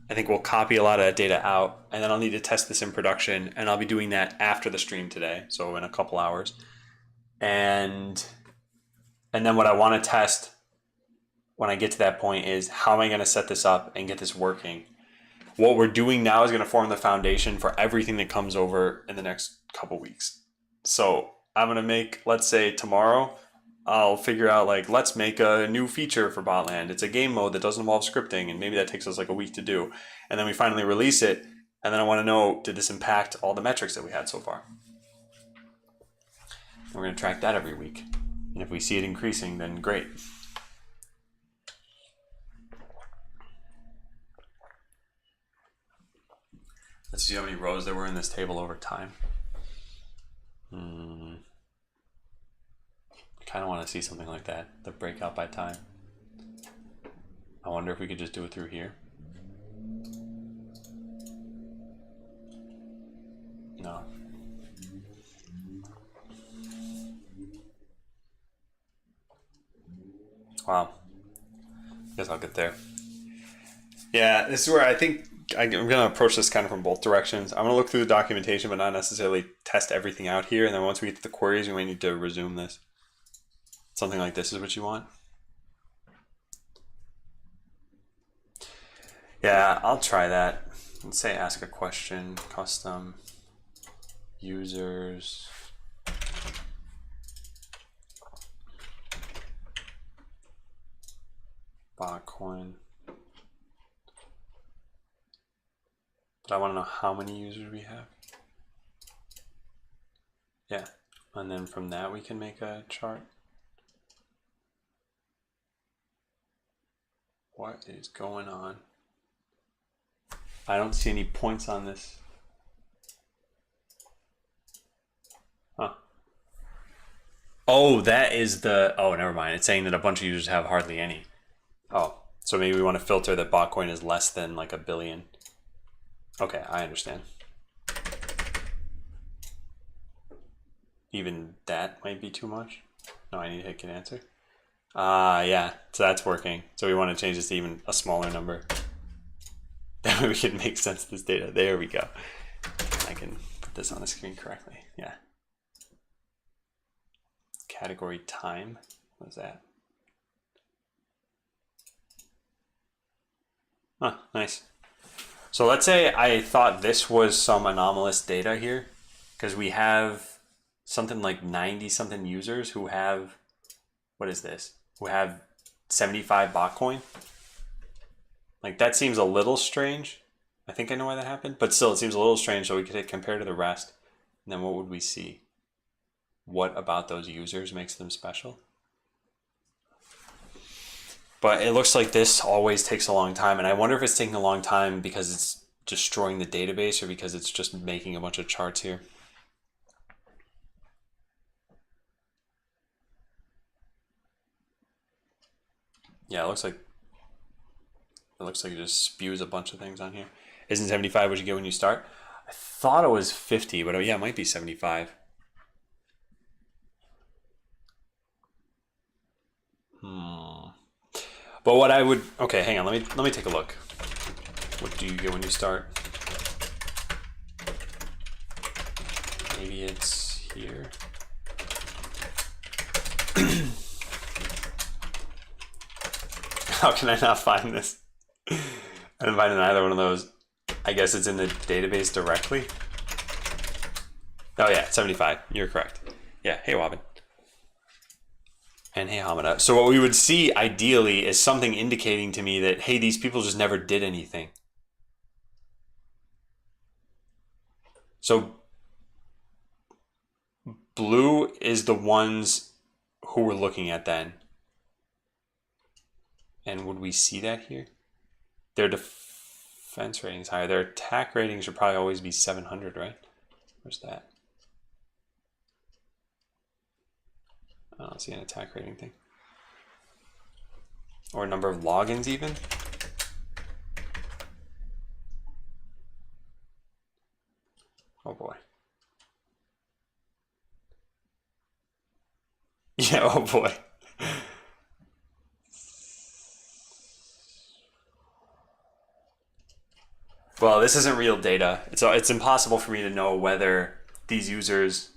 I think we'll copy a lot of that data out, and then I'll need to test this in production, and I'll be doing that after the stream today, so in a couple hours. And then what I want to test when I get to that point is how am I going to set this up and get this working? What we're doing now is going to form the foundation for everything that comes over in the next couple weeks. So I'm going to make, let's say tomorrow, I'll figure out like, let's make a new feature for Botland. It's a game mode that doesn't involve scripting, and maybe that takes us like a week to do. And then we finally release it, and then I want to know, did this impact all the metrics that we had so far? And we're going to track that every week. And if we see it increasing, then great. Let's see how many rows there were in this table over time. Kind of want to see something like that, the breakout by time. I wonder if we could just do it through here. No. Wow. Guess I'll get there. Yeah, this is where I think I'm going to approach this kind of from both directions. I'm going to look through the documentation, but not necessarily test everything out here. And then once we get to the queries, we might need to resume this. Something like this is what you want? Yeah, I'll try that. Let's say ask a question, custom, users. Botcoin. But I want to know how many users we have. Yeah, and then from that we can make a chart. What is going on? I don't see any points on this. Huh. Oh, that is the, oh, never mind. It's saying that a bunch of users have hardly any. Oh, so maybe we want to filter that Botcoin is less than like 1 billion. Okay, I understand. Even that might be too much. No, I need to hit get answer. Yeah, so that's working. So we want to change this to even a smaller number. That way we can make sense of this data. There we go. I can put this on the screen correctly. Yeah. Category time. What is that? Huh, nice. So let's say I thought this was some anomalous data here, because we have something like 90 something users who have, what is this? Who have 75 Botcoin. Like that seems a little strange. I think I know why that happened, but still it seems a little strange. So we could hit compare to the rest, and then what would we see? What about those users makes them special? But it looks like this always takes a long time, and I wonder if it's taking a long time because it's destroying the database or because it's just making a bunch of charts here. Yeah, it looks like it just spews a bunch of things on here. Isn't 75 what you get when you start? I thought it was 50, but yeah, it might be 75. But what I would, okay, hang on, let me take a look. What do you get when you start? Maybe it's here. How can I not find this? I didn't find it in either one of those. I guess it's in the database directly. Oh yeah, 75. You're correct. Yeah, hey Wabin. And hey Hamada. So what we would see ideally is something indicating to me that, hey, these people just never did anything. So blue is the ones who we're looking at then. And would we see that here? Their defense rating is higher. Their attack rating should probably always be 700, right? Where's that? I don't see an attack rating thing. Or number of logins even. Oh boy. Yeah, oh boy. Well, this isn't real data. It's impossible for me to know whether these users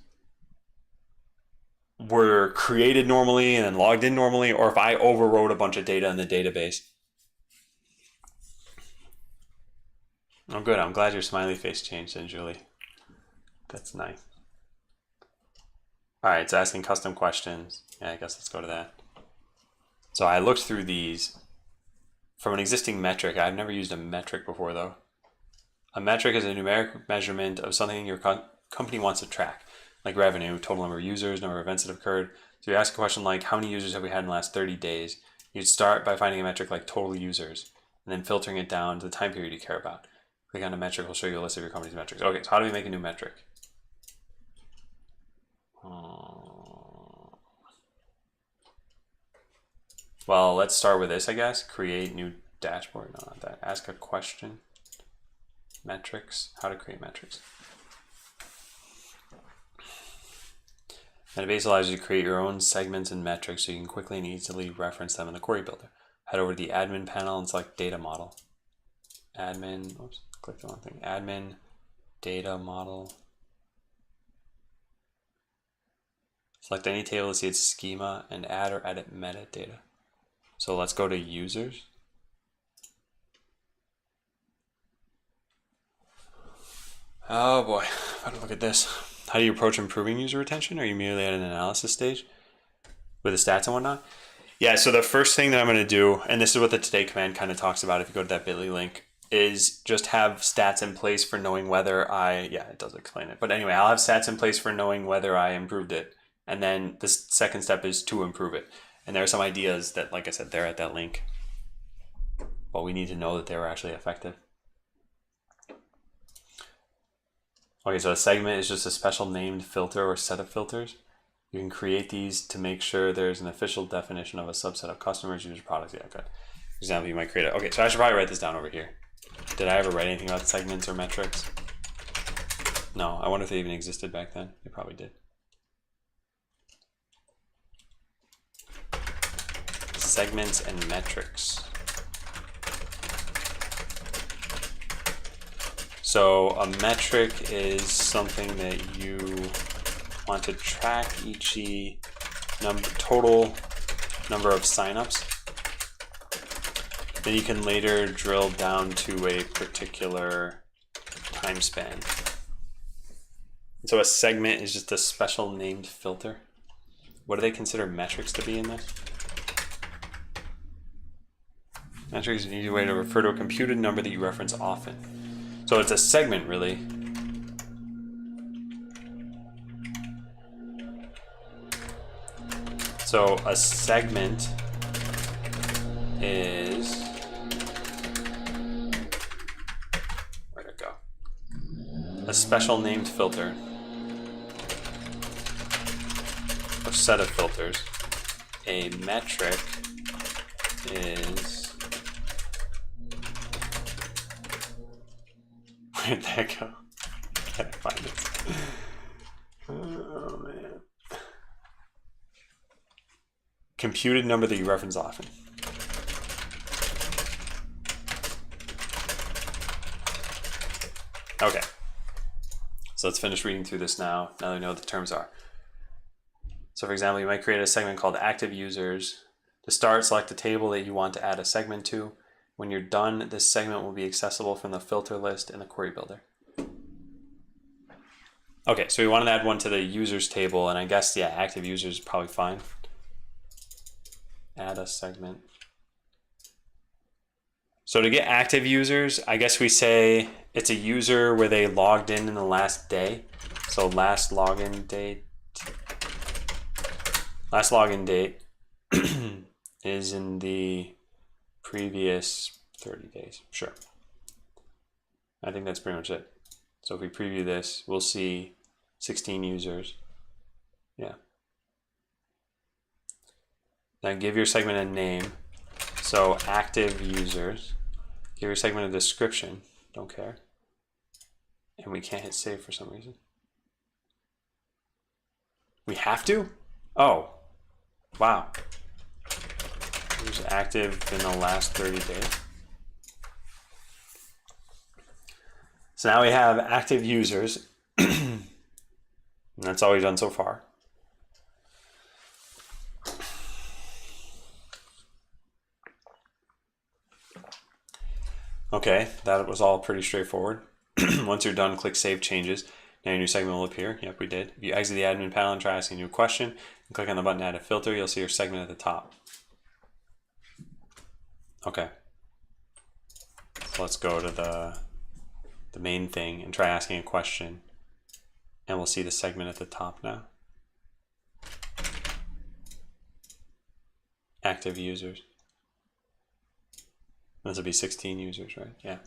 were created normally and then logged in normally, or if I overwrote a bunch of data in the database. Oh, good. I'm glad your smiley face changed then, Julie. That's nice. All right, it's asking custom questions. Yeah, I guess let's go to that. So I looked through these from an existing metric. I've never used a metric before though. A metric is a numeric measurement of something your company wants to track, like revenue, total number of users, number of events that have occurred. So you ask a question like, how many users have we had in the last 30 days? You'd start by finding a metric like total users, and then filtering it down to the time period you care about. Click on a metric, will show you a list of your company's metrics. Okay, so how do we make a new metric? Well, let's start with this, I guess. Create new dashboard. No, not that. Ask a question. Metrics. How to create metrics. And it basically allows you to create your own segments and metrics so you can quickly and easily reference them in the query builder. Head over to the admin panel and select data model. Admin, oops, click the wrong thing. Admin, data model. Select any table to see its schema and add or edit metadata. So let's go to users. Oh boy, how to look at this. How do you approach improving user retention? Are you merely at an analysis stage with the stats and whatnot? Yeah, so the first thing that I'm going to do, and this is what the today command kind of talks about if you go to that bit.ly link, is just have stats in place for knowing whether yeah, it does explain it. But anyway, I'll have stats in place for knowing whether I improved it. And then the second step is to improve it. And there are some ideas that, like I said, they're at that link. But we need to know that they were actually effective. Okay, so a segment is just a special named filter or set of filters. You can create these to make sure there's an official definition of a subset of customers, users, products. Yeah, good. For example, you might create it. Okay, so I should probably write this down over here. Did I ever write anything about segments or metrics? No, I wonder if they even existed back then. They probably did. Segments and metrics. So a metric is something that you want to track each total number of signups. Then you can later drill down to a particular time span. So a segment is just a special named filter. What do they consider metrics to be in this? Metric is an easy way to refer to a computed number that you reference often. So it's a segment, really. So a segment is, where'd it go? A special named filter or set of filters. A metric is, where'd that go? I can't find it. Oh man. Computed number that you reference often. Okay. So let's finish reading through this now that we know what the terms are. So for example, you might create a segment called active users. To start, select the table that you want to add a segment to. When you're done, this segment will be accessible from the filter list in the query builder. Okay, so we wanted to add one to the users table, and I guess, yeah, active users is probably fine. Add a segment. So to get active users, I guess we say it's a user where they logged in the last day. So last login date is in the previous 30 days. Sure. I think that's pretty much it. So if we preview this, we'll see 16 users. Yeah. Now give your segment a name. So active users. Give your segment a description. Don't care. And we can't hit save for some reason. We have to? Oh. Wow. Who's active in the last 30 days? So now we have active users. And that's all we've done so far. Okay, that was all pretty straightforward. Once you're done, click Save Changes. Now your new segment will appear. Yep, we did. If you exit the admin panel and try asking a new question, Click on the button Add a Filter. You'll see your segment at the top. Okay. So let's go to the main thing and try asking a question. And we'll see the segment at the top now. Active users. This will be 16 users, right? Yeah.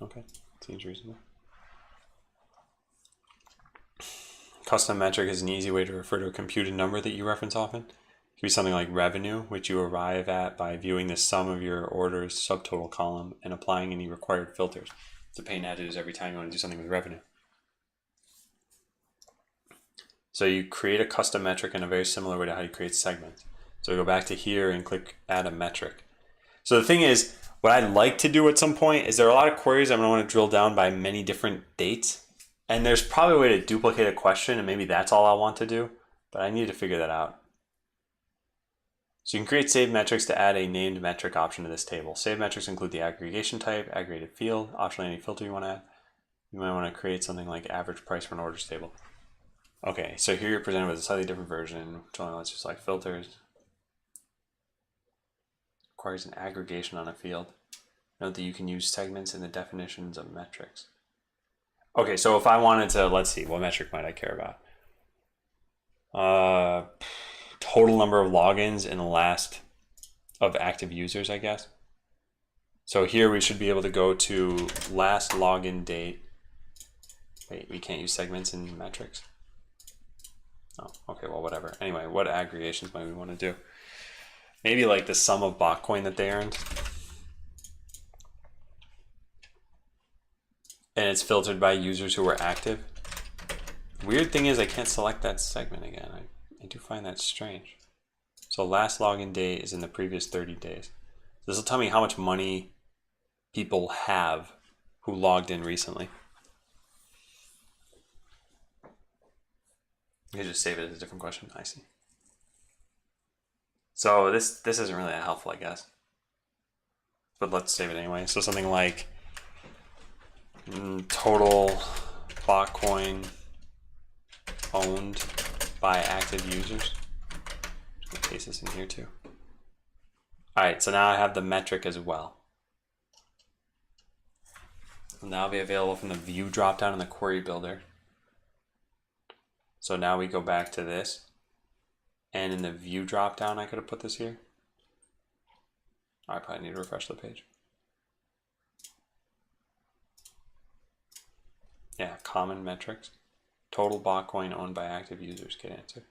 Okay. Seems reasonable. Custom metric is an easy way to refer to a computed number that you reference often. It could be something like revenue, which you arrive at by viewing the sum of your orders subtotal column and applying any required filters. It's a pain to do every time you want to do something with revenue. So you create a custom metric in a very similar way to how you create segments. So we go back to here and click Add a Metric. So the thing is, what I'd like to do at some point is there are a lot of queries I'm going to want to drill down by many different dates. And there's probably a way to duplicate a question, and maybe that's all I want to do, but I need to figure that out. So you can create saved metrics to add a named metric option to this table. Saved metrics include the aggregation type, aggregated field, optionally any filter you want to add. You might want to create something like average price for an orders table. Okay, so here you're presented with a slightly different version, which only lets you select filters. Requires an aggregation on a field. Note that you can use segments in the definitions of metrics. Okay, so if I wanted to, let's see, what metric might I care about? Total number of logins in the last of active users, I guess. So here we should be able to go to last login date. Wait, we can't use segments in metrics. Oh, okay, well, whatever. Anyway, what aggregations might we want to do? Maybe like the sum of Bitcoin that they earned. And it's filtered by users who were active. Weird thing is I can't select that segment again. I do find that strange. So last login date is in the previous 30 days. This will tell me how much money people have who logged in recently. You can just save it as a different question. I see. So this isn't really that helpful, I guess. But let's save it anyway. So something like total Bitcoin owned by active users. I'm gonna paste this in here too. All right, so now I have the metric as well. It'll now be available from the view dropdown in the query builder. So now we go back to this, and in the view dropdown, I could have put this here. I probably need to refresh the page. Yeah, common metrics. Total Bitcoin owned by active users. Good answer.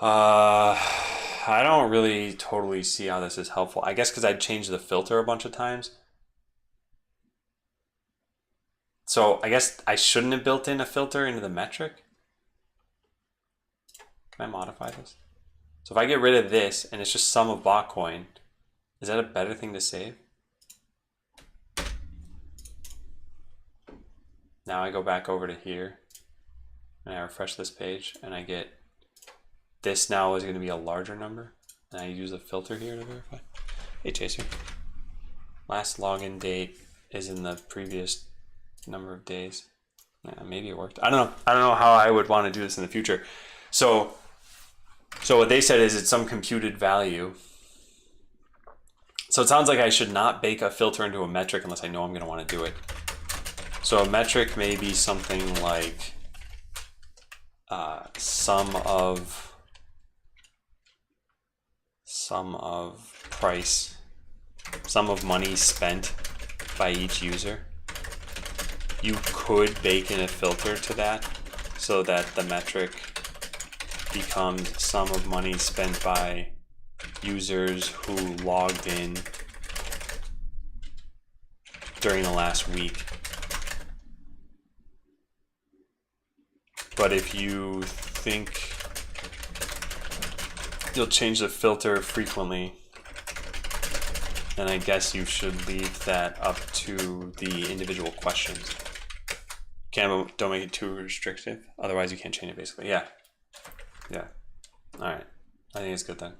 I don't really totally see how this is helpful. I guess because I changed the filter a bunch of times. So I guess I shouldn't have built in a filter into the metric. Can I modify this? So if I get rid of this and it's just sum of Bitcoin, is that a better thing to save? Now I go back over to here and I refresh this page and I get this now is going to be a larger number. And I use the filter here to verify. Hey Chaser. Last login date is in the previous number of days. Yeah, maybe it worked. I don't know how I would want to do this in the future. So what they said is it's some computed value. So it sounds like I should not bake a filter into a metric unless I know I'm going to want to do it. So a metric may be something like sum of price, sum of money spent by each user. You could bake in a filter to that so that the metric becomes sum of money spent by users who logged in during the last week. But if you think you'll change the filter frequently, then I guess you should leave that up to the individual questions. Don't make it too restrictive, otherwise you can't change it basically. Yeah. All right, I think it's good then.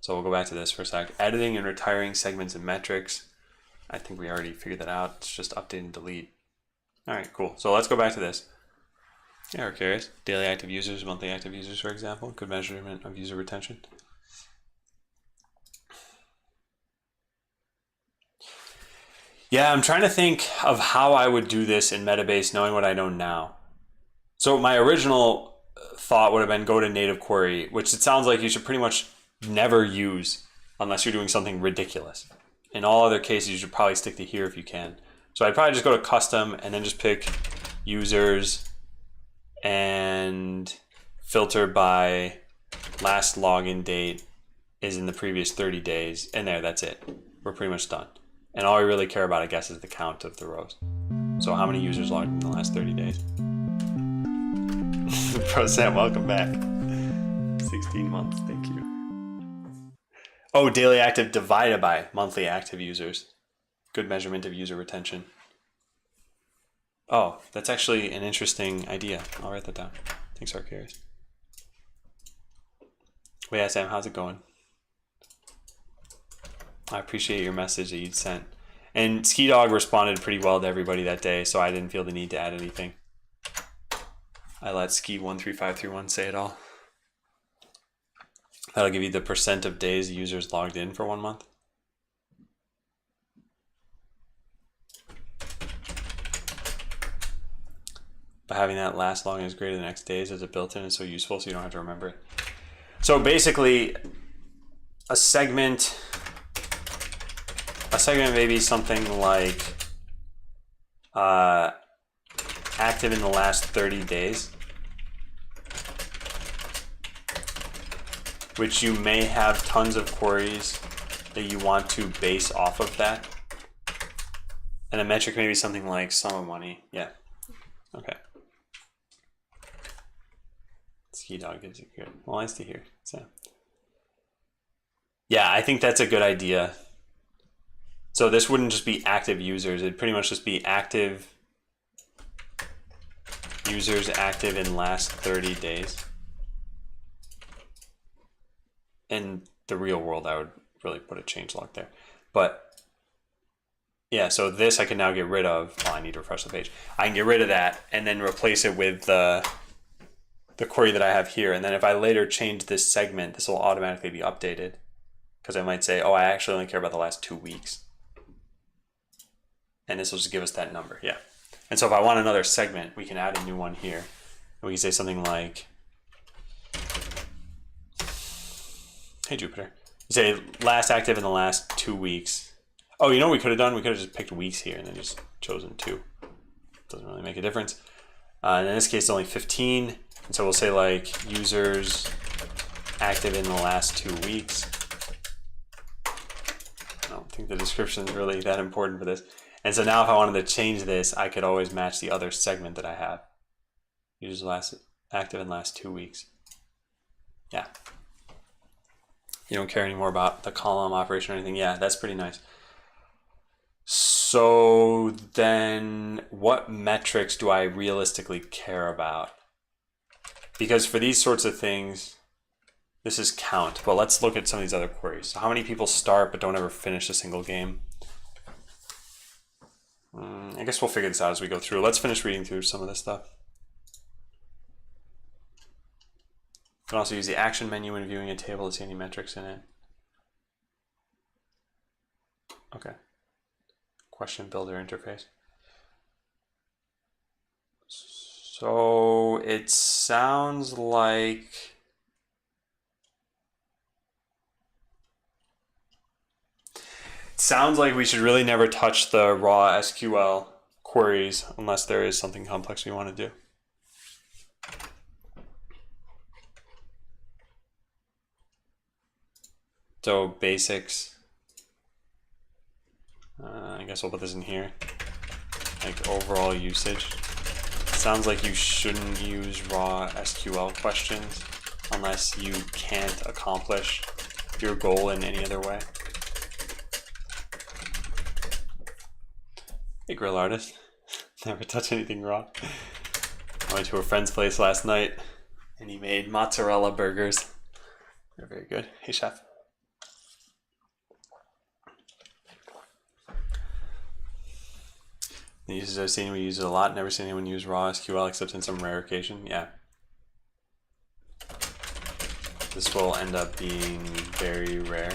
So we'll go back to this for a sec. Editing and retiring segments and metrics. I think we already figured that out. It's just update and delete. All right, cool. So let's go back to this. Yeah, we're curious. Daily active users, monthly active users, for example. Good measurement of user retention. Yeah, I'm trying to think of how I would do this in Metabase knowing what I know now. So my original thought would have been go to native query, which it sounds like you should pretty much never use unless you're doing something ridiculous. In all other cases, you should probably stick to here if you can. So I'd probably just go to custom and then just pick users and filter by last login date is in the previous 30 days. And there, that's it. We're pretty much done. And all we really care about, I guess, is the count of the rows. So how many users logged in the last 30 days? Bro Sam, welcome back. 16 months, thank you. Oh, daily active divided by monthly active users. Good measurement of user retention. Oh, that's actually an interesting idea. I'll write that down. Thanks, Arcarius. Well, yeah, Sam, how's it going? I appreciate your message that you'd sent. And Ski Dog responded pretty well to everybody that day, so I didn't feel the need to add anything. I let Ski13531 say it all. That'll give you the percent of days the users logged in for 1 month. But having that last login is greater than X days as a built-in is so useful so you don't have to remember it. So basically, a segment may be something like active in the last 30 days, which you may have tons of queries that you want to base off of that. And a metric may be something like sum of money. Yeah. Okay. Ski Dog gives you good. Well, nice to hear. So, yeah, I think that's a good idea. So this wouldn't just be active users. It'd pretty much just be active users active in last 30 days. In the real world, I would really put a changelog there. But yeah, so this I can now get rid of. Oh, I need to refresh the page. I can get rid of that and then replace it with the query that I have here. And then if I later change this segment, this will automatically be updated. Because I might say, oh, I actually only care about the last 2 weeks. And this will just give us that number, yeah. And so if I want another segment, we can add a new one here. And we can say something like, hey, Jupiter. You say last active in the last 2 weeks. Oh, you know what we could have done? We could have just picked weeks here and then just chosen 2. Doesn't really make a difference. And in this case, it's only 15. And so we'll say like users active in the last 2 weeks. I don't think the description is really that important for this. And so now if I wanted to change this, I could always match the other segment that I have. Users last active in last 2 weeks. Yeah. You don't care anymore about the column operation or anything. Yeah, that's pretty nice. So then what metrics do I realistically care about? Because for these sorts of things, this is count, but let's look at some of these other queries. So how many people start but don't ever finish a single game? I guess we'll figure this out as we go through. Let's finish reading through some of this stuff. You can also use the action menu when viewing a table to see any metrics in it. Okay. Question builder interface. So it sounds like we should really never touch the raw SQL queries unless there is something complex we want to do. So basics, I guess we'll put this in here, like overall usage. Sounds like you shouldn't use raw SQL questions unless you can't accomplish your goal in any other way. Hey, grill artist. Never touch anything raw. I went to a friend's place last night and he made mozzarella burgers. They're very good. Hey, chef. The uses I've seen, we use it a lot. Never seen anyone use raw SQL except in some rare occasion. Yeah. This will end up being very rare.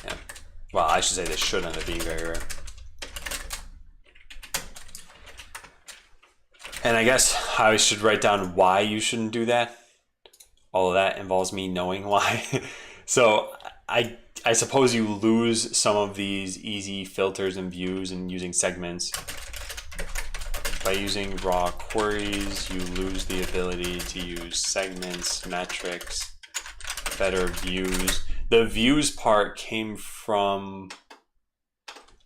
Yeah. Well, I should say this should end up being very rare. And I guess I should write down why you shouldn't do that. All of that involves me knowing why. So I suppose you lose some of these easy filters and views and using segments. By using raw queries, you lose the ability to use segments, metrics, better views. The views part came from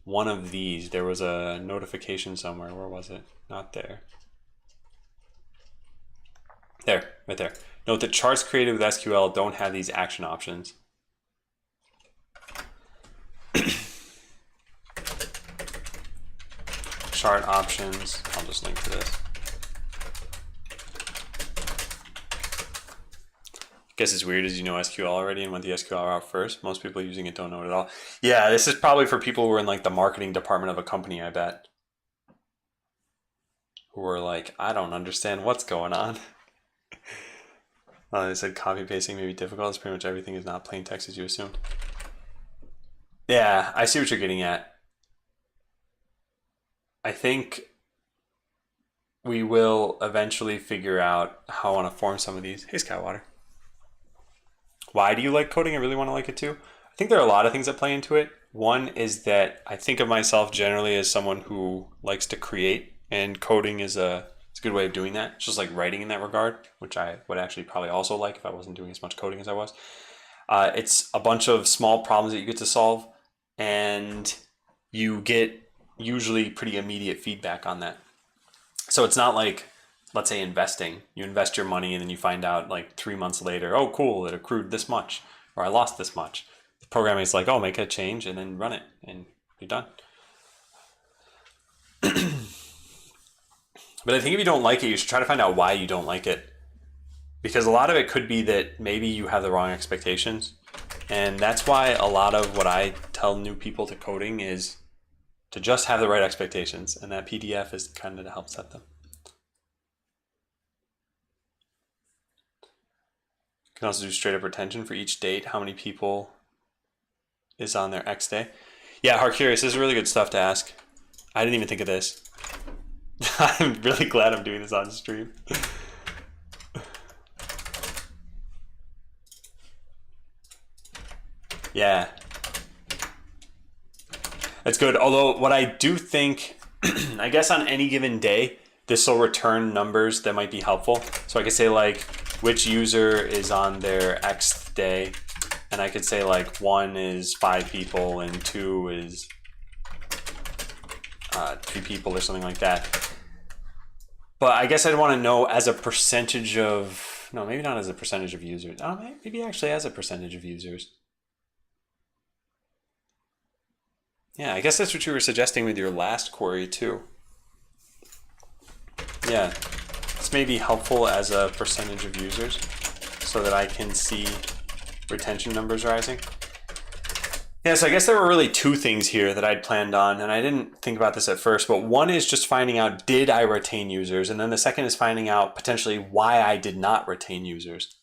one of these. There was a notification somewhere. Where was it? Not there. There, right there. Note that charts created with SQL don't have these action options. Chart options. I'll just link to this. I guess it's weird as you know SQL already and went the SQL route first. Most people using it don't know it at all. Yeah, this is probably for people who are in like the marketing department of a company, I bet. Who are like, I don't understand what's going on. They said copy pasting may be difficult. It's pretty much everything is not plain text as you assumed. Yeah, I see what you're getting at. I think we will eventually figure out how I want to form some of these. Hey, Skywater. Why do you like coding? I really want to like it too. I think there are a lot of things that play into it. One is that I think of myself generally as someone who likes to create, and coding is a good way of doing that. It's just like writing in that regard, which I would actually probably also like if I wasn't doing as much coding as I was. It's a bunch of small problems that you get to solve, and you get usually pretty immediate feedback on that. So it's not like, let's say investing. You invest your money and then you find out like 3 months later, oh cool, it accrued this much, or I lost this much. The programming is like, oh, make a change and then run it and you're done. But I think if you don't like it, you should try to find out why you don't like it. Because a lot of it could be that maybe you have the wrong expectations. And that's why a lot of what I tell new people to coding is to just have the right expectations. And that PDF is kind of to help set them. You can also do straight up retention for each date. How many people is on their X day? Yeah, Hard Curious, this is really good stuff to ask. I didn't even think of this. I'm really glad I'm doing this on stream. Yeah. That's good. Although what I do think, I guess on any given day, this will return numbers that might be helpful. So I could say like, which user is on their Xth day? And I could say like 1 is 5 people and 2 is 3 people or something like that. But I guess I'd want to know as a percentage of, no, maybe not as a percentage of users. Oh, maybe actually as a percentage of users. Yeah, I guess that's what you were suggesting with your last query too. Yeah, this may be helpful as a percentage of users so that I can see retention numbers rising. Yeah, so I guess there were really 2 things here that I'd planned on, and I didn't think about this at first, but one is just finding out, did I retain users? And then the second is finding out potentially why I did not retain users.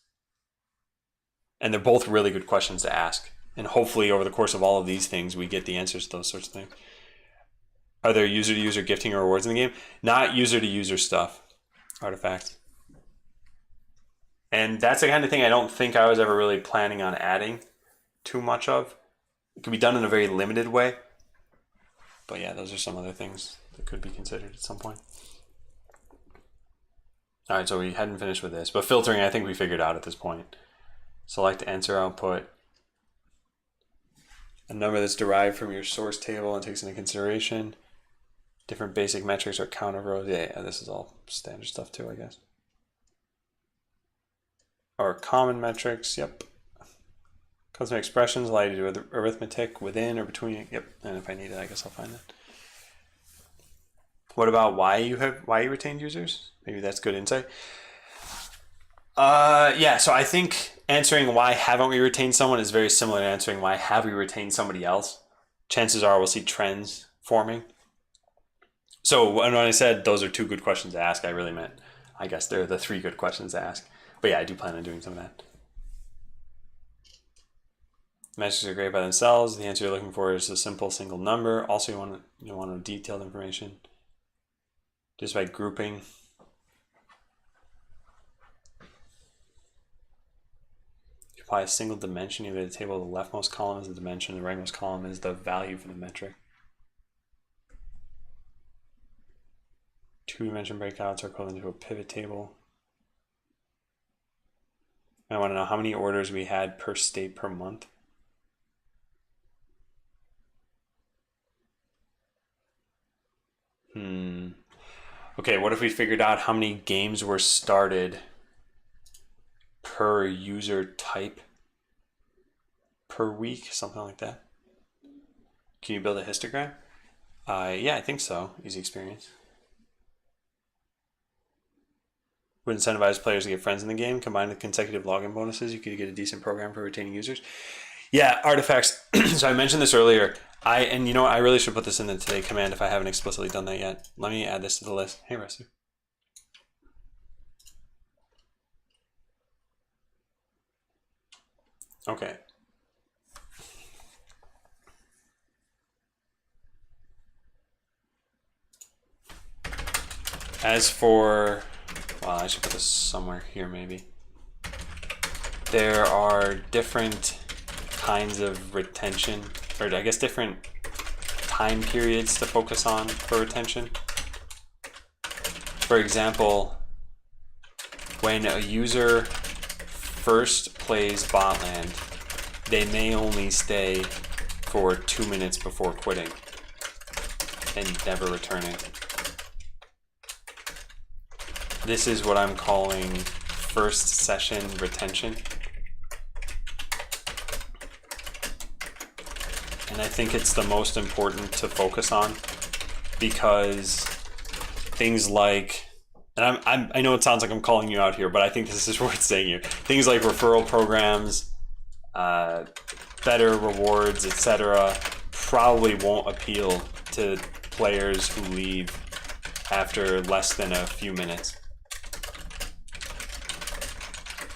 And they're both really good questions to ask. And hopefully over the course of all of these things, we get the answers to those sorts of things. Are there user-to-user gifting or rewards in the game? Not user-to-user stuff, artifacts. And that's the kind of thing I don't think I was ever really planning on adding too much of. It can be done in a very limited way. But yeah, those are some other things that could be considered at some point. All right, so we hadn't finished with this, but filtering I think we figured out at this point. Select answer output. A number that's derived from your source table and takes into consideration different basic metrics or count of rows. Yeah, this is all standard stuff too, I guess. Or common metrics, yep. Custom expressions allow you to do arithmetic within or between, yep. And if I need it, I guess I'll find it. What about why you retained users? Maybe that's good insight. Yeah, so I think answering why haven't we retained someone is very similar to answering why have we retained somebody else. Chances are we'll see trends forming. So when I said those are 2 good questions to ask, I really meant, I guess they're the 3 good questions to ask. But yeah, I do plan on doing some of that. Metrics are great by themselves. The answer you're looking for is a simple single number. Also, you want detailed information just by grouping. You apply a single dimension. Either the table, the leftmost column is the dimension, the rightmost column is the value for the metric. 2-dimension breakouts are equivalent to a pivot table. I want to know how many orders we had per state per month. Okay, what if we figured out how many games were started per user type per week, something like that? Can you build a histogram? Yeah, I think so. Easy experience. Would incentivize players to get friends in the game. Combined with consecutive login bonuses, you could get a decent program for retaining users. Yeah, artifacts. So I mentioned this earlier. And you know what? I really should put this in the today command if I haven't explicitly done that yet. Let me add this to the list. Hey, Restu. Okay. As for, well, I should put this somewhere here maybe. There are different kinds of retention, or I guess different time periods to focus on for retention. For example, when a user first plays Botland, they may only stay for 2 minutes before quitting and never returning. This is what I'm calling first session retention. And I think it's the most important to focus on because things like, and I know it sounds like I'm calling you out here, but I think this is worth saying here. Things like referral programs, better rewards, etc., probably won't appeal to players who leave after less than a few minutes.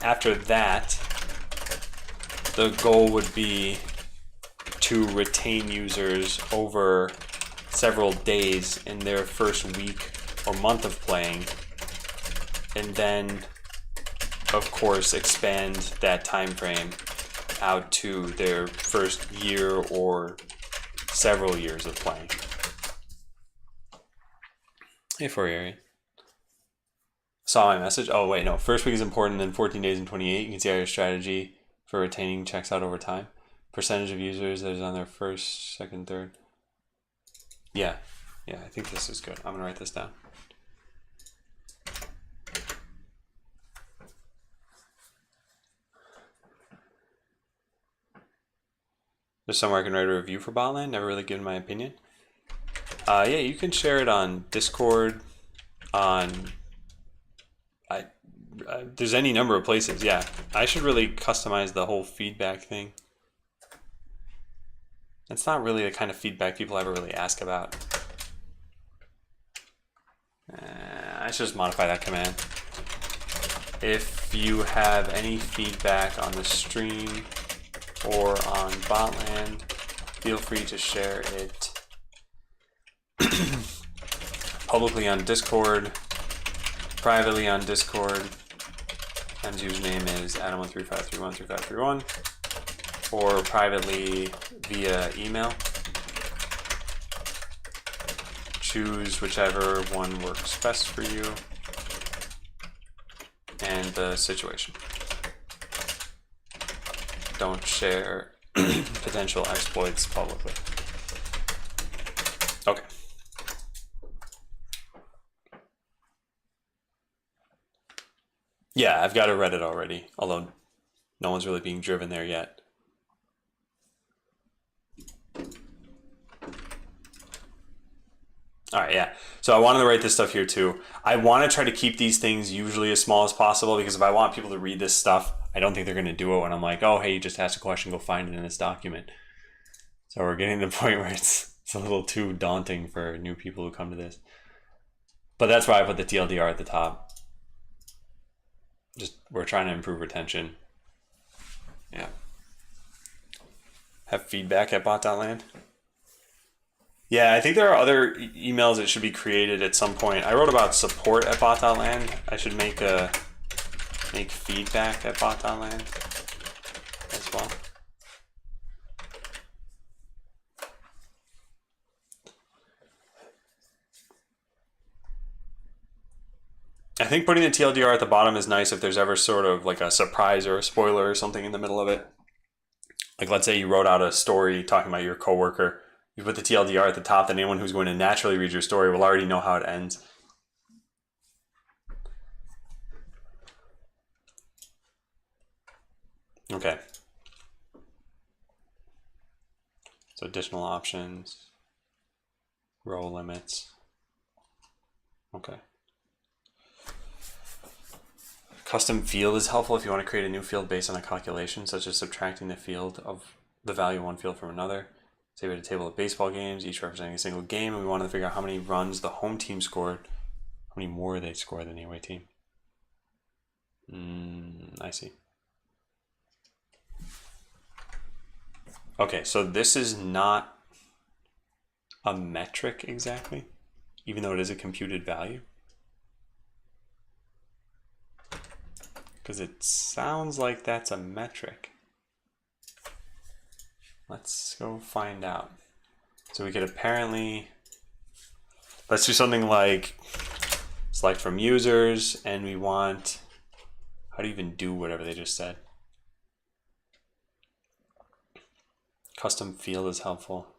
After that, the goal would be to retain users over several days in their first week or month of playing, and then of course expand that time frame out to their first year or several years of playing. Hey, Fourier. Saw my message. Oh wait, no. First week is important, then 14 days and 28. You can see how your strategy for retaining checks out over time. Percentage of users that is on their first, second, third. Yeah, I think this is good. I'm gonna write this down. There's somewhere I can write a review for Botland. Never really given my opinion. Yeah, you can share it on Discord, on there's any number of places. Yeah, I should really customize the whole feedback thing. It's not really the kind of feedback people ever really ask about. I should just modify that command. If you have any feedback on the stream or on Botland, feel free to share it publicly on Discord, privately on Discord. M's username is Adam135313531, or privately via email. Choose whichever one works best for you and the situation. Don't share potential exploits publicly. Okay. Yeah, I've got a Reddit already, although no one's really being driven there yet. All right, yeah. So I wanted to write this stuff here too. I want to try to keep these things usually as small as possible, because if I want people to read this stuff, I don't think they're going to do it when I'm like, oh, hey, you just asked a question, go find it in this document. So we're getting to the point where it's It's a little too daunting for new people who come to this. But that's why I put the TLDR at the top. Just, we're trying to improve retention. Yeah. Have feedback at bot.land. Yeah, I think there are other emails that should be created at some point. I wrote about support at bot.land. I should make feedback at bot.land as well. I think putting the TLDR at the bottom is nice if there's ever sort of like a surprise or a spoiler or something in the middle of it. Like let's say you wrote out a story talking about your coworker. You put the TLDR at the top, then anyone who's going to naturally read your story will already know how it ends. Okay. So additional options, row limits. Okay. Custom field is helpful if you want to create a new field based on a calculation, such as subtracting the field of the value of one field from another. Say we had a table of baseball games, each representing a single game, and we wanted to figure out how many runs the home team scored, how many more they scored than the away team. I see. Okay, so this is not a metric exactly, even though it is a computed value. Because it sounds like that's a metric. Let's go find out. So we could apparently, let's do something like select from users, and we want, how do you even do whatever they just said? Custom field is helpful.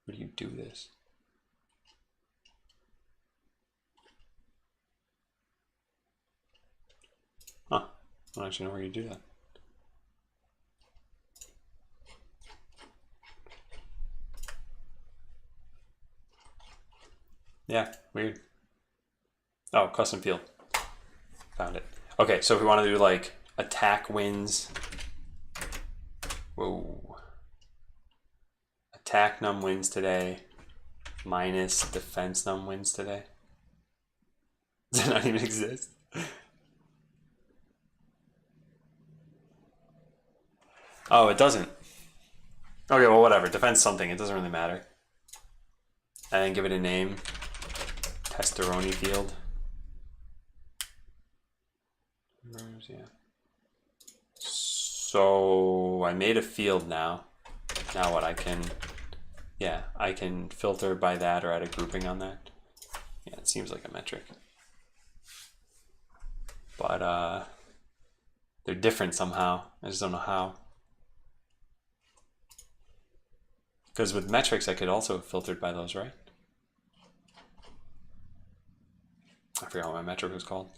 How do you do this? Huh, I don't actually know where you do that. Yeah, weird. Oh, custom field. Found it. Okay, so if we want to do like attack wins. Whoa. Attack num wins today minus defense num wins today. Does it not even exist? Oh, it doesn't. Okay, well, whatever. Defense something. It doesn't really matter. And then give it a name. Testeroni field. Yeah. So I made a field now. Now what I can, yeah, I can filter by that or add a grouping on that. Yeah, it seems like a metric. But they're different somehow. I just don't know how. Because with metrics, I could also have filtered by those, right? I forgot what my metric was called.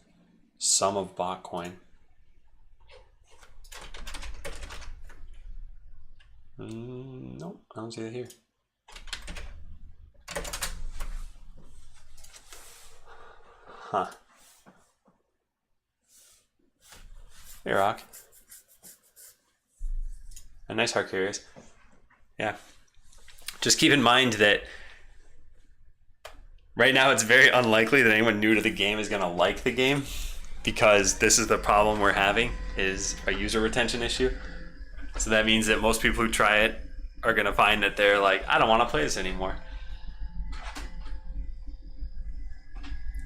Sum of bot coin. Nope, I don't see it here. Huh. Hey, Rock. A nice heart curious. Yeah. Just keep in mind that right now it's very unlikely that anyone new to the game is going to like the game, because this is the problem we're having, is a user retention issue. So that means that most people who try it are going to find that they're like, I don't want to play this anymore.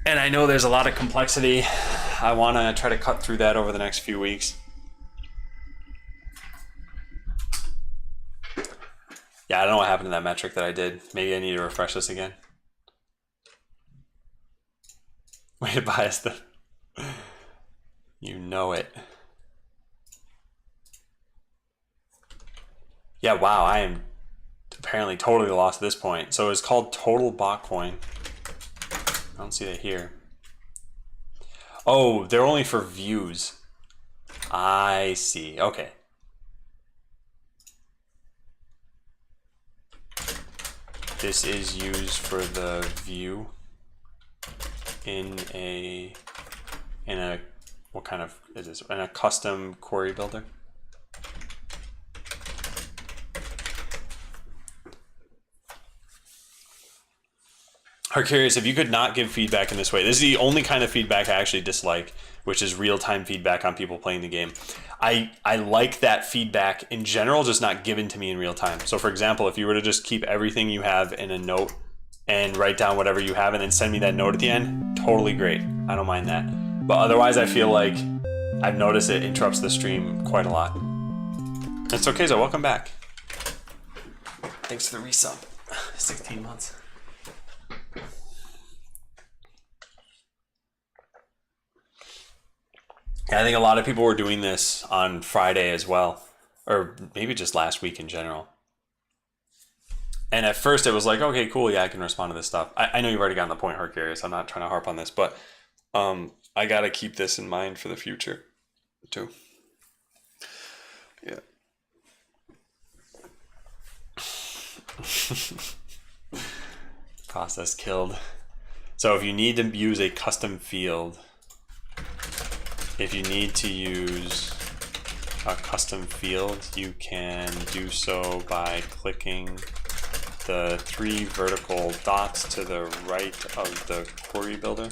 And I know there's a lot of complexity. I want to try to cut through that over the next few weeks. Yeah, I don't know what happened to that metric that I did. Maybe I need to refresh this again. Way to bias them. You know it. Yeah, wow, I am apparently totally lost at this point. So it's called total bot coin. I don't see that here. Oh, they're only for views. I see, okay. This is used for the view in a, what kind of is this? In a custom query builder. Curious, if you could not give feedback in this way, this is the only kind of feedback I actually dislike, which is real-time feedback on people playing the game. I like that feedback in general, just not given to me in real time. So for example, if you were to just keep everything you have in a note and write down whatever you have and then send me that note at the end, totally great. I don't mind that. But otherwise, I feel like I've noticed it interrupts the stream quite a lot. It's okay, so welcome back. Thanks for the resub. 16 months. I think a lot of people were doing this on Friday as well, or maybe just last week in general. And at first it was like, okay, cool, yeah, I can respond to this stuff. I know you've already gotten the point, Hercurious. I'm not trying to harp on this, but I got to keep this in mind for the future too. Yeah. Process killed. So if you need to use a custom field, if you need to use a custom field, you can do so by clicking the 3 vertical dots to the right of the query builder.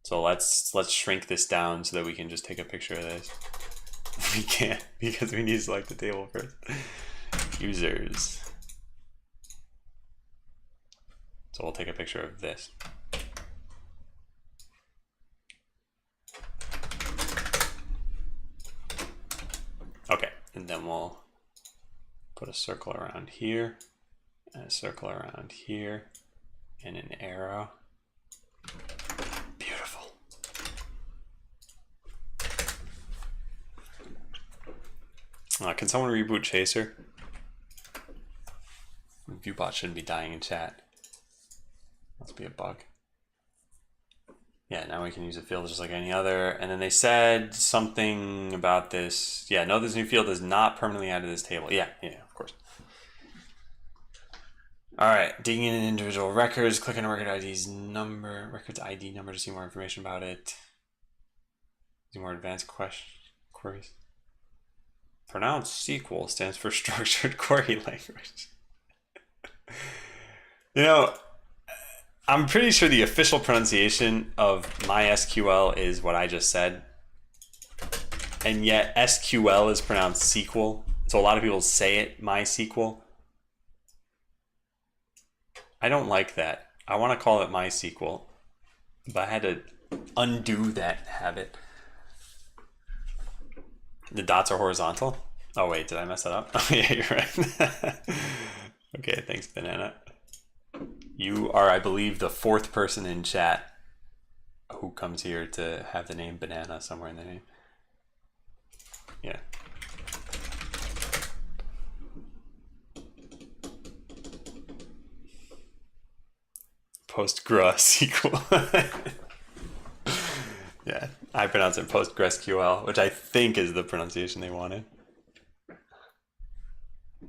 So let's shrink this down so that we can just take a picture of this. We can't because we need to select the table first. Users. So we'll take a picture of this. Okay, and then we'll put a circle around here, and a circle around here, and an arrow. Beautiful. Can someone reboot Chaser? Viewbot shouldn't be dying in chat. Must be a bug. Yeah, now we can use a field just like any other. And then they said something about this. Yeah, no, this new field is not permanently added to this table. Yeah, of course. All right, digging in individual records, click on a record ID's number, records ID number to see more information about it. See more advanced queries. Pronounced SQL stands for structured query language. You know, I'm pretty sure the official pronunciation of MySQL is what I just said. And yet SQL is pronounced SQL. So a lot of people say it MySQL. I don't like that. I want to call it MySQL. But I had to undo that habit. The dots are horizontal. Oh wait, did I mess that up? Oh yeah, you're right. Okay, thanks, Banana. You are, I believe, the 4th person in chat who comes here to have the name Banana somewhere in the name. Yeah. PostgreSQL. Yeah, I pronounce it PostgreSQL, which I think is the pronunciation they wanted.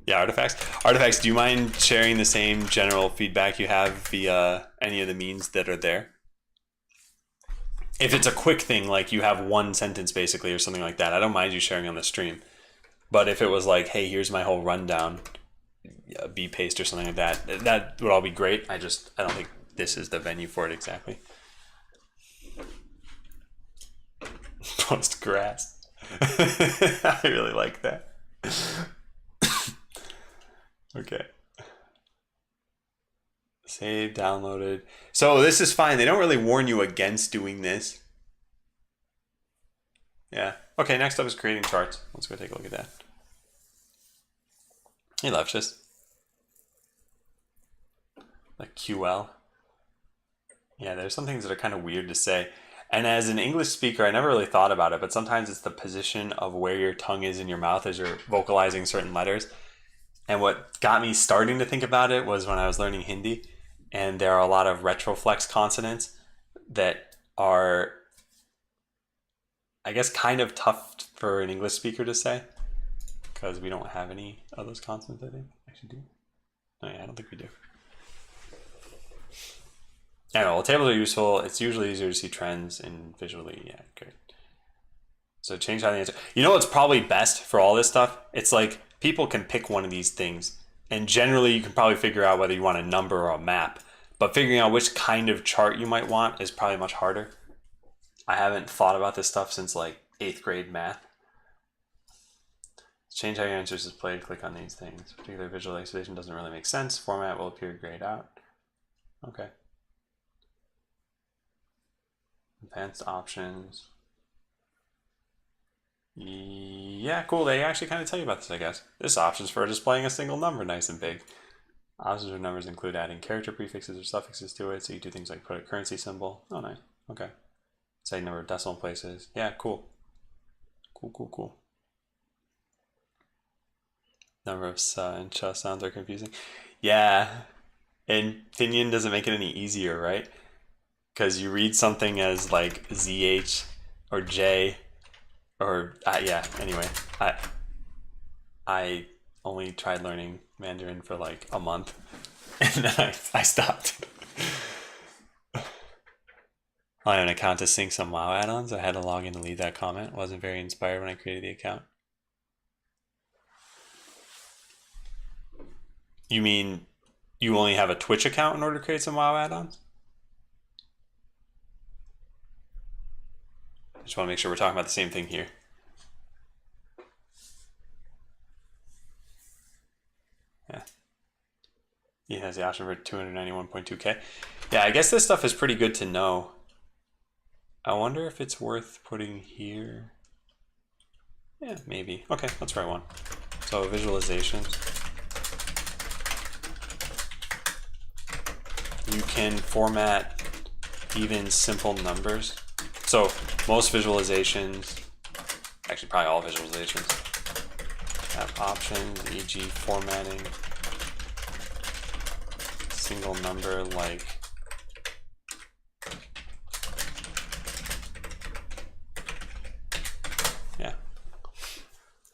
Yeah, artifacts. Artifacts, do you mind sharing the same general feedback you have via any of the means that are there? If it's a quick thing, like you have one sentence basically or something like that, I don't mind you sharing on the stream. But if it was like, hey, here's my whole rundown, bpaste or something like that, that would all be great. I don't think this is the venue for it exactly. Postgres. I really like that. Okay. Save, downloaded. So this is fine. They don't really warn you against doing this. Yeah. Okay, next up is creating charts. Let's go take a look at that. Hey, Lefshus. Like QL. Yeah, there's some things that are kind of weird to say. And as an English speaker, I never really thought about it, but sometimes it's the position of where your tongue is in your mouth as you're vocalizing certain letters. And what got me starting to think about it was when I was learning Hindi, and there are a lot of retroflex consonants that are, I guess, kind of tough for an English speaker to say, because we don't have any of those consonants, I think. Actually, do. Oh, yeah, I don't think we do. Anyway, well, tables are useful. It's usually easier to see trends and visually. Yeah, great. So change how the answer. You know what's probably best for all this stuff? It's like people can pick one of these things, and generally you can probably figure out whether you want a number or a map. But figuring out which kind of chart you might want is probably much harder. I haven't thought about this stuff since like 8th grade math. Change how your answers is played, click on these things. Particular visualization doesn't really make sense. Format will appear grayed out. Okay. Advanced options. Yeah, cool. They actually kind of tell you about this, I guess. This option's for displaying a single number nice and big. Options for numbers include adding character prefixes or suffixes to it, so you do things like put a currency symbol. Oh, nice. Okay. Say number of decimal places. Yeah, cool. Cool. Number of and ch sounds are confusing. Yeah, and Pinyin doesn't make it any easier, right? Because you read something as like ZH or J or yeah. Anyway, I only tried learning Mandarin for like a month, and then I stopped. I have an account to sync some WoW add-ons. I had to log in to leave that comment. Wasn't very inspired when I created the account. You mean you only have a Twitch account in order to create some WoW add-ons? I just want to make sure we're talking about the same thing here. Yeah. He has the option for 291.2K. Yeah, I guess this stuff is pretty good to know. I wonder if it's worth putting here. Yeah, maybe. Okay, let's try one. So visualizations. You can format even simple numbers. So most visualizations, actually probably all visualizations, have options, e.g. formatting single number like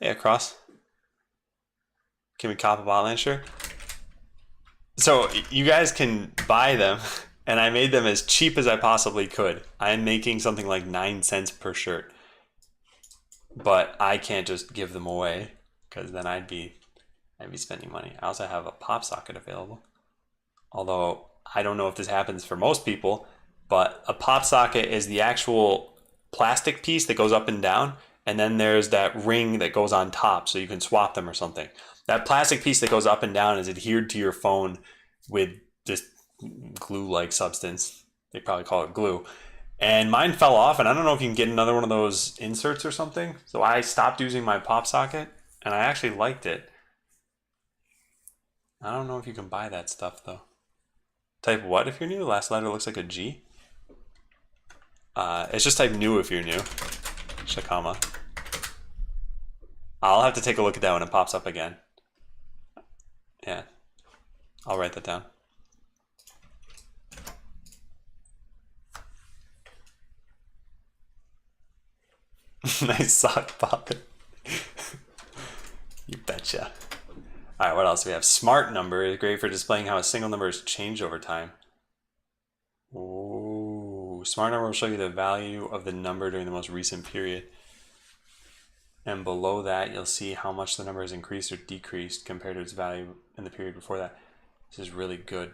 yeah, cross. Can we cop a botland? Sure. So you guys can buy them, and I made them as cheap as I possibly could. I'm making something like 9 cents per shirt, but I can't just give them away because then I'd be spending money. I also have a pop socket available, although I don't know if this happens for most people, but a pop socket is the actual plastic piece that goes up and down, and then there's that ring that goes on top so you can swap them or something. That plastic piece that goes up and down is adhered to your phone with this glue-like substance. They probably call it glue. And mine fell off, and I don't know if you can get another one of those inserts or something. So I stopped using my pop socket, and I actually liked it. I don't know if you can buy that stuff, though. Type what if you're new? The last letter looks like a G. It's just type new if you're new. Shakama. I'll have to take a look at that when it pops up again. Yeah, I'll write that down. Nice sock poppet. You betcha. All right, what else do we have? Smart number is great for displaying how a single number has changed over time. Ooh, smart number will show you the value of the number during the most recent period. And below that, you'll see how much the number has increased or decreased compared to its value in the period before that. This is really good.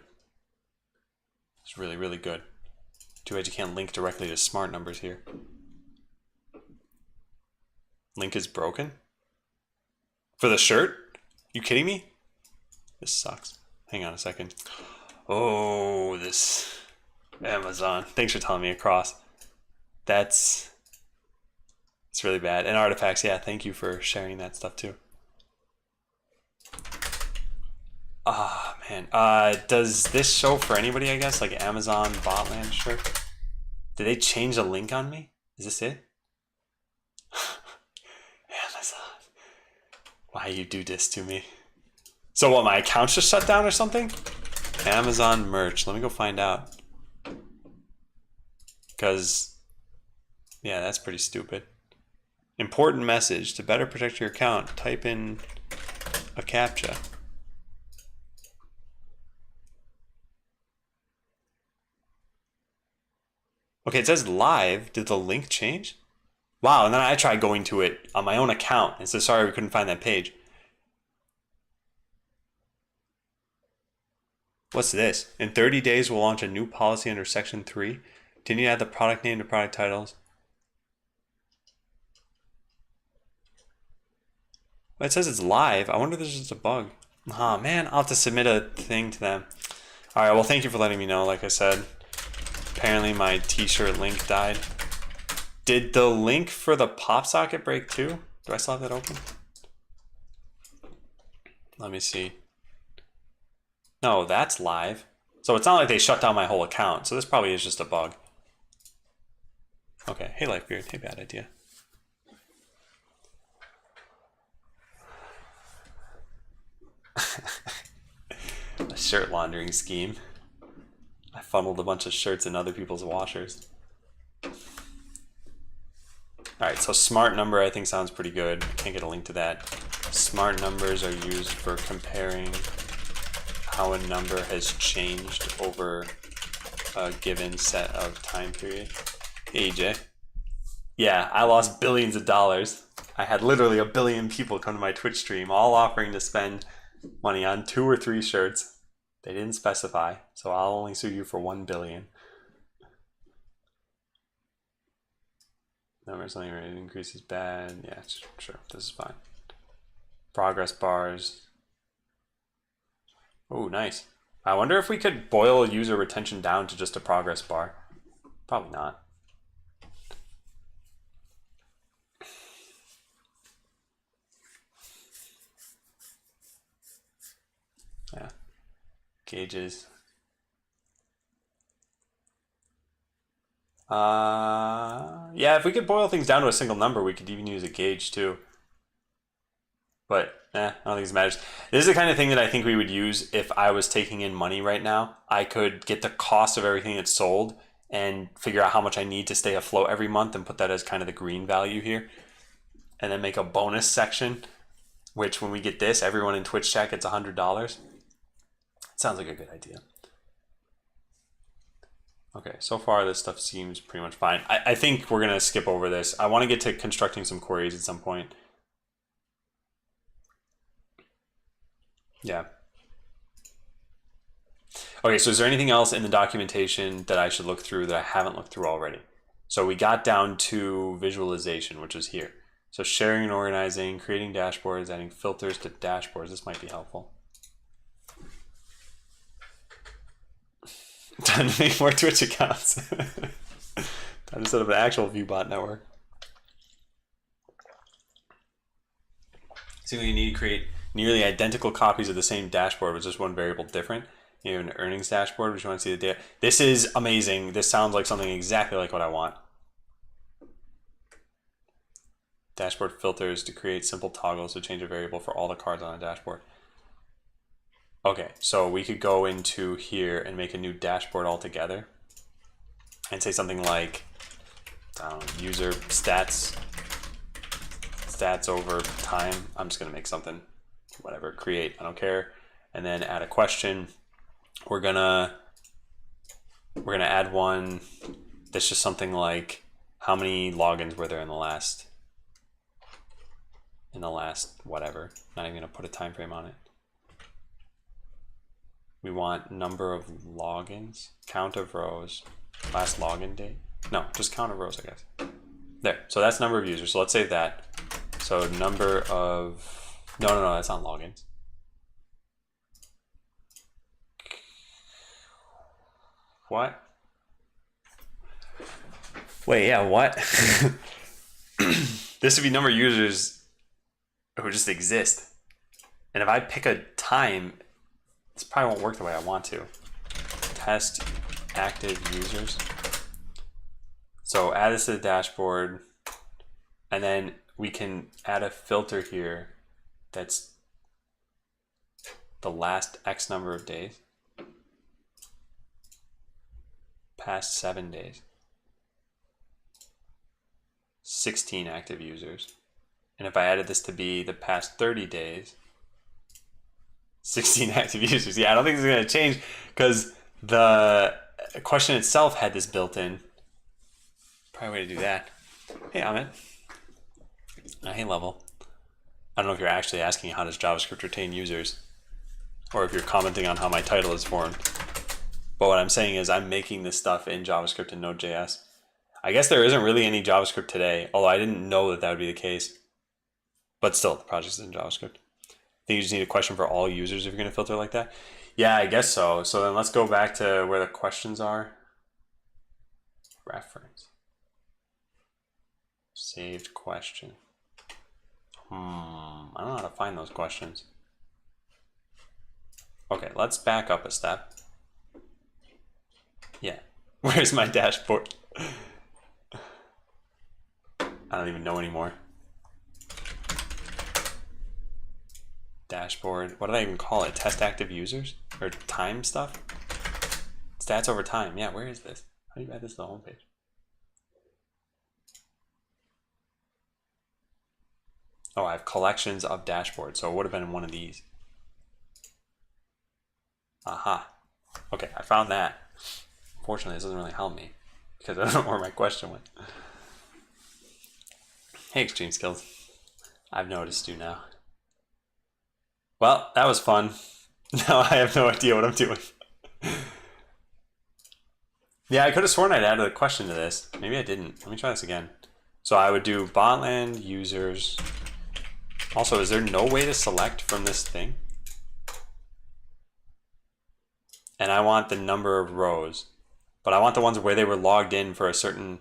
It's really, really good. Too bad you can't link directly to smart numbers here. Link is broken? For the shirt? You kidding me? This sucks. Hang on a second. Oh, this Amazon. Thanks for telling me across. It's really bad. And artifacts, yeah, thank you for sharing that stuff too. Ah, man. Does this show for anybody, I guess? Like Amazon Botland shirt? Did they change a link on me? Is this it? Amazon. Why you do this to me? So what, my account's just shut down or something? Amazon merch. Let me go find out. Because, yeah, that's pretty stupid. Important message. To better protect your account, type in a CAPTCHA. Okay, it says live. Did the link change? Wow, and then I tried going to it on my own account and said, sorry, we couldn't find that page. What's this? In 30 days, we'll launch a new policy under Section 3. Didn't you add the product name to product titles? Well, it says it's live. I wonder if this is just a bug. Oh man, I'll have to submit a thing to them. All right, well, thank you for letting me know. Like I said, apparently my t-shirt link died. Did the link for the pop socket break too? Do I still have that open? Let me see. No, that's live. So it's not like they shut down my whole account. So this probably is just a bug. Okay, hey Lifebeard, hey bad idea. A shirt laundering scheme. I funneled a bunch of shirts in other people's washers. Alright, so smart number I think sounds pretty good. I can't get a link to that. Smart numbers are used for comparing how a number has changed over a given set of time period. Hey EJ. Yeah, I lost billions of dollars. I had literally a billion people come to my Twitch stream, all offering to spend money on 2 or 3 shirts. They didn't specify, so I'll only sue you for 1 billion. Number something rate increase is bad. Yeah, sure, this is fine. Progress bars. Oh, nice. I wonder if we could boil user retention down to just a progress bar. Probably not. Yeah. Gauges. Yeah, if we could boil things down to a single number, we could even use a gauge too. But I don't think it matters. This is the kind of thing that I think we would use if I was taking in money right now. I could get the cost of everything that's sold and figure out how much I need to stay afloat every month and put that as kind of the green value here. And then make a bonus section, which when we get this, everyone in Twitch chat gets $100. Sounds like a good idea. Okay, so far this stuff seems pretty much fine. I think we're going to skip over this. I want to get to constructing some queries at some point. Yeah. Okay, so is there anything else in the documentation that I should look through that I haven't looked through already? So we got down to visualization, which is here. So sharing and organizing, creating dashboards, adding filters to dashboards. This might be helpful. Time to make more Twitch accounts. Time to set up an actual ViewBot network. So you need to create nearly identical copies of the same dashboard with just one variable different. You have an earnings dashboard, which you want to see the data. This is amazing. This sounds like something exactly like what I want. Dashboard filters to create simple toggles to change a variable for all the cards on a dashboard. Okay, so we could go into here and make a new dashboard altogether and say something like, I don't know, user stats over time. I'm just gonna make something, whatever, create, I don't care. And then add a question. We're gonna add one that's just something like, how many logins were there in the last whatever. Not even gonna put a time frame on it. We want number of logins, count of rows, last login date. No, just count of rows, I guess. There, so that's number of users. So let's save that. So number of, no, that's not logins. What? Wait, yeah, what? This would be number of users who just exist. And if I pick a time, this probably won't work the way I want to. Test active users. So add this to the dashboard, and then we can add a filter here that's the last X number of days, past 7 days, 16 active users. And if I added this to be the past 30 days, 16 active users. Yeah, I don't think this is going to change because the question itself had this built in. Probably way to do that. Hey, Amit. Hey, Level. I don't know if you're actually asking how does JavaScript retain users. or if you're commenting on how my title is formed. But what I'm saying is I'm making this stuff in JavaScript and Node.js. I guess there isn't really any JavaScript today, although I didn't know that that would be the case. But still, the project's in JavaScript. I think you just need a question for all users if you're going to filter like that. Yeah, I guess so. So then let's go back to where the questions are. Reference. Saved question. I don't know how to find those questions. Okay, let's back up a step. Yeah, where's my dashboard? I don't even know anymore. Dashboard, what did I even call it? Test active users? Or time stuff? Stats over time. Yeah, where is this? How do you add this to the homepage? Oh, I have collections of dashboards, so it would have been one of these. Aha. Okay, I found that. Unfortunately, this doesn't really help me because I don't know where my question went. Hey, Extreme Skills. I've noticed you now. Well, that was fun. Now I have no idea what I'm doing. Yeah, I could have sworn I'd added a question to this. Maybe I didn't. Let me try this again. So I would do botland users. Also, is there no way to select from this thing? And I want the number of rows, but I want the ones where they were logged in for a certain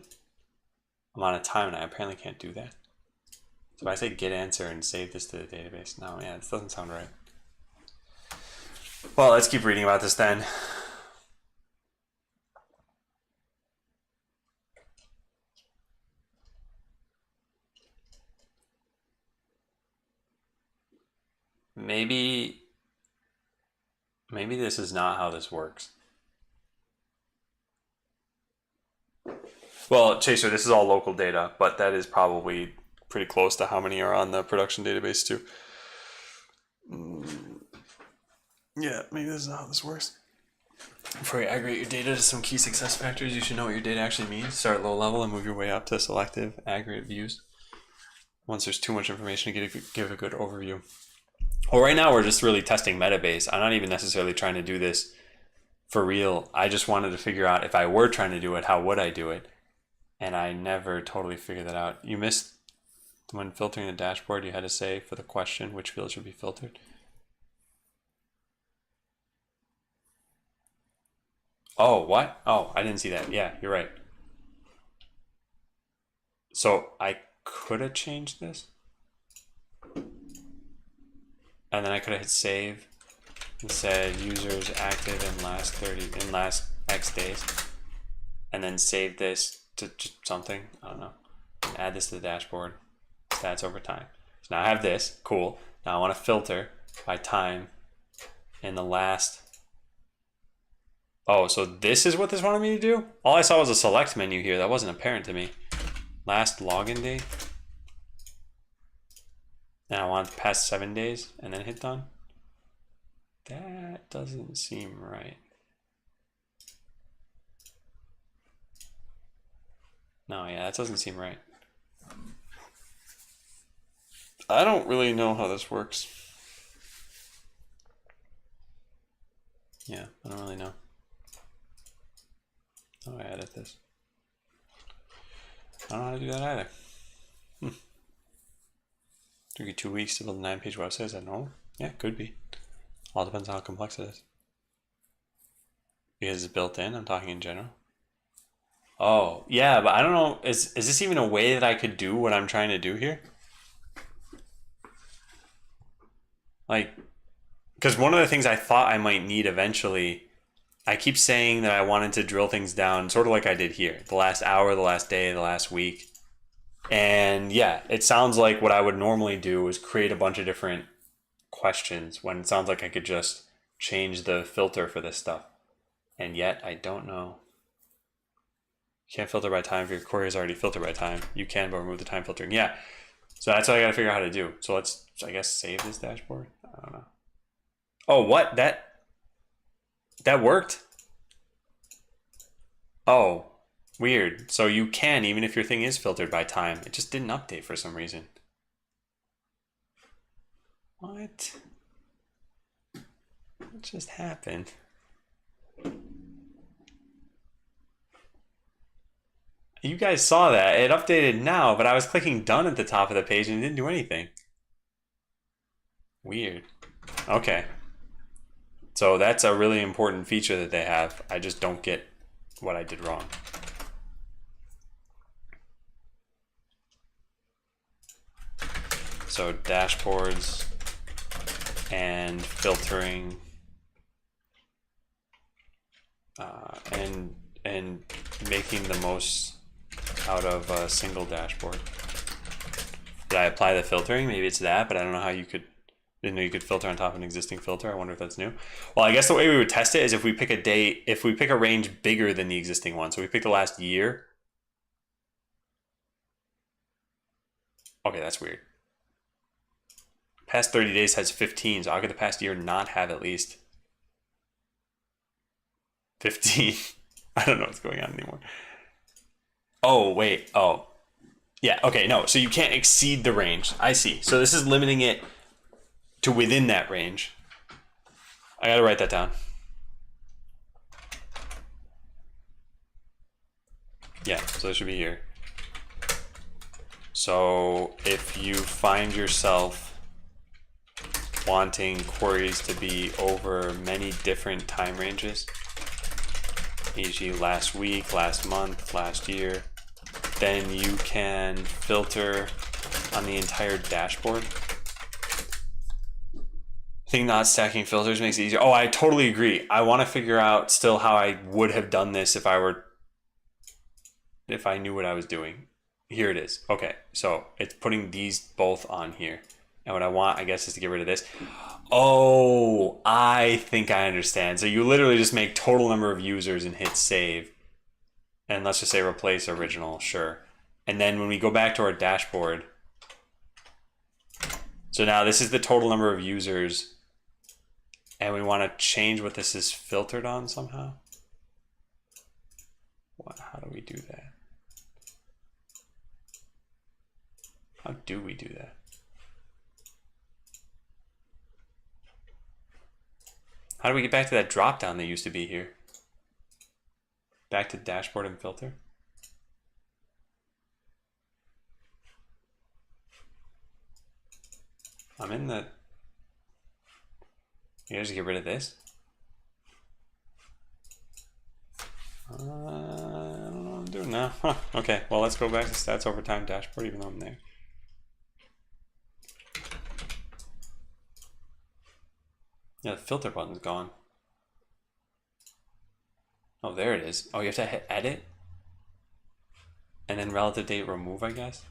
amount of time, and I apparently can't do that. So if I say get answer and save this to the database, no, yeah, this doesn't sound right. Well, let's keep reading about this then. Maybe this is not how this works. Well, Chaser, this is all local data, but that is probably pretty close to how many are on the production database too. Yeah, maybe this is not how this works. Before you aggregate your data to some key success factors, you should know what your data actually means. Start low level and move your way up to selective aggregate views. Once there's too much information to give a good overview. Well, right now we're just really testing Metabase. I'm not even necessarily trying to do this for real. I just wanted to figure out if I were trying to do it, how would I do it? And I never totally figured that out. You missed when filtering the dashboard, you had to say for the question which fields should be filtered. Oh, what? Oh, I didn't see that. Yeah, you're right. So I could have changed this. And then I could have hit save and said users active in last X days. And then save this to something. I don't know. Add this to the dashboard. Stats over time. So now I have this. Cool. Now I want to filter by time in the last. Oh, so this is what this wanted me to do? All I saw was a select menu here. That wasn't apparent to me. Last login date. And I want past 7 days and then hit done. That doesn't seem right. No, yeah, that doesn't seem right. I don't really know how this works. Yeah, I don't really know. How do I edit this? I don't know how to do that either. Took you 2 weeks to build a 9-page website. Is that normal? Yeah, could be. All depends on how complex it is. Because it's built in, I'm talking in general. Oh, yeah, but I don't know. Is this even a way that I could do what I'm trying to do here? Like, because one of the things I thought I might need eventually, I keep saying that I wanted to drill things down, sort of like I did here. The last hour, the last day, the last week. And yeah, it sounds like what I would normally do is create a bunch of different questions when it sounds like I could just change the filter for this stuff. And yet I don't know. You can't filter by time if your query is already filtered by time. You can, but remove the time filtering. Yeah. So that's what I got to figure out how to do. So let's, I guess, save this dashboard. I don't know. Oh, what? That worked? Oh. Weird. So you can, even if your thing is filtered by time. It just didn't update for some reason. What? What just happened? You guys saw that. It updated now, but I was clicking done at the top of the page and it didn't do anything. Weird. Okay. So that's a really important feature that they have. I just don't get what I did wrong. So dashboards and filtering and making the most out of a single dashboard. Did I apply the filtering? Maybe it's that, but I don't know how you could. Didn't know you could filter on top of an existing filter. I wonder if that's new. Well, I guess the way we would test it is if we pick a date, if we pick a range bigger than the existing one. So we pick the last year. Okay, that's weird. Past 30 days has 15, so how could the past year not have at least 15? I don't know what's going on anymore. Oh, wait. Oh, yeah. Okay, no. So you can't exceed the range. I see. So this is limiting it to within that range. I gotta write that down. Yeah, so it should be here. So if you find yourself wanting queries to be over many different time ranges, e.g. last week, last month, last year, then you can filter on the entire dashboard. I think not stacking filters makes it easier. Oh, I totally agree. I want to figure out still how I would have done this if I knew what I was doing. Here it is. Okay, so it's putting these both on here. And what I want, I guess, is to get rid of this. Oh, I think I understand. So you literally just make total number of users and hit save. And let's just say replace original, sure. And then when we go back to our dashboard, so now this is the total number of users. And we want to change what this is filtered on somehow. How do we do that? How do we do that? How do we get back to that drop down that used to be here? Back to dashboard and filter? I'm in the... You guys get rid of this? I don't know what I'm doing now. Huh. Okay, well, let's go back to stats over time dashboard, even though I'm there. Yeah, the filter button's gone. Oh, there it is. Oh, you have to hit edit? And then relative date remove, I guess?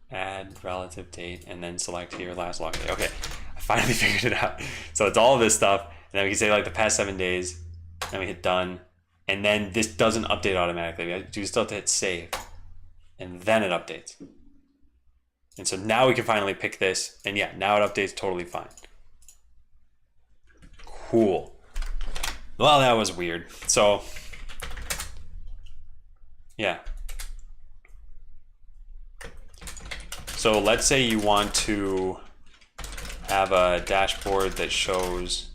Add relative date, and then select here last log date. Okay, I finally figured it out. So it's all of this stuff, and then we can say like the past 7 days, then we hit done, and then this doesn't update automatically. We still have to hit save, and then it updates. And so now we can finally pick this, and yeah, now it updates totally fine. Cool. Well, that was weird. So, yeah. So let's say you want to have a dashboard that shows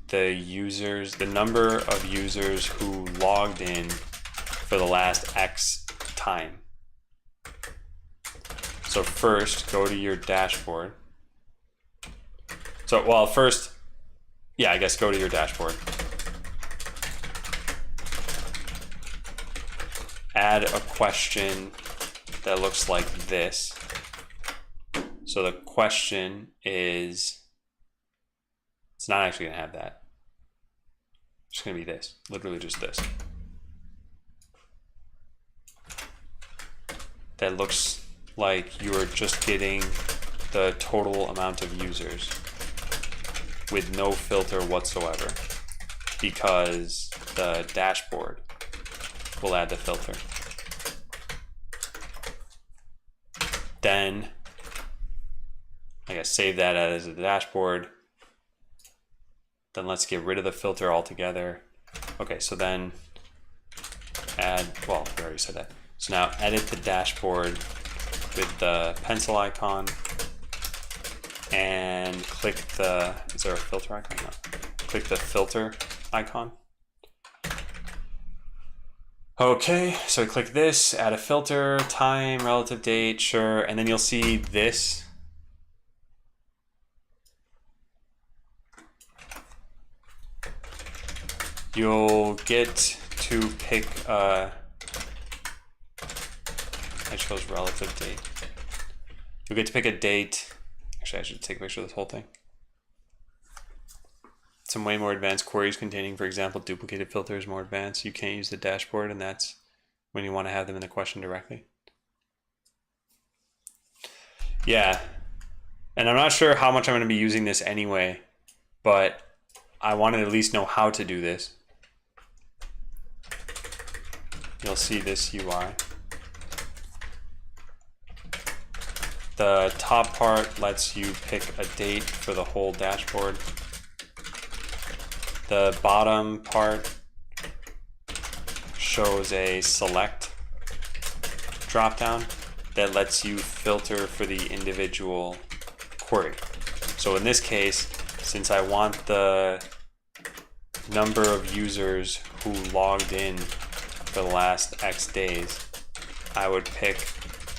the users, the number of users who logged in for the last X time. So first, go to your dashboard. So, well, first, yeah, I guess go to your dashboard. Add a question that looks like this. So the question is, it's not actually gonna have that. It's gonna be this, literally just this. That looks like you are just getting the total amount of users with no filter whatsoever, because the dashboard will add the filter. Then I guess save that as a dashboard. Then let's get rid of the filter altogether. Okay, so then add, well, we already said that. So now edit the dashboard with the pencil icon. and click the, is there a filter icon? No. Click the filter icon. Okay, so click this, add a filter, time, relative date, sure, and then you'll see this. You'll get to pick, I chose relative date. You'll get to pick a date. Actually, I should take a picture of this whole thing. Some way more advanced queries containing, for example, duplicated filters, more advanced. You can't use the dashboard, and that's when you want to have them in the question directly. Yeah, and I'm not sure how much I'm going to be using this anyway, but I want to at least know how to do this. You'll see this UI. The top part lets you pick a date for the whole dashboard. The bottom part shows a select dropdown that lets you filter for the individual query. So in this case, since I want the number of users who logged in for the last X days, I would pick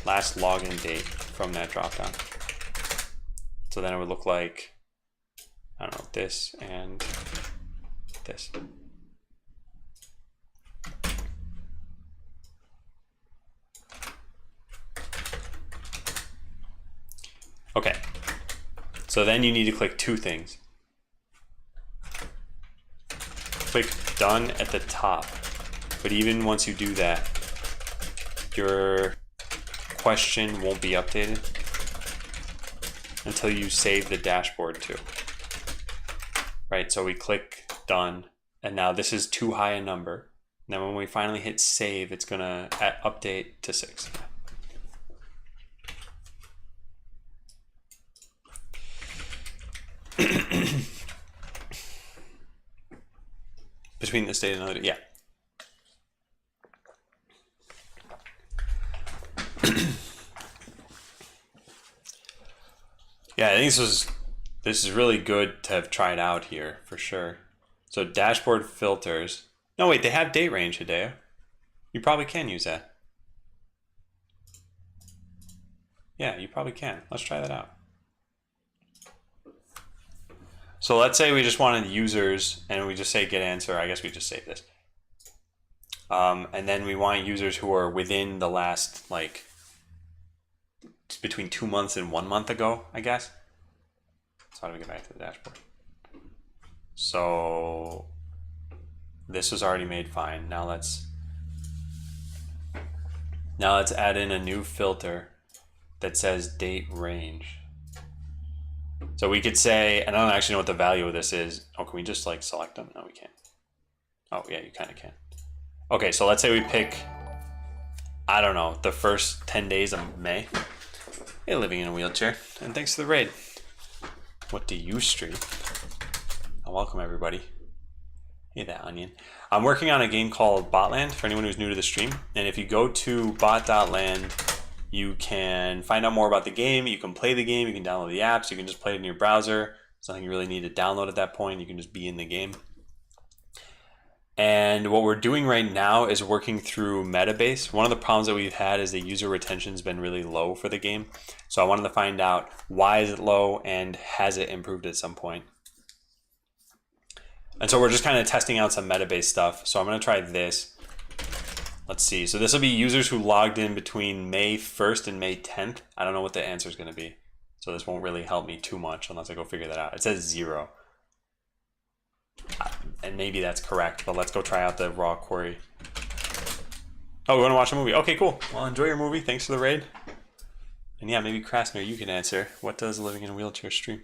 last login date from that dropdown. So then it would look like, I don't know, this and this. Okay, so then you need to click two things. Click done at the top, but even once you do that, your question won't be updated until you save the dashboard too. Right, so we click done, and now this is too high a number. Now when we finally hit save, it's gonna update to 6. Between this date and another, yeah. Yeah, I think this is really good to have tried out here for sure. So dashboard filters. No, wait, they have date range, Hideo. You probably can use that. Yeah, you probably can. Let's try that out. So let's say we just wanted users and we just say get answer. I guess we just save this. And then we want users who are within the last, like, between 2 months and 1 month ago, I guess. So how do we get back to the dashboard? So this was already made fine. Now let's add in a new filter that says date range. So we could say, and I don't actually know what the value of this is. Oh, can we just like select them? No, we can't. Oh yeah, you kind of can. Okay, so let's say we pick, I don't know, the first 10 days of May. Hey, living in a wheelchair, and thanks for the raid. What do you stream? Oh, welcome everybody. Hey that onion. I'm working on a game called Botland for anyone who's new to the stream. And if you go to bot.land, you can find out more about the game. You can play the game. You can download the apps. You can just play it in your browser. It's nothing you really need to download at that point. You can just be in the game. And what we're doing right now is working through Metabase. One of the problems that we've had is the user retention has been really low for the game. So I wanted to find out why is it low and has it improved at some point. And so we're just kind of testing out some Metabase stuff. So I'm going to try this. Let's see. So this will be users who logged in between May 1st and May 10th. I don't know what the answer is going to be. So this won't really help me too much unless I go figure that out. It says 0. And maybe that's correct, but let's go try out the raw query. Oh, we want to watch a movie. Okay, cool. Well, enjoy your movie. Thanks for the raid. And yeah, maybe Krasner, you can answer. What does living in a wheelchair stream?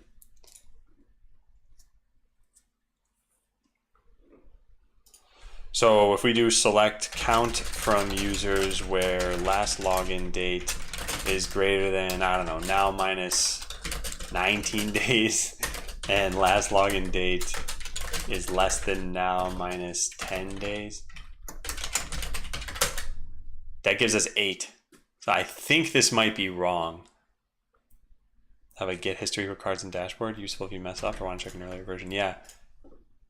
So if we do select count from users where last login date is greater than, I don't know, now minus 19 days, and last login date is less than now minus 10 days. That gives us 8. So I think this might be wrong. have a get history for cards and dashboard. Useful if you mess up or want to check an earlier version. Yeah.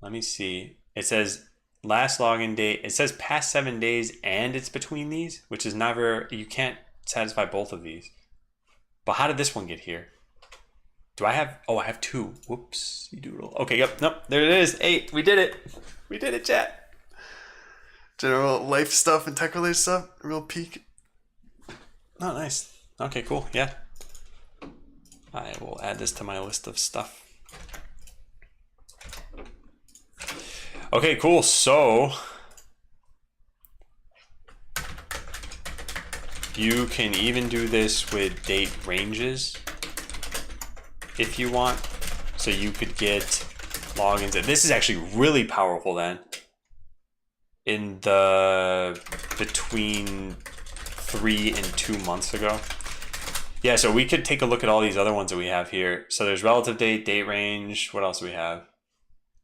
Let me see. It says last login date. It says past 7 days and it's between these, which is never, you can't satisfy both of these. But how did this one get here? Do I have, oh, I have 2. Whoops, you doodle. Okay, yep, nope, there it is, 8. We did it. We did it, chat. General life stuff and tech related stuff, a real peek. Oh, nice. Okay, cool, yeah. I will add this to my list of stuff. Okay, cool, so you can even do this with date ranges if you want. So you could get logins. This is actually really powerful then. In the between 3 and 2 months ago. Yeah, so we could take a look at all these other ones that we have here. So there's relative date, date range. What else do we have?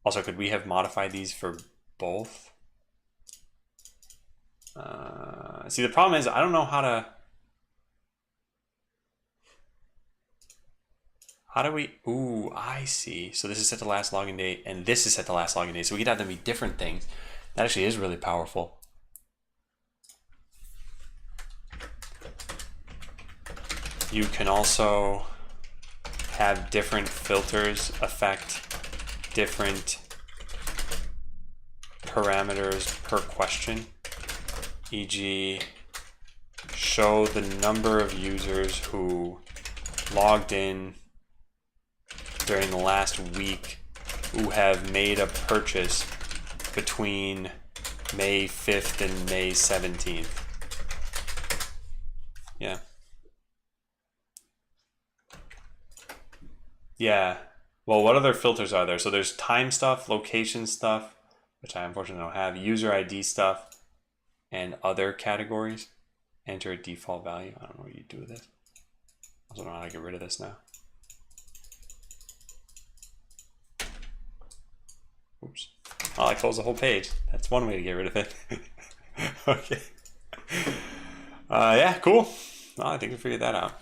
Also, could we have modified these for both? See, the problem is I don't know how to. How do we, ooh, I see. So this is set to last login date and this is set to last login date. So we could have them be different things. That actually is really powerful. You can also have different filters affect different parameters per question. E.g., show the number of users who logged in during the last week who have made a purchase between May 5th and May 17th. Yeah. Yeah. Well, what other filters are there? So there's time stuff, location stuff, which I unfortunately don't have, user ID stuff, and other categories. Enter a default value. I don't know what you do with this. I don't know how to get rid of this now. Oops. Oh, I closed the whole page. That's one way to get rid of it. Okay. Yeah, cool. Well, I think we figured that out.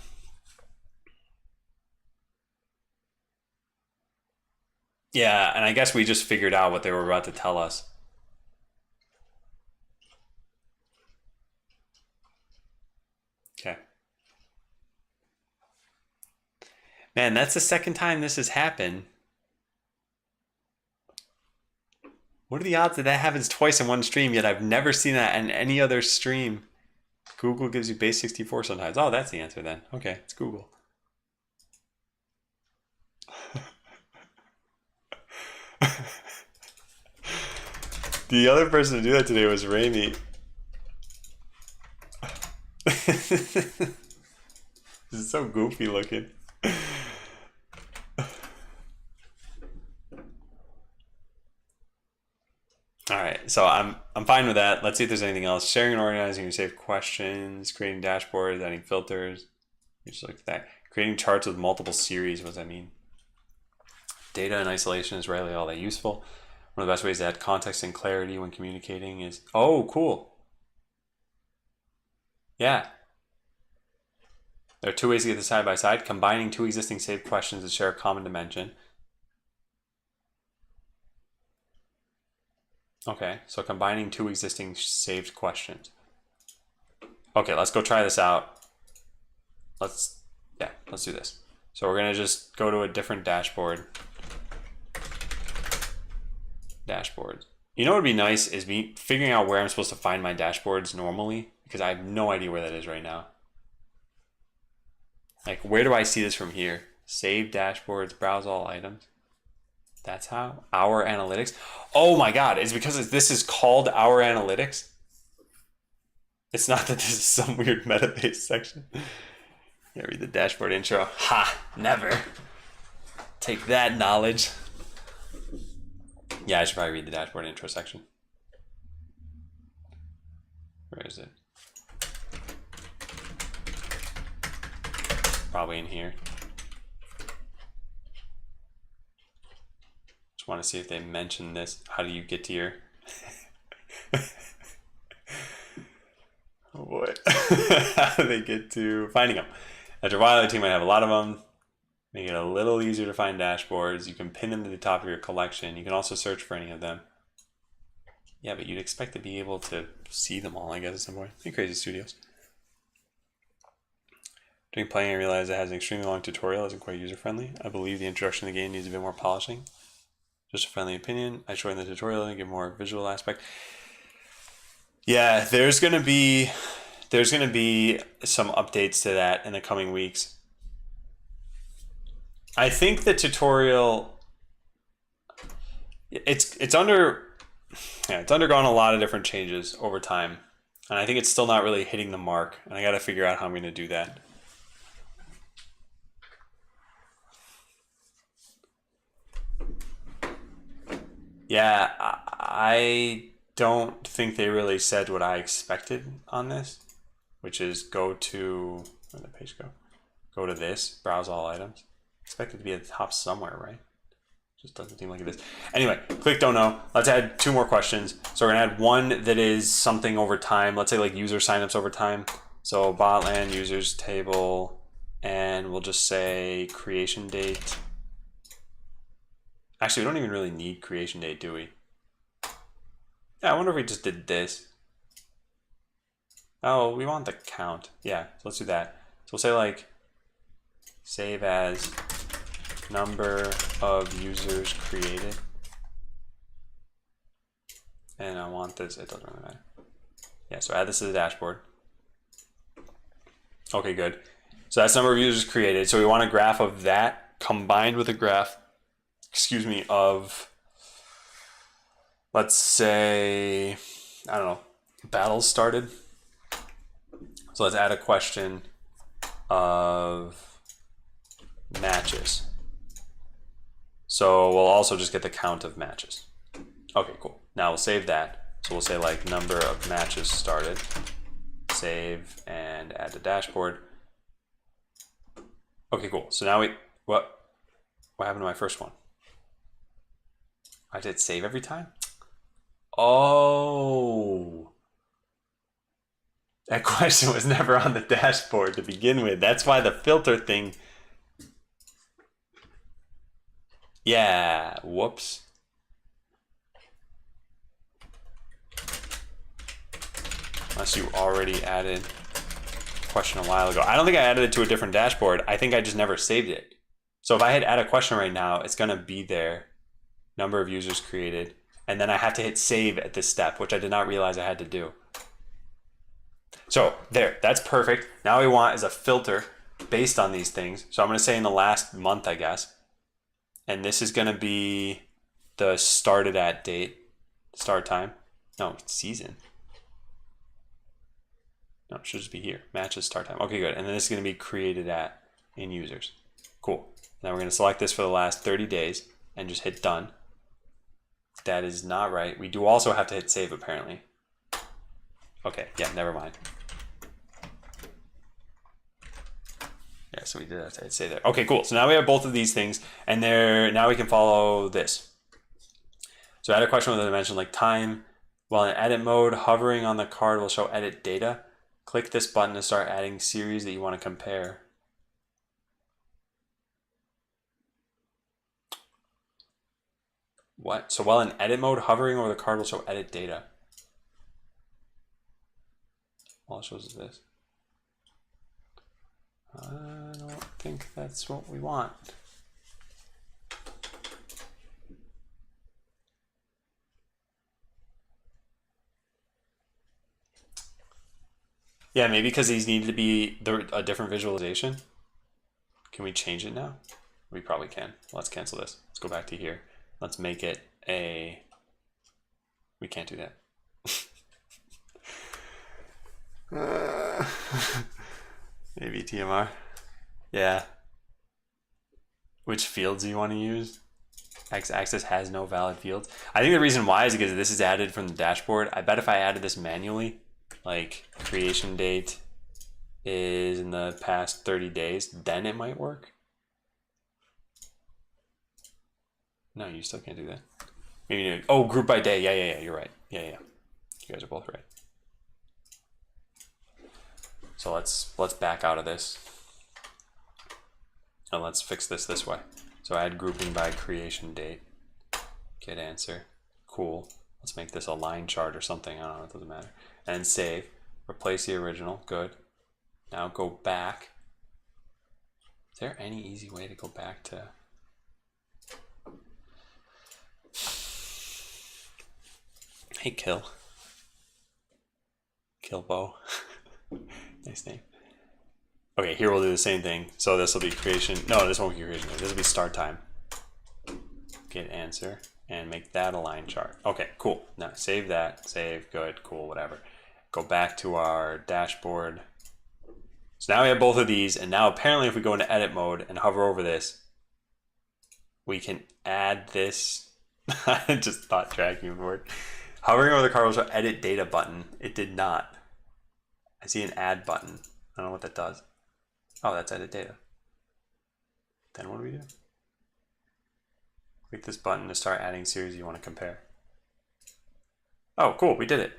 Yeah, and I guess we just figured out what they were about to tell us. Okay. Man, that's the second time this has happened. What are the odds that that happens twice in one stream, yet I've never seen that in any other stream? Google gives you base 64 sometimes. Oh, that's the answer then. Okay, it's Google. The other person to do that today was Rami. This is so goofy looking. All right, so I'm fine with that. Let's see if there's anything else. Sharing and organizing your saved questions, creating dashboards, adding filters. We just looked at that. Creating charts with multiple series. What does that mean? Data in isolation is rarely all that useful. One of the best ways to add context and clarity when communicating is, oh, cool. Yeah. There are 2 ways to get this side by side. Combining 2 existing saved questions that share a common dimension. Okay, so combining 2 existing saved questions. Okay, let's go try this out. Let's do this. So we're gonna just go to a different dashboard. Dashboards. You know what would be nice is me figuring out where I'm supposed to find my dashboards normally, because I have no idea where that is right now. Like, where do I see this from here? Save dashboards, browse all items. That's how? Our analytics. Oh my God, it's because this is called Our Analytics. It's not that this is some weird meta-based section. Yeah, read the dashboard intro. Ha, never. Take that knowledge. Yeah, I should probably read the dashboard intro section. Where is it? Probably in here. Just want to see if they mention this. How do you get to your... Oh boy. How do they get to finding them? After a while, the team might have a lot of them. Make it a little easier to find dashboards. You can pin them to the top of your collection. You can also search for any of them. Yeah, but you'd expect to be able to see them all, I guess, at some point. Hey, Crazy Studios. During playing, I realized it has an extremely long tutorial. Isn't quite user-friendly. I believe the introduction to the game needs a bit more polishing. Just a friendly opinion. I shortened the tutorial and give more visual aspect. Yeah, there's gonna be some updates to that in the coming weeks. I think the tutorial it's undergone a lot of different changes over time, and I think it's still not really hitting the mark, and I got to figure out how I'm going to do that. Yeah, I don't think they really said what I expected on this, which is go to, where'd the page go? Go to this, browse all items. Expect it to be at the top somewhere, right? Just doesn't seem like it is. Anyway, click don't know. Let's add 2 more questions. So we're gonna add one that is something over time. Let's say like user signups over time. So botland users table, and we'll just say creation date. Actually, we don't even really need creation date, do we? Yeah, I wonder if we just did this. Oh, we want the count. Yeah, so let's do that. So we'll say like save as number of users created. And I want this, it doesn't really matter. Yeah, so add this to the dashboard. Okay, good. So that's number of users created. So we want a graph of that combined with a graph, excuse me, of, let's say, I don't know, battles started. So let's add a question of matches. So we'll also just get the count of matches. Okay, cool. Now we'll save that. So we'll say like number of matches started. Save and add to dashboard. Okay, cool. So now what happened to my first one? I did save every time? Oh. That question was never on the dashboard to begin with. That's why the filter thing. Yeah, whoops. Unless you already added a question a while ago. I don't think I added it to a different dashboard. I think I just never saved it. So if I hit add a question right now, it's gonna be there. Number of users created. And then I have to hit save at this step, which I did not realize I had to do. So there, that's perfect. Now what we want is a filter based on these things. So I'm gonna say in the last month, I guess. And this is gonna be the started at date, start time. No, season. No, it should just be here. Matches start time. Okay, good. And then this is gonna be created at in users. Cool. Now we're gonna select this for the last 30 days and just hit done. That is not right. We do also have to hit save apparently. Okay, yeah, never mind. Yeah, so we did have to hit save there. Okay, cool. So now we have both of these things, and now we can follow this. So add a question with a dimension like time. While in edit mode, hovering on the card will show edit data. Click this button to start adding series that you want to compare. What? So while in edit mode, hovering over the card will show edit data. All it shows is this. I don't think that's what we want. Yeah, maybe because these need to be a different visualization. Can we change it now? We probably can. Let's cancel this. Let's go back to here. Let's make it a... We can't do that. Maybe TMR. Yeah. Which fields do you want to use? X-axis has no valid fields. I think the reason why is because this is added from the dashboard. I bet if I added this manually, like creation date is in the past 30 days, then it might work. No, you still can't do that. Maybe, oh, group by day. Yeah, you're right. Yeah. You guys are both right. So let's back out of this. And let's fix this way. So add grouping by creation date. Get answer. Cool. Let's make this a line chart or something. I don't know, it doesn't matter. And save. Replace the original. Good. Now go back. Is there any easy way to go back to... Hey, Kill. Killbo. Nice name. Okay, here we'll do the same thing. So this will be creation. No, this won't be creation. This will be start time. Get answer and make that a line chart. Okay, cool. Now save that. Save. Good. Cool. Whatever. Go back to our dashboard. So now we have both of these, and now apparently if we go into edit mode and hover over this, we can add this. I just thought tracking would work. Hovering over the car will show edit data button. It did not. I see an add button. I don't know what that does. Oh, that's edit data. Then what do we do? Click this button to start adding series you want to compare. Oh, cool, we did it.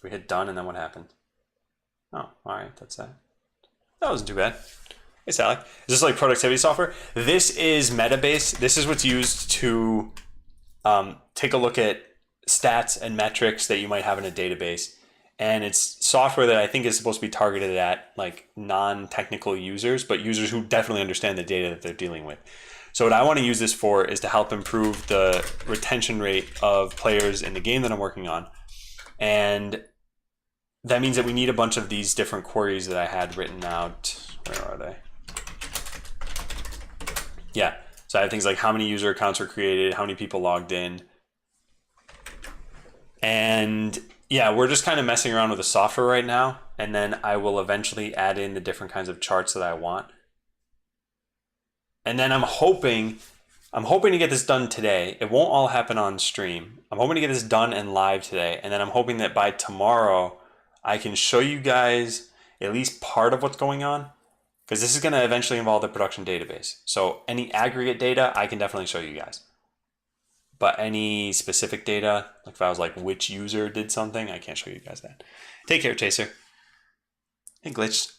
We hit done, and then what happened? Oh, all right, that's that. That wasn't too bad. Hey, Sally. Is this like productivity software? This is Metabase. This is what's used to take a look at stats and metrics that you might have in a database. And it's software that I think is supposed to be targeted at like non-technical users, but users who definitely understand the data that they're dealing with. So what I want to use this for is to help improve the retention rate of players in the game that I'm working on. And that means that we need a bunch of these different queries that I had written out. Where are they? Yeah. So I have things like how many user accounts were created, how many people logged in. And yeah, we're just kind of messing around with the software right now. And then I will eventually add in the different kinds of charts that I want. And then I'm hoping to get this done today. It won't all happen on stream. I'm hoping to get this done and live today. And then I'm hoping that by tomorrow, I can show you guys at least part of what's going on, because this is going to eventually involve the production database. So any aggregate data, I can definitely show you guys. But any specific data, like if I was like which user did something, I can't show you guys that. Take care, Chaser. Hey, Glitch.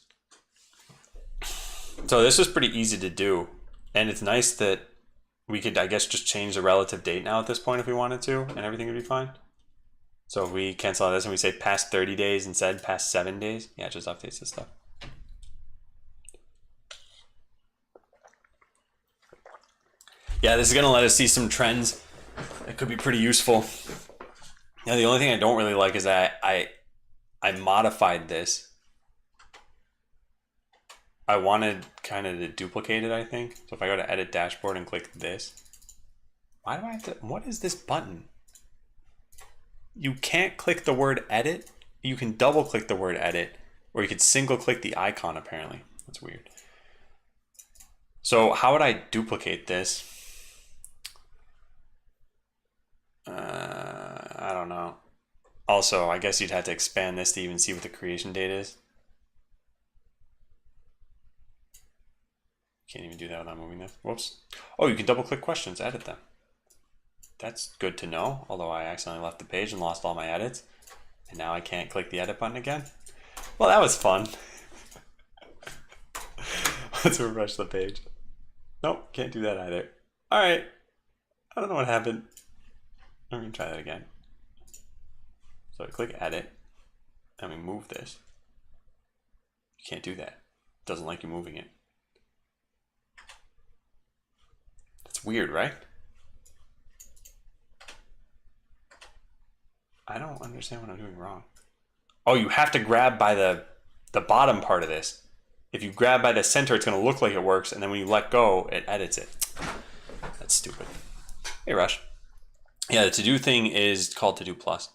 So this was pretty easy to do. And it's nice that we could, I guess, just change the relative date now at this point if we wanted to, and everything would be fine. So if we cancel out this and we say past 30 days instead, past 7 days, yeah, it just updates this stuff. Yeah, this is going to let us see some trends. It could be pretty useful. Now, the only thing I don't really like is that I modified this. I wanted kind of to duplicate it, I think. So if I go to edit dashboard and click this, why do I have to, what is this button? You can't click the word edit. You can double click the word edit, or you could single click the icon apparently. That's weird. So how would I duplicate this? I don't know. Also, I guess you'd have to expand this to even see what the creation date is. Can't even do that without moving this. Whoops. Oh, you can double click questions, edit them. That's good to know, although I accidentally left the page and lost all my edits. And now I can't click the edit button again. Well, that was fun. Let's refresh the page. Nope, can't do that either. All right. I don't know what happened. I'm gonna try that again. So I click edit and we move this. You can't do that. It doesn't like you moving it. That's weird, right? I don't understand what I'm doing wrong. Oh, you have to grab by the bottom part of this. If you grab by the center, it's going to look like it works, and then when you let go, it edits it. That's stupid. Hey, Rush. Yeah, the to-do thing is called to-do plus.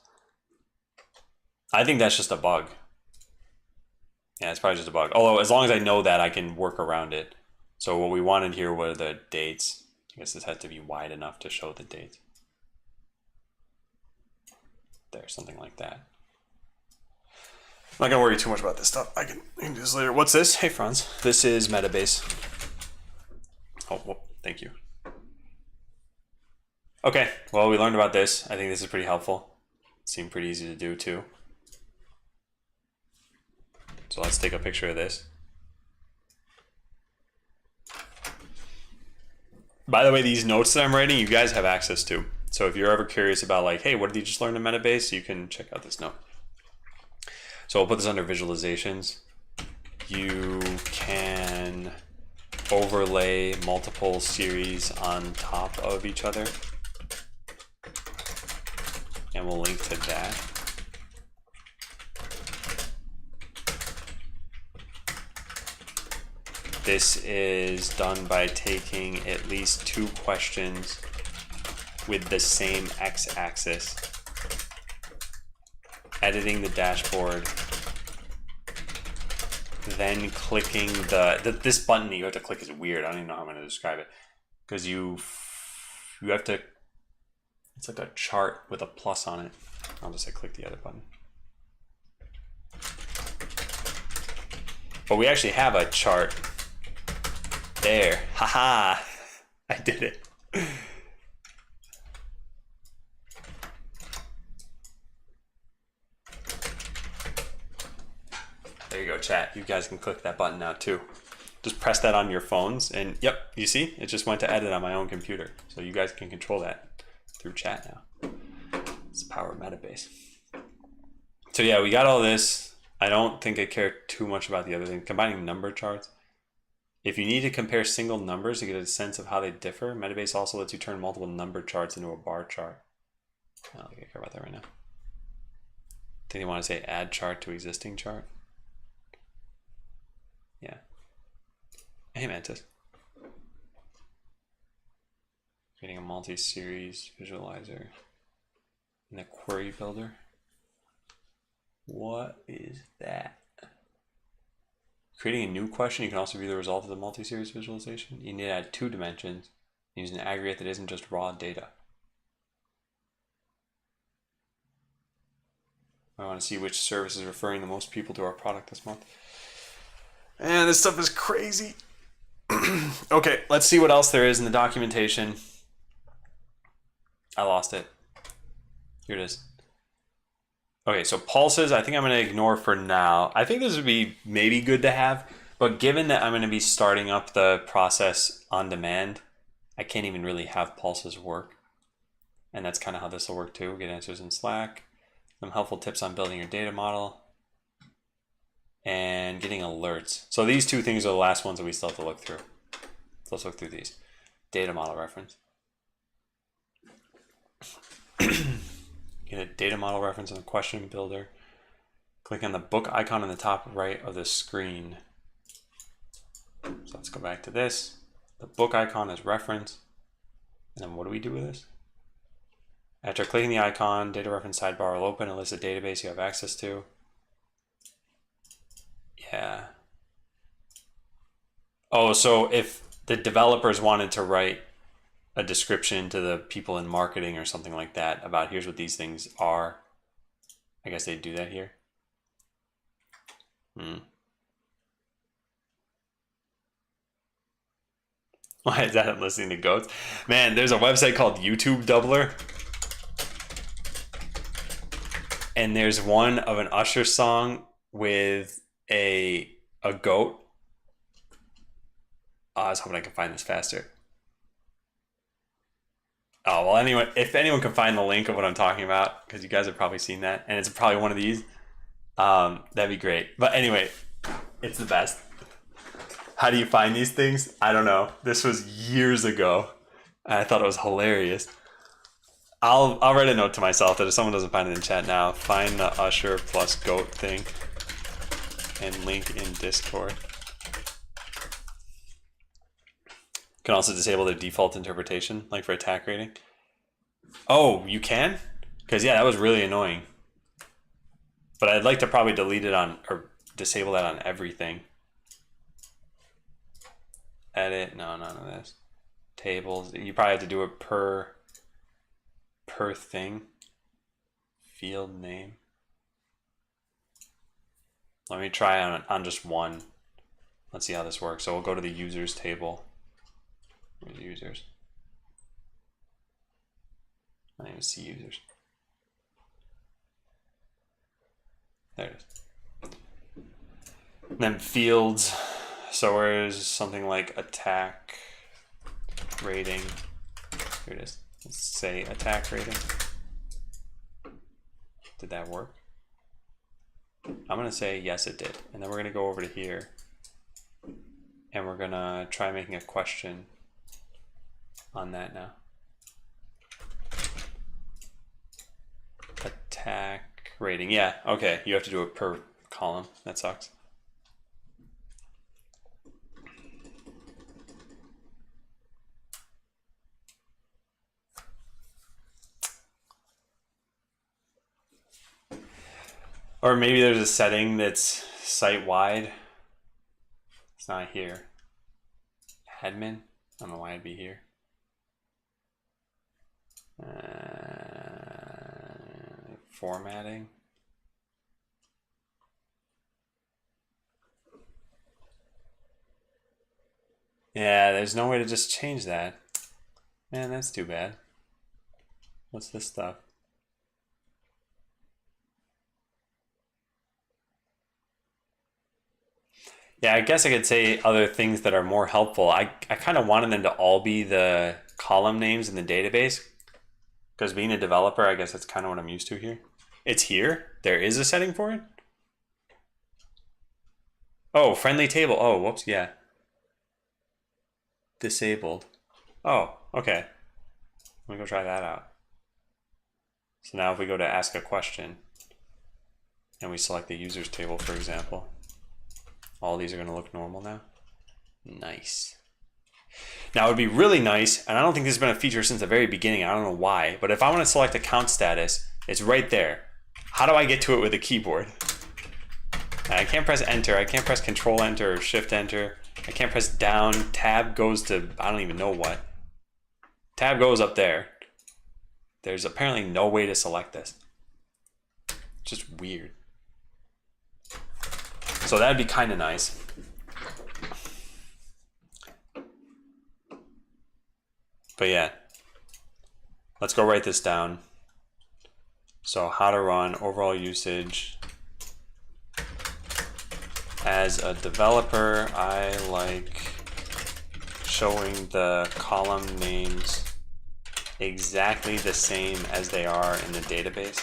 I think that's just a bug. Yeah, it's probably just a bug. Although, as long as I know that, I can work around it. So what we wanted here were the dates. I guess this has to be wide enough to show the dates. There, something like that. I'm not gonna worry too much about this stuff. I can do this later. What's this? Hey, Franz. This is Metabase. Oh, well, thank you. Okay, well, we learned about this. I think this is pretty helpful. It seemed pretty easy to do too. So let's take a picture of this. By the way, these notes that I'm writing, you guys have access to. So if you're ever curious about like, hey, what did you just learn in Metabase? You can check out this note. So I'll put this under visualizations. You can overlay multiple series on top of each other. And we'll link to that. This is done by taking at least 2 questions with the same x-axis, editing the dashboard, then clicking this button that you have to click is weird. I don't even know how I'm going to describe it, because you have to, it's like a chart with a plus on it. I'll just say click the other button. But we actually have a chart there. Haha, I did it. There you go, chat. You guys can click that button now too. Just press that on your phones and yep, you see? It just went to edit on my own computer. So you guys can control that through chat now. It's the power of Metabase. So yeah, we got all this. I don't think I care too much about the other thing. Combining number charts. If you need to compare single numbers to get a sense of how they differ, Metabase also lets you turn multiple number charts into a bar chart. I don't think I care about that right now. I think you want to say add chart to existing chart. Yeah. Hey Mantis. Creating a multi-series visualizer in a query builder. What is that? Creating a new question, you can also view the result of the multi-series visualization. You need to add 2 dimensions. Use an aggregate that isn't just raw data. I want to see which service is referring the most people to our product this month. And this stuff is crazy. Okay, let's see what else there is in the documentation. I lost it. Here it is. Okay, so pulses, I think I'm going to ignore for now. I think this would be maybe good to have, but given that I'm going to be starting up the process on demand, I can't even really have pulses work. And that's kind of how this will work too. Get answers in Slack. Some helpful tips on building your data model. And getting alerts. So these 2 things are the last ones that we still have to look through. So let's look through these. Data model reference. Get a data model reference in the question builder. Click on the book icon in the top right of the screen. So let's go back to this. The book icon is reference. And then what do we do with this? After clicking the icon, data reference sidebar will open and list a database you have access to. Yeah. Oh, so if the developers wanted to write a description to the people in marketing or something like that about here's what these things are, I guess they'd do that here. Why is that I'm listening to goats? Man, there's a website called YouTube Doubler. And there's one of an Usher song with a goat. Oh, I was hoping I could find this faster. Oh, well, anyway, if anyone can find the link of what I'm talking about, because you guys have probably seen that, and it's probably one of these, that'd be great. But anyway, it's the best. How do you find these things? I don't know. This was years ago. And I thought it was hilarious. I'll write a note to myself that if someone doesn't find it in chat now, find the Usher plus goat thing and link in Discord. You can also disable the default interpretation, like for attack rating. Oh, you can? Because yeah, that was really annoying. But I'd like to probably delete it on, or disable that on everything. Edit, no, none of this. Tables, you probably have to do it per thing. Field name. Let me try on just one. Let's see how this works. So we'll go to the users table. Where's users? I don't even see users. There it is. And then fields. So where's something like attack rating. Here it is. Let's say attack rating. Did that work? I'm gonna say yes, it did. And then we're gonna go over to here and we're gonna try making a question on that now. Attack rating. Yeah, okay. You have to do it per column. That sucks. Or maybe there's a setting that's site-wide. It's not here. Admin? I don't know why it'd be here. Formatting. Yeah, there's no way to just change that. Man, that's too bad. What's this stuff? Yeah, I guess I could say other things that are more helpful. I kind of wanted them to all be the column names in the database, because being a developer, I guess that's kind of what I'm used to here. It's here? There is a setting for it? Oh, friendly table. Oh, whoops, yeah. Disabled. Oh, okay. Let me go try that out. So now if we go to ask a question, and we select the users table, for example, all these are going to look normal now. Nice. Now it would be really nice, and I don't think this has been a feature since the very beginning, I don't know why, but if I want to select account status, it's right there. How do I get to it with a keyboard? I can't press enter, I can't press control enter or shift enter, I can't press down, tab goes to, I don't even know what. Tab goes up there. There's apparently no way to select this. Just weird. So that'd be kind of nice. But yeah, let's go write this down. So how to run overall usage. As a developer, I like showing the column names exactly the same as they are in the database,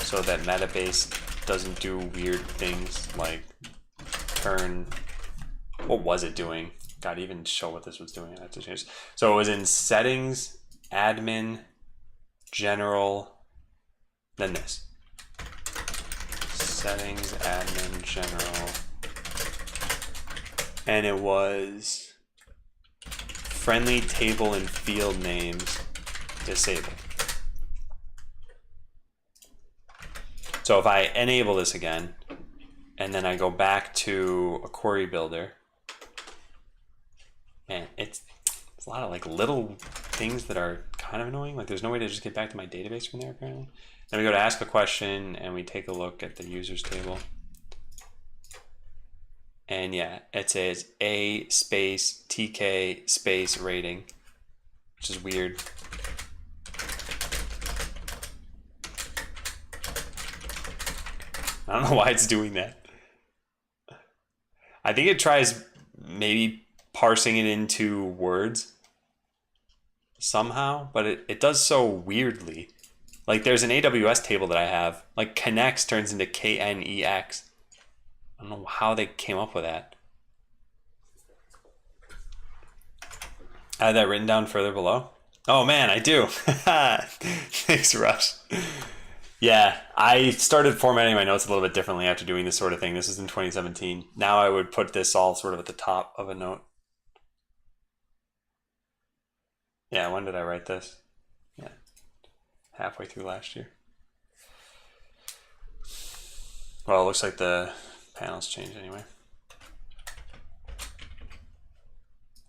so that Metabase doesn't do weird things like turn, what was it doing? God, even show what this was doing, I have to change. So it was in settings, admin, general, then this. Settings, admin, general. And it was friendly table and field names disabled. So if I enable this again, and then I go back to a query builder, man, it's a lot of like little things that are kind of annoying. Like there's no way to just get back to my database from there apparently. Then we go to ask a question and we take a look at the users table. And yeah, it says A space TK space rating, which is weird. I don't know why it's doing that. I think it tries maybe parsing it into words somehow, but it does so weirdly. Like there's an AWS table that I have, like connects turns into KNEX. I don't know how they came up with that. I had that written down further below. Oh man, I do. Thanks, Rush. Yeah, I started formatting my notes a little bit differently after doing this sort of thing. This is in 2017. Now I would put this all sort of at the top of a note. Yeah, when did I write this? Yeah, halfway through last year. Well, it looks like the panels changed anyway.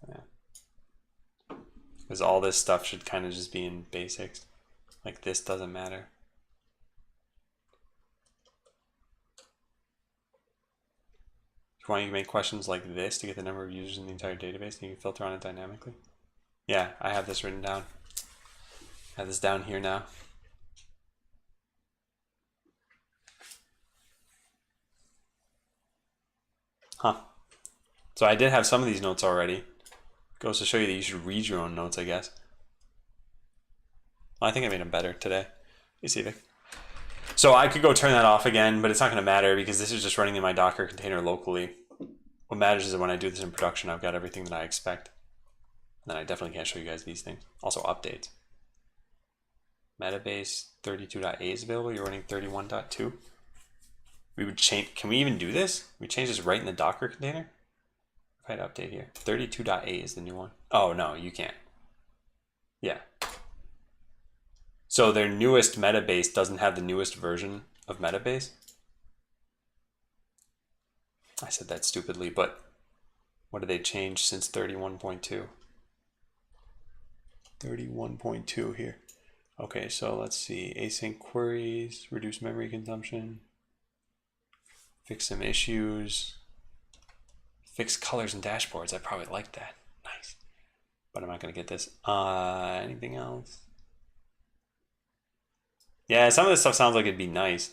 Yeah. Because all this stuff should kind of just be in basics. Like this doesn't matter. If you want, you can make questions like this to get the number of users in the entire database, and you can filter on it dynamically. Yeah, I have this written down. I have this down here now. Huh. So I did have some of these notes already. Goes to show you that you should read your own notes, I guess. Well, I think I made them better today. You see it. So I could go turn that off again, but it's not going to matter because this is just running in my Docker container locally. What matters is that when I do this in production, I've got everything that I expect. And then I definitely can't show you guys these things. Also updates. Metabase 32.a is available. You're running 31.2. We would change. Can we even do this? We change this right in the Docker container. If I had update here, 32.a is the new one. Oh no, you can't. Yeah. So their newest Metabase doesn't have the newest version of Metabase. I said that stupidly, but what did they change since 31.2? 31.2 here. Okay, so let's see. Async queries, reduce memory consumption, fix some issues, fix colors and dashboards. I probably like that. Nice. But I'm not going to get this. Anything else? Yeah, some of this stuff sounds like it'd be nice.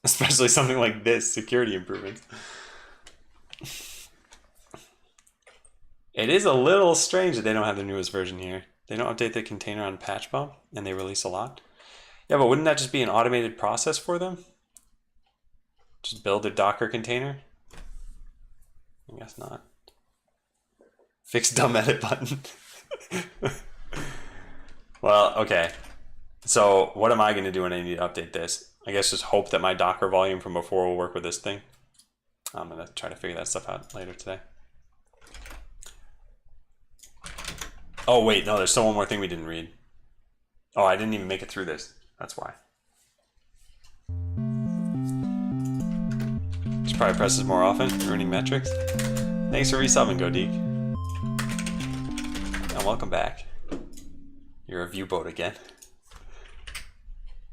Especially something like this, security improvements. It is a little strange that they don't have the newest version here. They don't update the container on patch bump, and they release a lot. Yeah, but wouldn't that just be an automated process for them? Just build a Docker container? I guess not. Fix dumb edit button. Well, okay. So what am I going to do when I need to update this? I guess just hope that my Docker volume from before will work with this thing. I'm going to try to figure that stuff out later today. Oh, wait, no, there's still one more thing we didn't read. Oh, I didn't even make it through this. That's why. Should probably press this more often, ruining metrics. Thanks for resubbing, Godeek. And welcome back. You're a view boat again.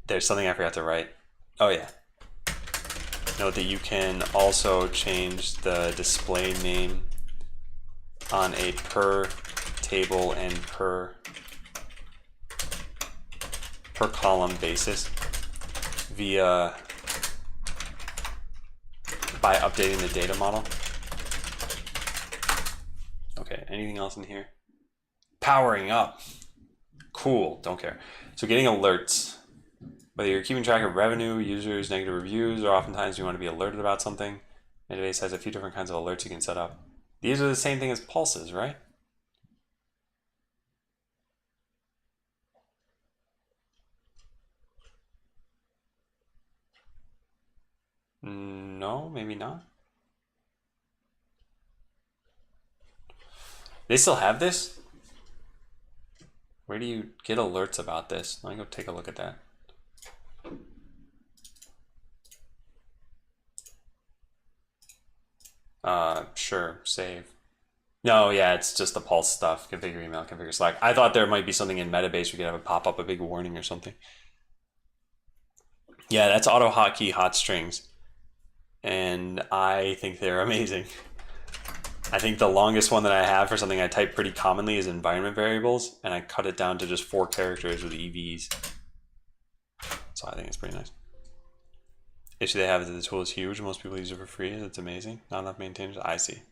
There's something I forgot to write. Oh yeah. Note that you can also change the display name on a per table and per column basis via by updating the data model. Okay, anything else in here? Powering up. Cool, don't care. So getting alerts. Whether you're keeping track of revenue, users, negative reviews, or oftentimes you want to be alerted about something, Metabase has a few different kinds of alerts you can set up. These are the same thing as pulses, right? No, maybe not. They still have this? Where do you get alerts about this? Let me go take a look at that. Sure, save. No, yeah, it's just the pulse stuff. Configure email, configure Slack. I thought there might be something in Metabase we could have a pop up a big warning or something. Yeah, that's auto hotkey hot strings. And I think they're amazing. I think the longest one that I have for something I type pretty commonly is environment variables, and I cut it down to just 4 characters with EVs. So I think it's pretty nice. Issue they have is that the tool is huge. Most people use it for free. It's amazing. Not enough maintainers. I see.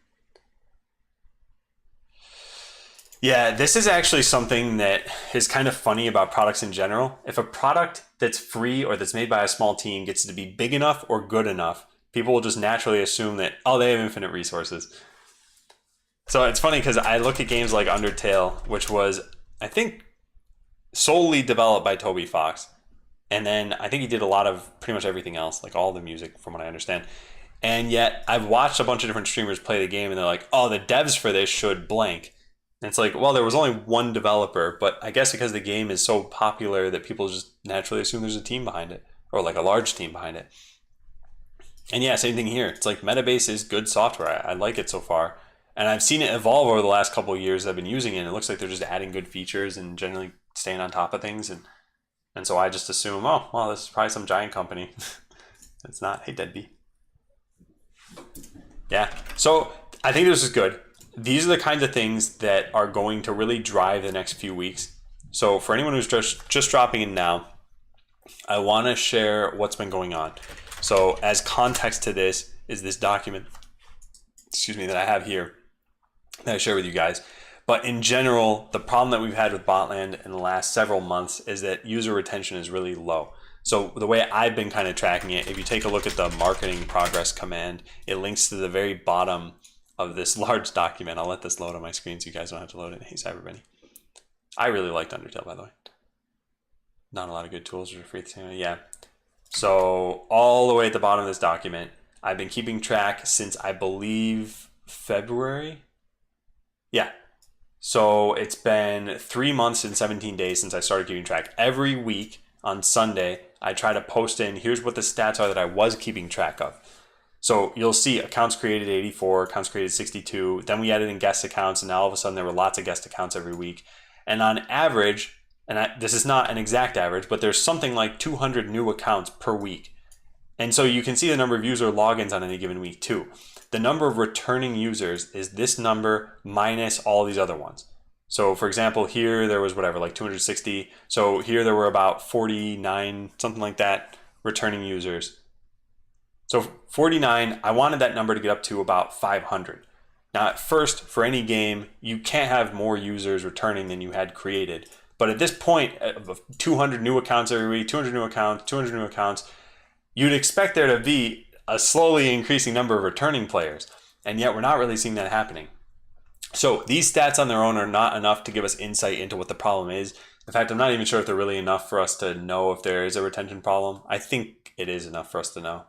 Yeah, this is actually something that is kind of funny about products in general. If a product that's free or that's made by a small team gets to be big enough or good enough, people will just naturally assume that, oh, they have infinite resources. So it's funny because I look at games like Undertale, which was, I think, solely developed by Toby Fox. And then I think he did a lot of pretty much everything else, like all the music from what I understand. And yet I've watched a bunch of different streamers play the game and they're like, oh, the devs for this should blank. And it's like, well, there was only one developer, but I guess because the game is so popular that people just naturally assume there's a team behind it, or like a large team behind it. And yeah, same thing here. It's like Metabase is good software. I like it so far. And I've seen it evolve over the last couple of years I've been using it. And it looks like they're just adding good features and generally staying on top of things. And so I just assume, oh, well, this is probably some giant company. It's not. Hey, Deadbeat. Yeah. So I think this is good. These are the kinds of things that are going to really drive the next few weeks. So for anyone who's just dropping in now, I want to share what's been going on. So as context to this is this document, excuse me, that I have here. that I share with you guys. But in general, the problem that we've had with Botland in the last several months is that user retention is really low. So the way I've been kind of tracking it, if you take a look at the marketing progress command, it links to the very bottom of this large document. I'll let this load on my screen so you guys don't have to load it. Hey, Cyberbunny. I really liked Undertale, by the way. Not a lot of good tools are free. Yeah. So all the way at the bottom of this document, I've been keeping track since I believe February. Yeah. So it's been 3 months and 17 days since I started keeping track. Every week on Sunday, I try to post in, here's what the stats are that I was keeping track of. So you'll see accounts created 84, accounts created 62. Then we added in guest accounts, and now all of a sudden there were lots of guest accounts every week. And on average, this is not an exact average, but there's something like 200 new accounts per week. And so you can see the number of user logins on any given week too. The number of returning users is this number minus all these other ones. So for example, here there was whatever, like 260. So here there were about 49, something like that, returning users. So 49, I wanted that number to get up to about 500. Now at first, for any game, you can't have more users returning than you had created. But at this point, 200 new accounts every week, 200 new accounts, 200 new accounts, you'd expect there to be a slowly increasing number of returning players. And yet we're not really seeing that happening. So these stats on their own are not enough to give us insight into what the problem is. In fact, I'm not even sure if they're really enough for us to know if there is a retention problem. I think it is enough for us to know.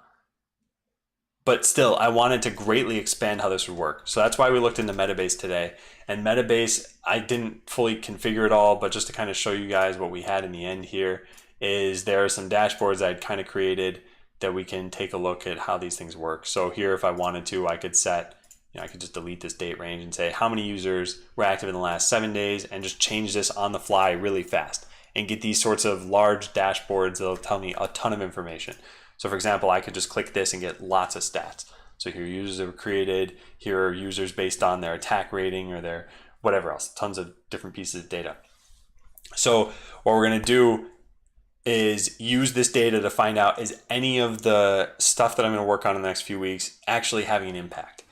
But still, I wanted to greatly expand how this would work. So that's why we looked into Metabase today. And Metabase, I didn't fully configure it all, but just to kind of show you guys what we had in the end here is there are some dashboards that I'd kind of created that we can take a look at how these things work. So here, if I wanted to, I could set, I could just delete this date range and say how many users were active in the last 7 days and just change this on the fly really fast and get these sorts of large dashboards that'll tell me a ton of information. So for example, I could just click this and get lots of stats. So here users that were created, here are users based on their attack rating or their whatever else, tons of different pieces of data. So what we're gonna do is use this data to find out, is any of the stuff that I'm gonna work on in the next few weeks actually having an impact?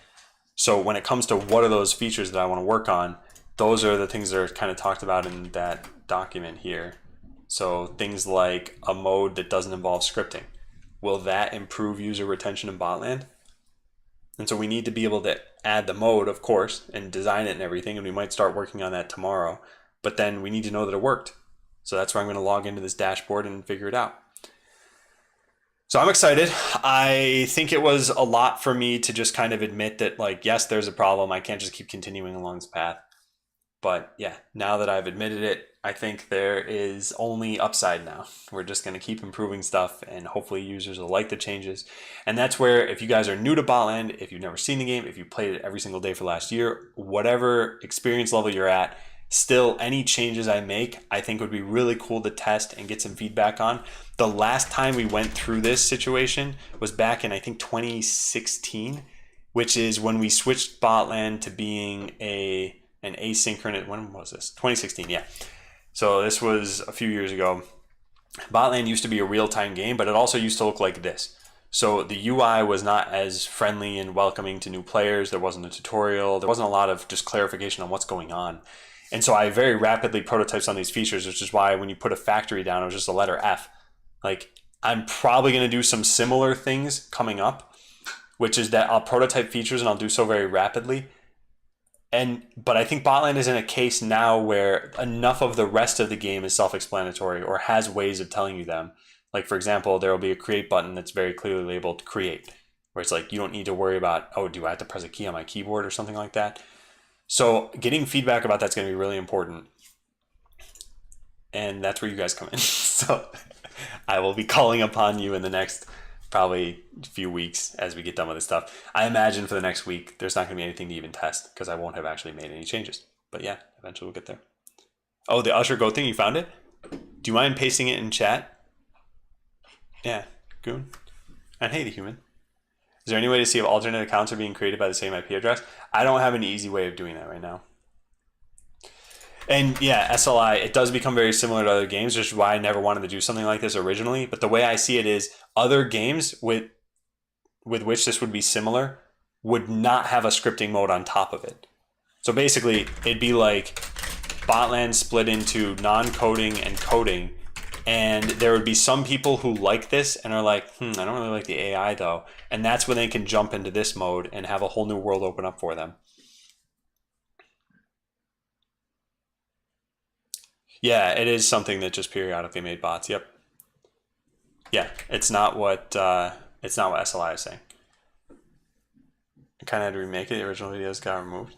So when it comes to what are those features that I wanna work on, those are the things that are kind of talked about in that document here. So things like a mode that doesn't involve scripting. Will that improve user retention in Botland? And so we need to be able to add the mode, of course, and design it and everything, and we might start working on that tomorrow. But then we need to know that it worked. So that's where I'm going to log into this dashboard and figure it out. So I'm excited. I think it was a lot for me to just kind of admit that, like, yes, there's a problem. I can't just keep continuing along this path. But yeah, now that I've admitted it, I think there is only upside now. We're just going to keep improving stuff and hopefully users will like the changes. And that's where, if you guys are new to Botland, if you've never seen the game, if you played it every single day for last year, whatever experience level you're at, still any changes I make, I think would be really cool to test and get some feedback on. The last time we went through this situation was back in, I think, 2016, which is when we switched Botland to being an asynchronous, when was this? 2016, yeah. So this was a few years ago. Botland used to be a real-time game, but it also used to look like this. So the UI was not as friendly and welcoming to new players. There wasn't a tutorial. There wasn't a lot of just clarification on what's going on. And so I very rapidly prototyped some of these features, which is why when you put a factory down, it was just a letter F. Like, I'm probably going to do some similar things coming up, which is that I'll prototype features and I'll do so very rapidly. But I think Botland is in a case now where enough of the rest of the game is self-explanatory or has ways of telling you them. Like, for example, there will be a create button that's very clearly labeled create, where it's like, you don't need to worry about, oh, do I have to press a key on my keyboard or something like that? So getting feedback about that's going to be really important. And that's where you guys come in. So I will be calling upon you in the next probably a few weeks as we get done with this stuff. I imagine for the next week, there's not going to be anything to even test because I won't have actually made any changes. But yeah, eventually we'll get there. Oh, the Usher Go thing, you found it? Do you mind pasting it in chat? Yeah, Goon. And hey, the human. Is there any way to see if alternate accounts are being created by the same IP address? I don't have an easy way of doing that right now. And yeah, SLI, it does become very similar to other games, which is why I never wanted to do something like this originally. But the way I see it is other games with which this would be similar would not have a scripting mode on top of it. So basically, it'd be like Botland split into non-coding and coding. And there would be some people who like this and are like, I don't really like the AI though. And that's when they can jump into this mode and have a whole new world open up for them. Yeah, it is something that just periodically made bots. Yep. Yeah, it's not what SLI is saying. I kind of had to remake it. The original videos got removed.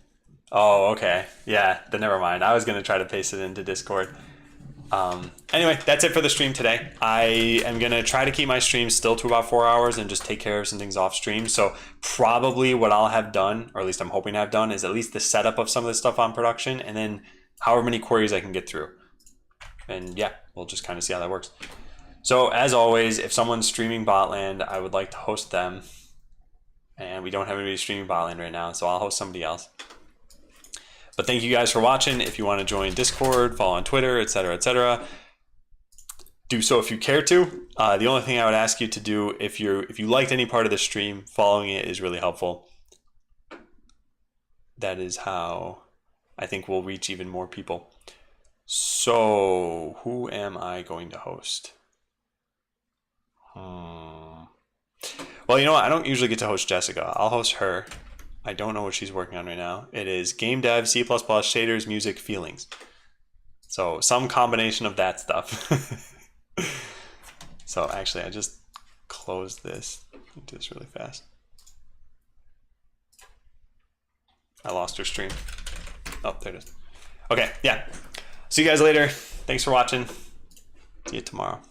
Oh, okay. Yeah, then never mind. I was going to try to paste it into Discord. Anyway, that's it for the stream today. I am going to try to keep my stream still to about 4 hours and just take care of some things off stream. So probably what I'll have done, or at least I'm hoping to have done, is at least the setup of some of this stuff on production and then however many queries I can get through. And yeah, we'll just kind of see how that works. So as always, if someone's streaming Botland, I would like to host them. And we don't have anybody streaming Botland right now, so I'll host somebody else. But thank you guys for watching. If you want to join Discord, follow on Twitter, etc., do so if you care to. The only thing I would ask you to do, if you liked any part of the stream, following it is really helpful. That is how I think we'll reach even more people. So who am I going to host? Well, you know what? I don't usually get to host Jessica. I'll host her. I don't know what she's working on right now. It is game dev, C++, shaders, music, feelings. So some combination of that stuff. So actually, I just closed this. Let me do this really fast. I lost her stream. Oh, there it is. Okay, yeah. See you guys later. Thanks for watching. See you tomorrow.